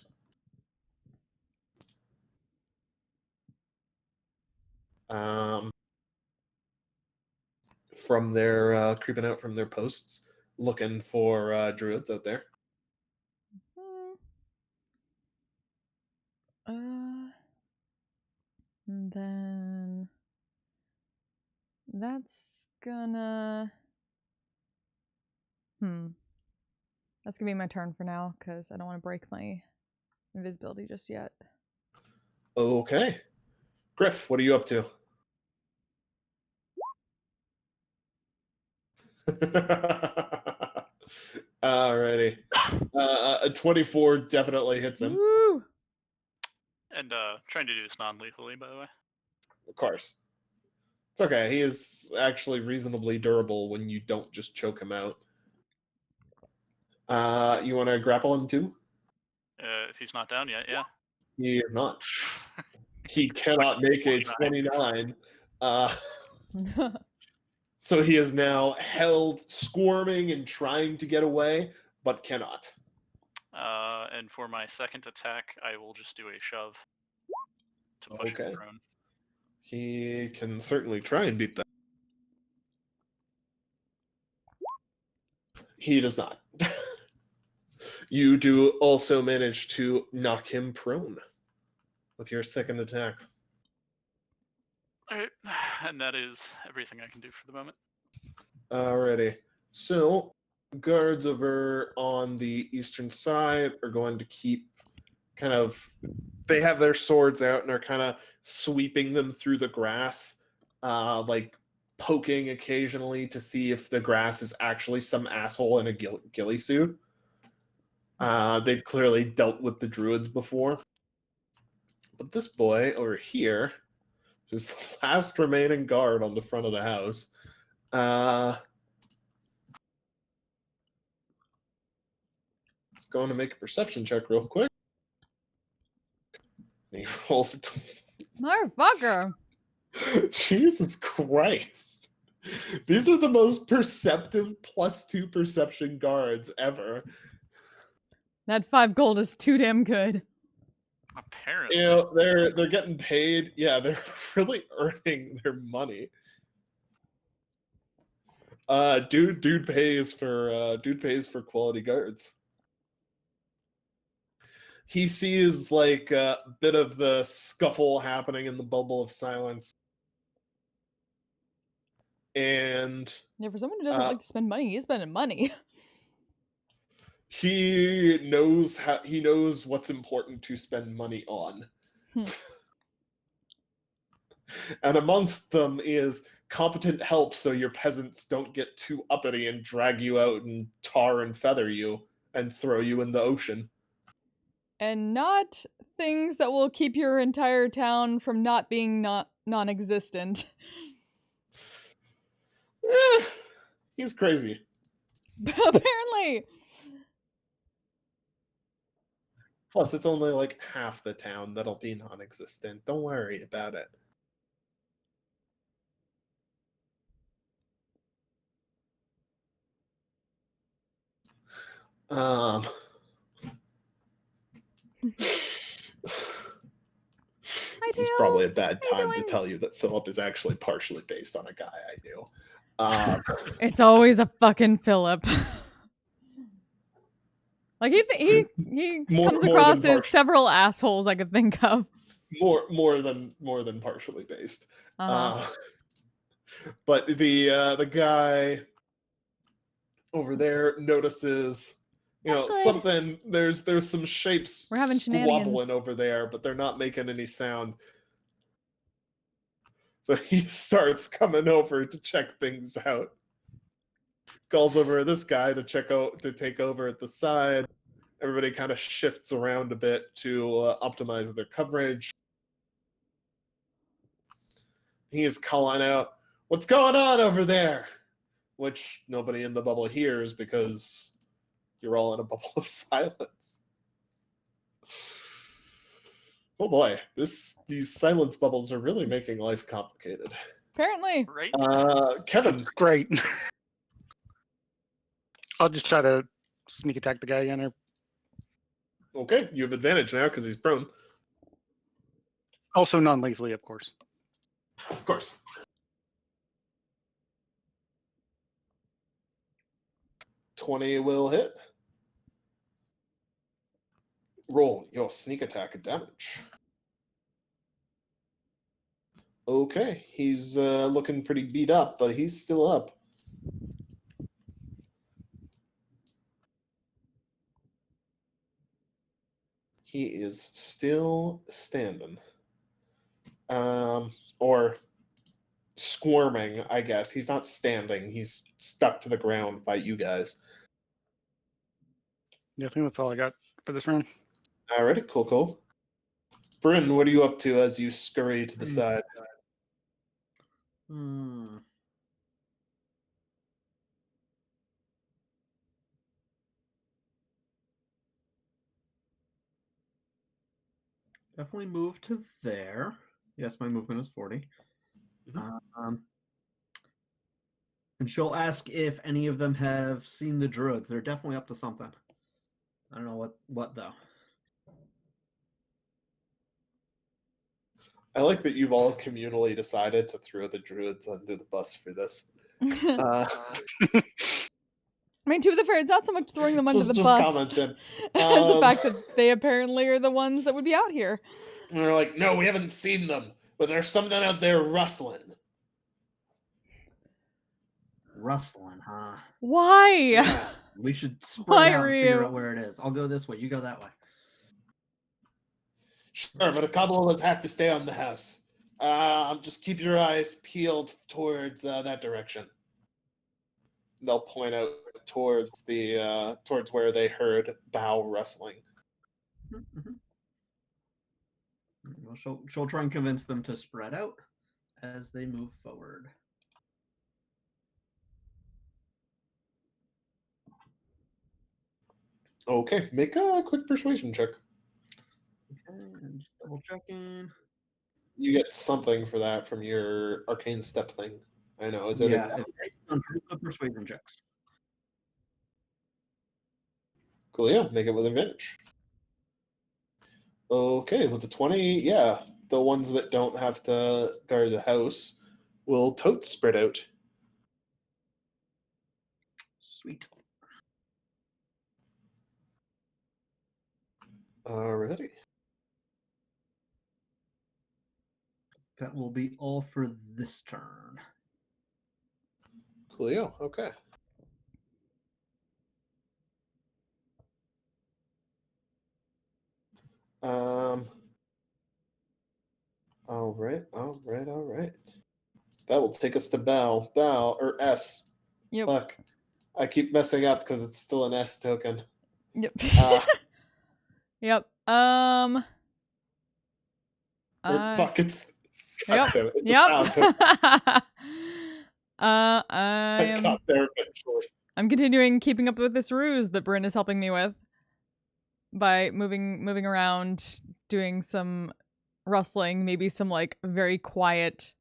From their creeping out from their posts. looking for druids out there. And then that's gonna. That's gonna be my turn for now because I don't want to break my invisibility just yet. Okay. Griff, what are you up to? Alrighty. A 24 definitely hits him. Woo! And trying to do this non-lethally, by the way. Of course. It's okay. He is actually reasonably durable when you don't just choke him out. You want to grapple him too? If he's not down yet, yeah. He is not. He cannot make a 29. 29. So he is now held, squirming and trying to get away, but cannot. And for my second attack, I will just do a shove to push him Okay. prone. He can certainly try and beat that. He does not. You do also manage to knock him prone with your second attack. Alright, and that is everything I can do for the moment. Alrighty. So, guards over on the eastern side are going to keep kind of. They have their swords out and are kind of sweeping them through the grass, like poking occasionally to see if the grass is actually some asshole in a ghillie suit. They've clearly dealt with the druids before. But this boy over here, who's the last remaining guard on the front of the house, is going to make a perception check real quick. And he rolls Motherfucker! Jesus Christ. These are the most perceptive +2 perception guards ever. That 5 gold is too damn good. Apparently. You know, they're getting paid. Yeah, they're really earning their money. Dude pays for quality guards. He sees like a bit of the scuffle happening in the bubble of silence. And Yeah, for someone who doesn't like to spend money, he's spending money. he knows what's important to spend money on. And amongst them is competent help so your peasants don't get too uppity and drag you out and tar and feather you and throw you in the ocean. And not things that will keep your entire town from not being non-existent. He's crazy. Apparently. Plus, it's only like half the town that'll be non-existent. Don't worry about it. This is probably a bad time to tell you that Philip is actually partially based on a guy I knew. It's always a fucking Philip. Like he comes across as several assholes I could think of. More than partially based. But the guy over there notices, something. There's some shapes We're having squabbling over there, but they're not making any sound. So he starts coming over to check things out. Calls over this guy to take over at the side. Everybody kind of shifts around a bit to optimize their coverage. He's calling out, "What's going on over there?" Which nobody in the bubble hears because you're all in a bubble of silence. Oh boy, these silence bubbles are really making life complicated. Apparently. Right? Kevin. Great. I'll just try to sneak attack the guy again here. Okay, you have advantage now because he's prone. Also non-lethally, of course. Of course. 20 will hit. Roll your sneak attack damage. Okay, he's looking pretty beat up, but he's still up. He is still standing. Or squirming, I guess. He's not standing. He's stuck to the ground by you guys. Yeah, I think that's all I got for this round. Alrighty, cool. Bryn, what are you up to as you scurry to the side? Definitely move to there. Yes, my movement is 40. And she'll ask if any of them have seen the druids. They're definitely up to something. I don't know what though. I like that you've all communally decided to throw the druids under the bus for this. I mean, to be fair, it's not so much throwing them under the just bus commenting. as the fact that they apparently are the ones that would be out here. And they're like, no, we haven't seen them, but there's something out there rustling. Rustling, huh? Why? Yeah. We should spread Why out are and figure you- out where it is. I'll go this way. You go that way. Sure, but a couple of us have to stay on the house. Just keep your eyes peeled towards that direction. They'll point out towards the towards where they heard bow rustling. Well, she'll try and convince them to spread out as they move forward. Okay, make a quick persuasion check. Okay, and just double checking. You get something for that from your arcane step thing. I know. Is it? Yeah, it's on the persuasion checks. Cool. Yeah, make it with advantage. Okay, with the 20, yeah, the ones that don't have to guard the house will totes spread out. Sweet. Alrighty. That will be all for this turn. Coolio. Okay. All right. That will take us to Bow or S. Yep. Fuck. I keep messing up because it's still an S token. Yep. Uh, Yep. or fuck, it's Yep. Kato. It's a Yep. Bow token. I I'm got there eventually. I'm continuing keeping up with this ruse that Bryn is helping me with by moving around, doing some rustling, maybe some like very quiet.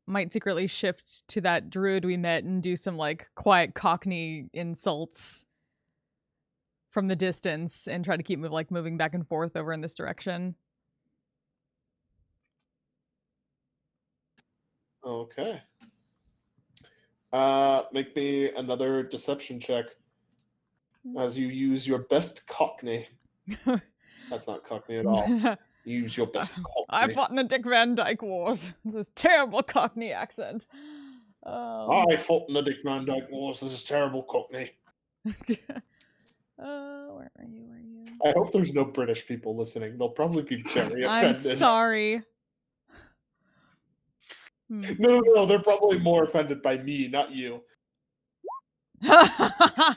Might secretly shift to that druid we met and do some like quiet Cockney insults from the distance and try to keep moving back and forth over in this direction. Okay. Make me another deception check as you use your best Cockney. That's not Cockney at all. Use your best Cockney. I fought in the Dick Van Dyke Wars. This terrible Cockney accent. I fought in the Dick Van Dyke Wars. This is terrible Cockney. Where are you? I hope there's no British people listening. They'll probably be very I'm offended. sorry. No, they're probably more offended by me, not you. I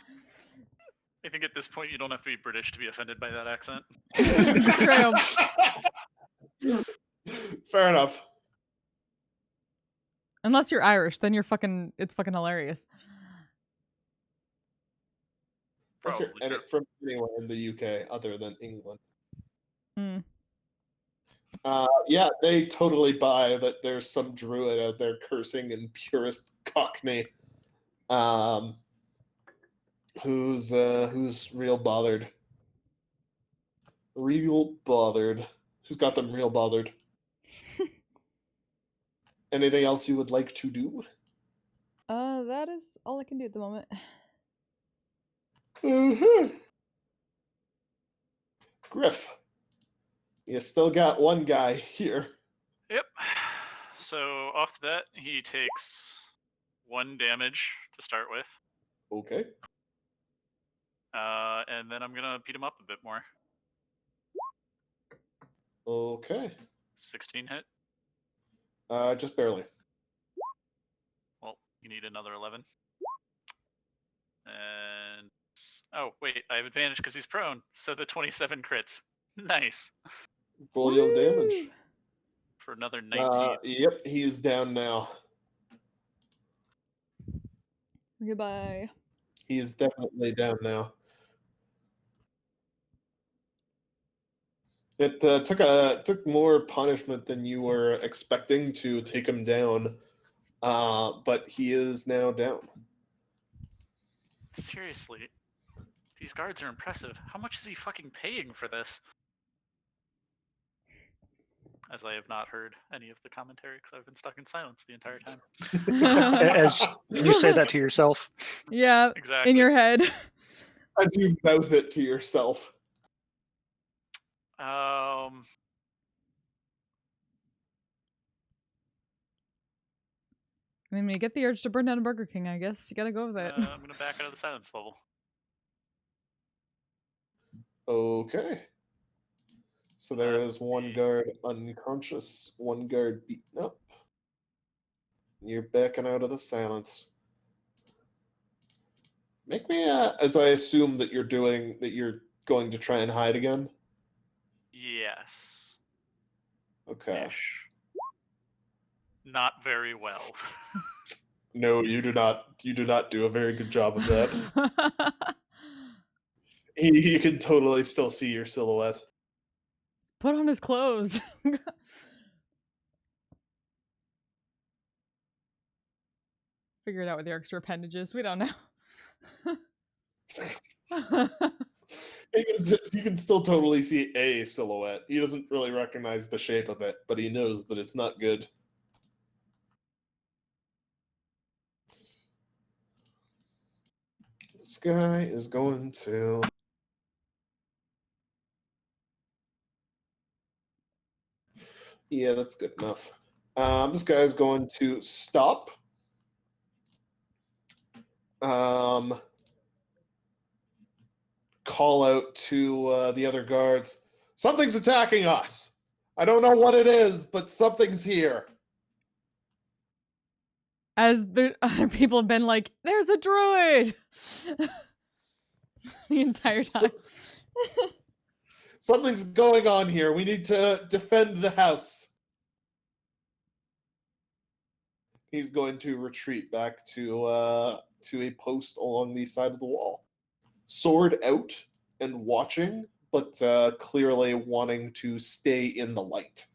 think at this point you don't have to be British to be offended by that accent. It's true. Fair enough. Unless you're Irish, then it's fucking hilarious. Unless you're Probably true. from anywhere in the UK other than England. Mm. Yeah, they totally buy that there's some druid out there cursing in purest Cockney. Who's real bothered. Real bothered. Who's got them real bothered? Anything else you would like to do? That is all I can do at the moment. Griff, you still got one guy here. Yep. So off the bat, he takes 1 damage to start with, Okay. and then I'm gonna beat him up a bit more. Okay. 16 hit. Just barely. Well, you need another 11. And oh wait, I have advantage because he's prone. So the 27 crits. Nice. Full of damage. Woo! For another 19. Yep, he is down now. Goodbye. He is definitely down now. It took more punishment than you were expecting to take him down, but he is now down. Seriously, these guards are impressive. How much is he fucking paying for this? As I have not heard any of the commentary because I've been stuck in silence the entire time. As you say that to yourself. Yeah, Exactly. in your head. As you mouth it to yourself. I mean, when you get the urge to burn down a Burger King, I guess you gotta go with it. I'm gonna back out of the silence bubble. Okay. So there is one guard unconscious, one guard beaten up. You're backing out of the silence. Make me, as I assume that you're going to try and hide again. Yes. Okay. Ish. Not very well. No, you do not. You do not do a very good job of that. He can totally still see your silhouette. Put on his clothes. Figure it out with your extra appendages. We don't know. You can still totally see a silhouette. He doesn't really recognize the shape of it, but he knows that it's not good. This guy is going to... Yeah, that's good enough. This guy is going to stop. Call out to the other guards. Something's attacking us. I don't know what it is, but something's here. As the other people have been like, there's a druid! The entire time. Something's going on here. We need to defend the house. He's going to retreat back to a post along the side of the wall. Sword out and watching, but clearly wanting to stay in the light.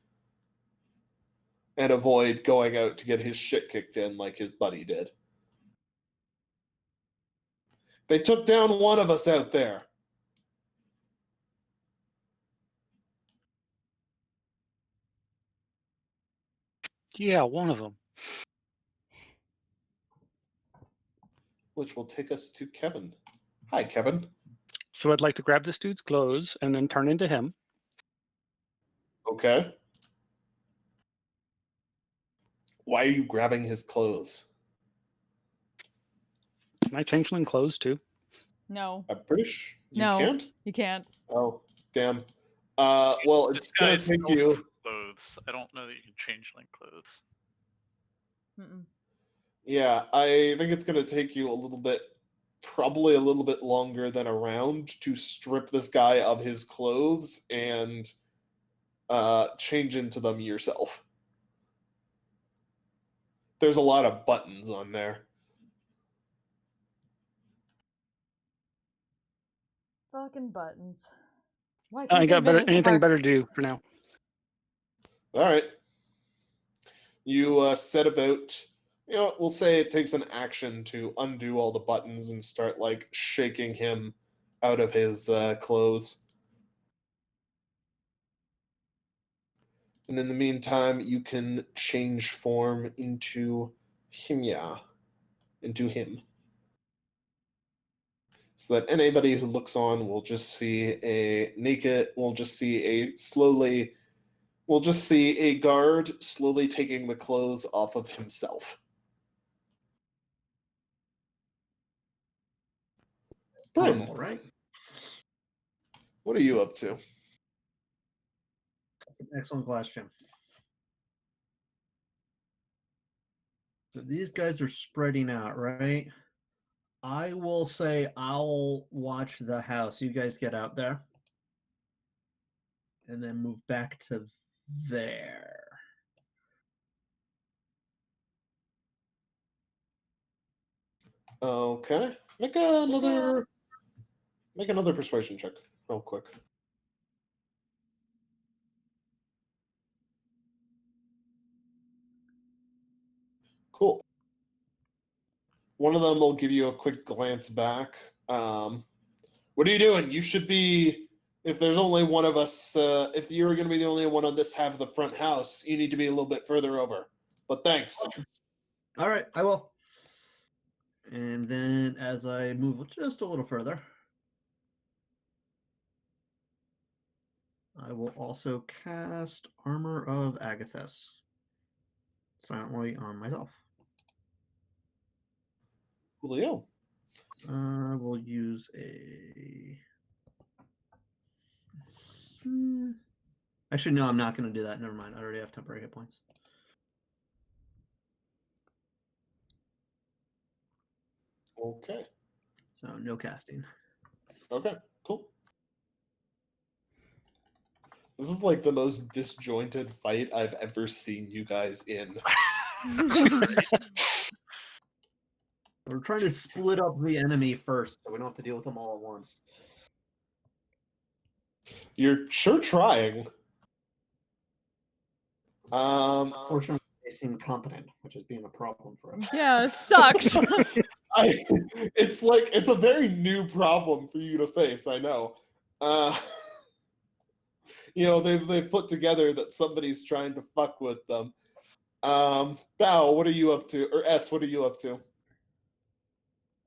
And avoid going out to get his shit kicked in like his buddy did. They took down one of us out there. Yeah, one of them. Which will take us to Kevin. Hi, Kevin. So I'd like to grab this dude's clothes and then turn into him. Okay. Why are you grabbing his clothes? Can I changeling clothes too? No, I'm pretty sure you No. can't. you can't. Oh, damn. Well, it's gonna Disguise take self you. clothes. I don't know that you can change link clothes. Mm-mm. Yeah, I think it's gonna take you a little bit, probably a little bit longer than a round to strip this guy of his clothes and change into them yourself. There's a lot of buttons on there. Fucking buttons. Why I can't got they better, invent it so anything far? better to do for now. All right. You set about, we'll say it takes an action to undo all the buttons and start like shaking him out of his clothes. And in the meantime, you can change form into him. so that anybody who looks on will just see a guard slowly taking the clothes off of himself. Bryn, All right. what are you up to? That's an excellent question. So these guys are spreading out, right? I will say I'll watch the house. You guys get out there. And then move back to there. Okay. Make another persuasion check real quick. Cool. One of them will give you a quick glance back. What are you doing? You should be, if there's only one of us, if you're going to be the only one on this half of the front house, you need to be a little bit further over. But thanks. All right, I will. And then as I move just a little further, I will also cast Armor of Agathis silently on myself. Julio. I will use a. Actually, no, I'm not going to do that. Never mind. I already have temporary hit points. Okay. So no casting. Okay, cool. This is like the most disjointed fight I've ever seen you guys in. We're trying to split up the enemy first, so we don't have to deal with them all at once. You're sure trying. Fortunately, they seem competent, which is being a problem for us. Yeah, it sucks. It's a very new problem for you to face. I know. They've put together that somebody's trying to fuck with them. Bao, what are you up to? Or S, what are you up to?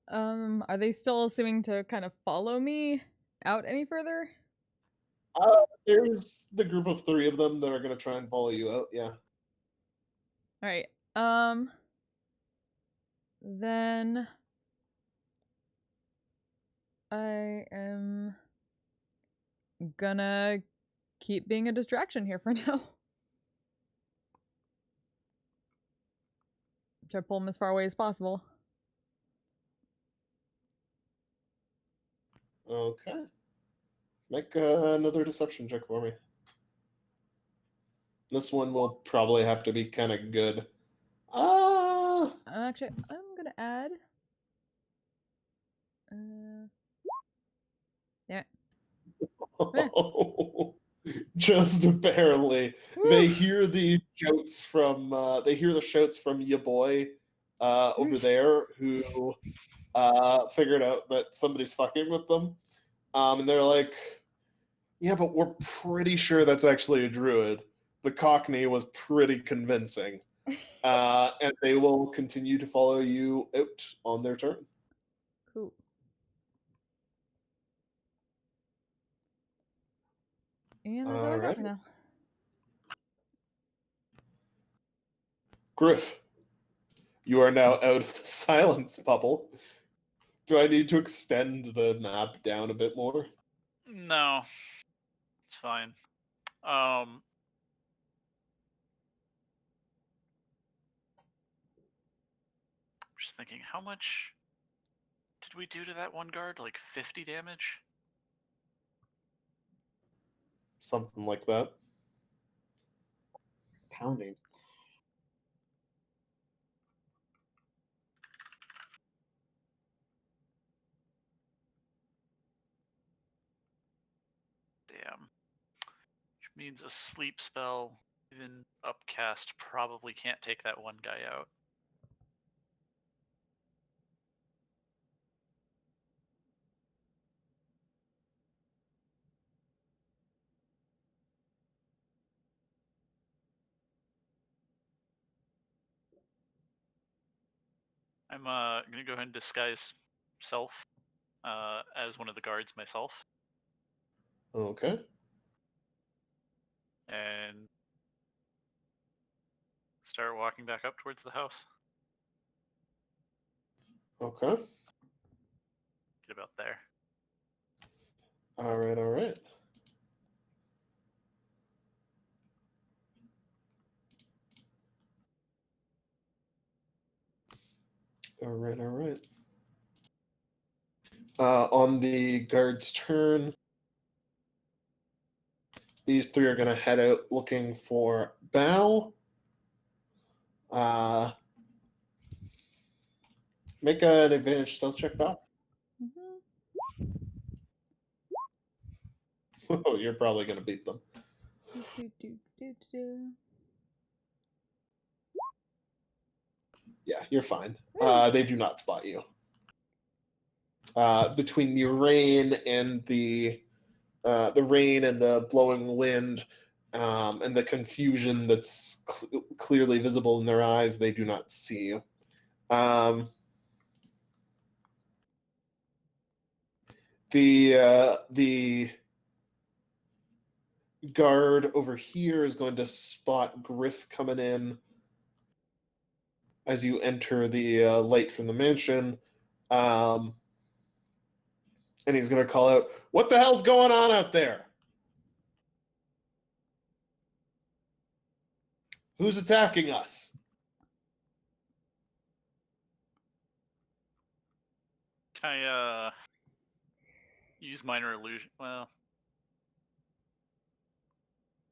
Are they still assuming to kind of follow me out any further? There's the group of 3 of them that are going to try and follow you out. Yeah. All right. Then I am gonna keep being a distraction here for now. Try to pull them as far away as possible. Okay. Make another deception check for me. This one will probably have to be kind of good. Actually, I'm gonna add. Yeah. Just barely. They Woo. hear the shouts from your boy over there who figured out that somebody's fucking with them. And they're like, yeah, but we're pretty sure that's actually a druid. The Cockney was pretty convincing. And they will continue to follow you out on their turn. Cool. And that's all I got for now. Griff, you are now out of the silence bubble. Do I need to extend the map down a bit more? No, it's fine. Just thinking, how much did we do to that one guard? Like 50 damage? Something like that. Pounding. Damn. Which means a sleep spell, even upcast, probably can't take that one guy out. I'm gonna go ahead and disguise self as one of the guards myself, Okay. and start walking back up towards the house. Okay. Get about there. All right. All right. All right. All right. On the guard's turn, these three are going to head out looking for Bao. Make an advantage stealth check, Bao. Oh, you're probably going to beat them. Yeah, you're fine. They do not spot you. Between the rain and the rain and the blowing wind, and the confusion that's clearly visible in their eyes, they do not see you. The guard over here is going to spot Griff coming in as you enter the light from the mansion, and he's going to call out, "What the hell's going on out there? Who's attacking us?" Can I use minor illusion? Well,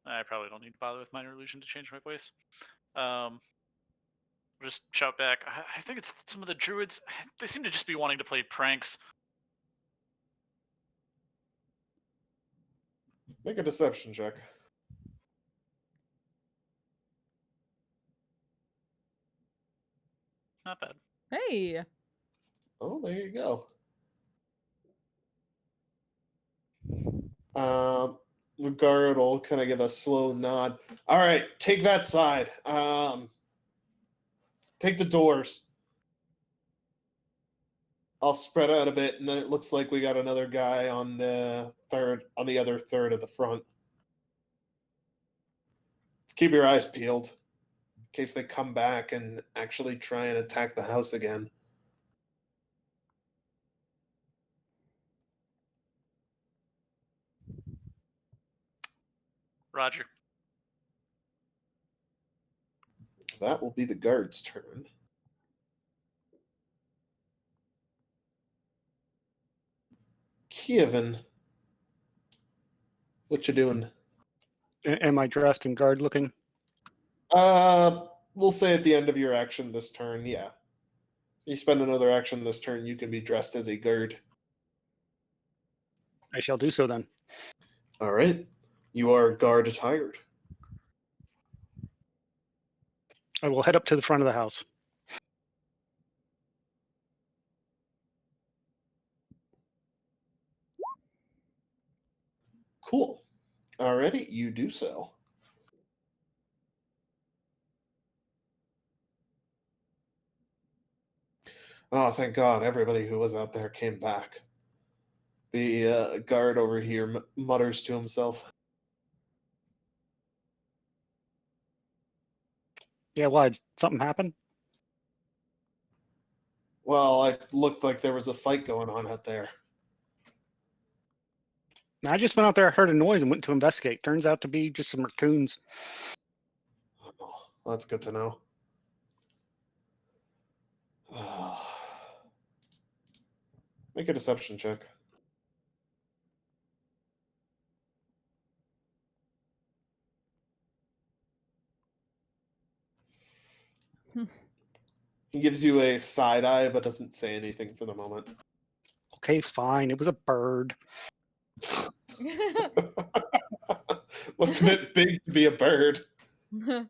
I probably don't need to bother with minor illusion to change my voice. Just shout back. I think it's some of the druids. They seem to just be wanting to play pranks. Make a deception check. Not bad. Hey. Oh, there you go. The guard will kind of give a slow nod. All right, take that side. Take the doors. I'll spread out a bit, and then it looks like we got another guy on the other third of the front. Let's keep your eyes peeled in case they come back and actually try and attack the house again. Roger. That will be the guard's turn. Kievan, what you doing? Am I dressed in guard looking? We'll say at the end of your action this turn, yeah. You spend another action this turn, you can be dressed as a guard. I shall do so then. All right. You are guard attired. I will head up to the front of the house. Cool. Alrighty, you do so. Oh, thank God, everybody who was out there came back. The guard over here mutters to himself. Yeah, why? Something happened? Well, it looked like there was a fight going on out there. I just went out there, heard a noise, and went to investigate. Turns out to be just some raccoons. Oh, that's good to know. Make a deception check. He gives you a side eye, but doesn't say anything for the moment. Okay, fine. It was a bird. What's a bit big to be a bird? A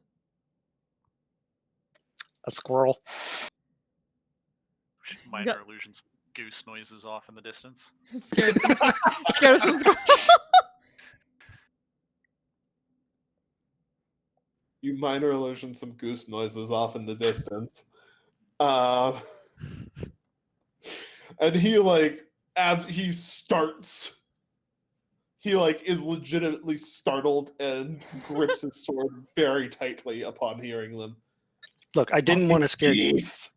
squirrel. Minor illusions. Goose noises off in the distance. Scared of some squirrel. You minor illusion some goose noises off in the distance. And he, like, he starts. He like is legitimately startled and grips his sword very tightly upon hearing them. Look, I didn't want to scare you. Geese.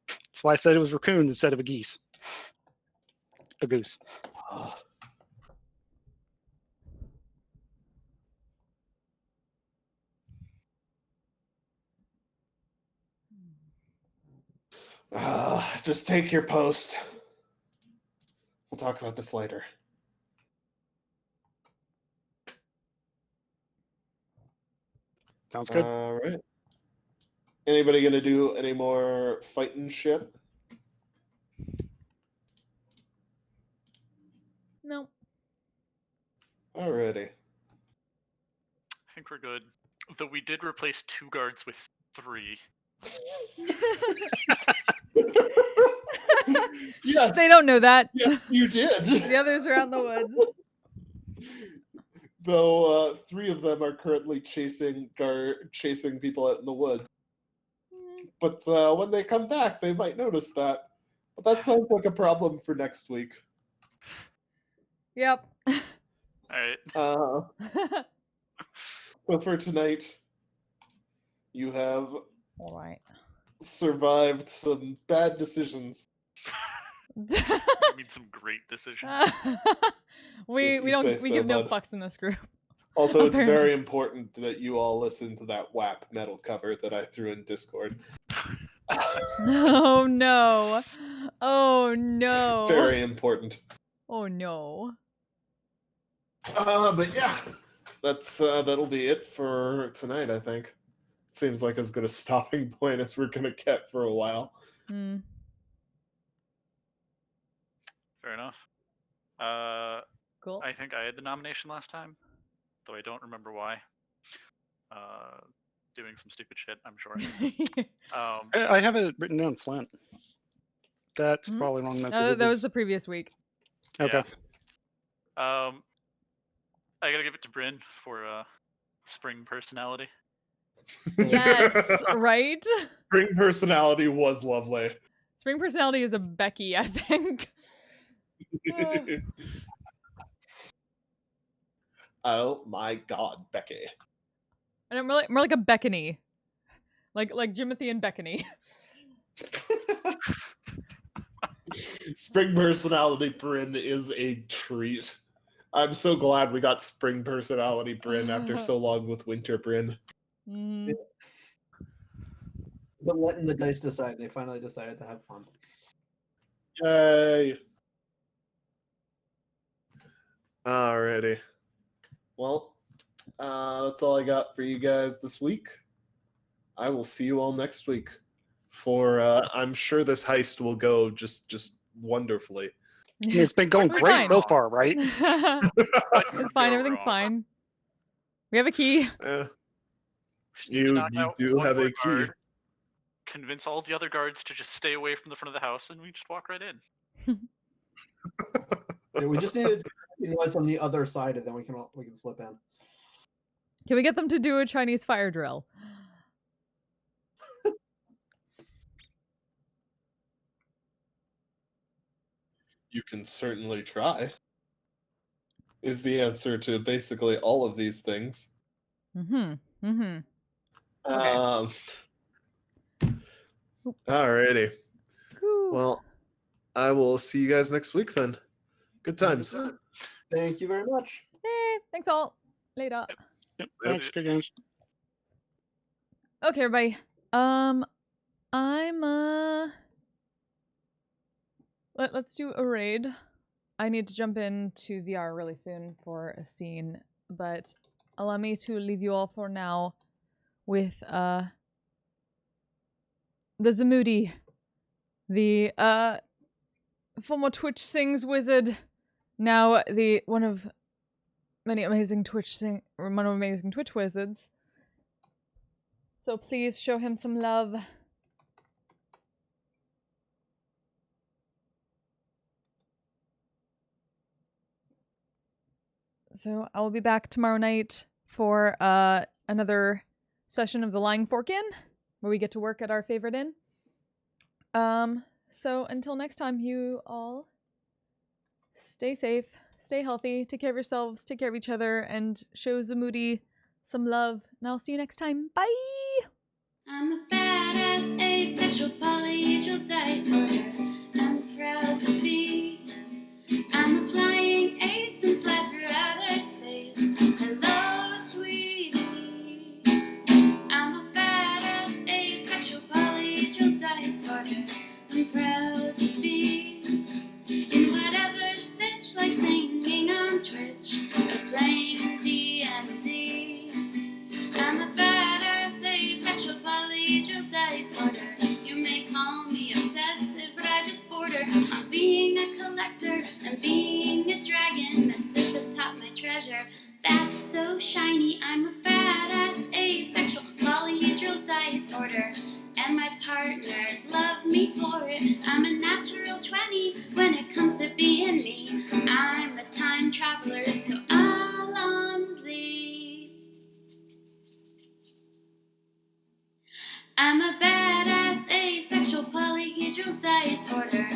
That's why I said it was raccoons instead of a geese. A goose. Just take your post. We'll talk about this later. Sounds good. All right. Anybody gonna do any more fighting shit? No. Alrighty. I think we're good. Though we did replace 2 guards with 3. Yes, They don't know that. Yes, you did. The others are out in the woods. Though 3 of them are currently chasing people out in the wood. But when they come back, they might notice that. But that sounds like a problem for next week. Yep. Alright. So for tonight, you have All right. survived some bad decisions. I mean, some great decisions. we If you don't say we so, give no bud. fucks in this group. Also, it's Apparently. very important that you all listen to that WAP metal cover that I threw in Discord. Oh no. Oh no. Very important. Oh no. But yeah, that'll be it for tonight. I think seems like as good a stopping point as we're gonna get for a while. Hmm. Fair enough. Cool. I think I had the nomination last time, though I don't remember why. Doing some stupid shit, I'm sure. I have it written down, Flint. That's Hmm? probably wrong. Though, 'cause No, it that was the previous week. Okay. Yeah. I gotta give it to Bryn for spring personality. Yes, right? Spring personality was lovely. Spring personality is a Becky, I think. Oh my god, Becky. And I'm more like a Beckany. Like Jimothy and Beckany. Spring personality Bryn is a treat. I'm so glad we got spring personality Bryn after so long with winter Bryn. Mm. But letting the dice decide, they finally decided to have fun. Yay. Alrighty. Well, that's all I got for you guys this week. I will see you all next week. For I'm sure this heist will go just wonderfully. I mean, it's been going We're great fine. so far, right? It's fine. Everything's fine. We have a key. You do have a key. Guard, convince all the other guards to just stay away from the front of the house, and we just walk right in. Yeah, we just needed what's on the other side, and then we can slip in. Can we get them to do a Chinese fire drill? You can certainly try. Is the answer to basically all of these things. Mm-hmm. Mm-hmm. Alrighty. Cool. Well, I will see you guys next week then. Good times. Thank you very much. Hey, thanks all. Later. Yep. Thanks, good games. Okay, everybody. Let's do a raid. I need to jump into VR really soon for a scene, but allow me to leave you all for now with the Zamudi, the former Twitch Sings wizard, now the one of many amazing Twitch wizards. So please show him some love. So I will be back tomorrow night for another session of the Lying Fork Inn, where we get to work at our favorite inn. So until next time, you all stay safe, stay healthy, take care of yourselves, take care of each other, and show Zamudi some love. And I'll see you next time. Bye! I'm a badass, asexual, polyhedral dice holder. I'm proud to be. I'm a flying ace and fly through outer space. Hello, sweetie. I'm a badass, asexual, polyhedral dice holder. I'm proud to be in whatever sitch, like singing on Twitch or playing D&D. I'm a badass, asexual, polyhedral dice holder. You may call me obsessive, but I just border on being a collector and being a dragon that sits atop my treasure. That's so shiny. I'm a badass, asexual, polyhedral dice holder. And my partners love me for it. I'm a natural 20 when it comes to being me. I'm a time traveler, so Alonzi. I'm a badass, asexual, polyhedral dice holder.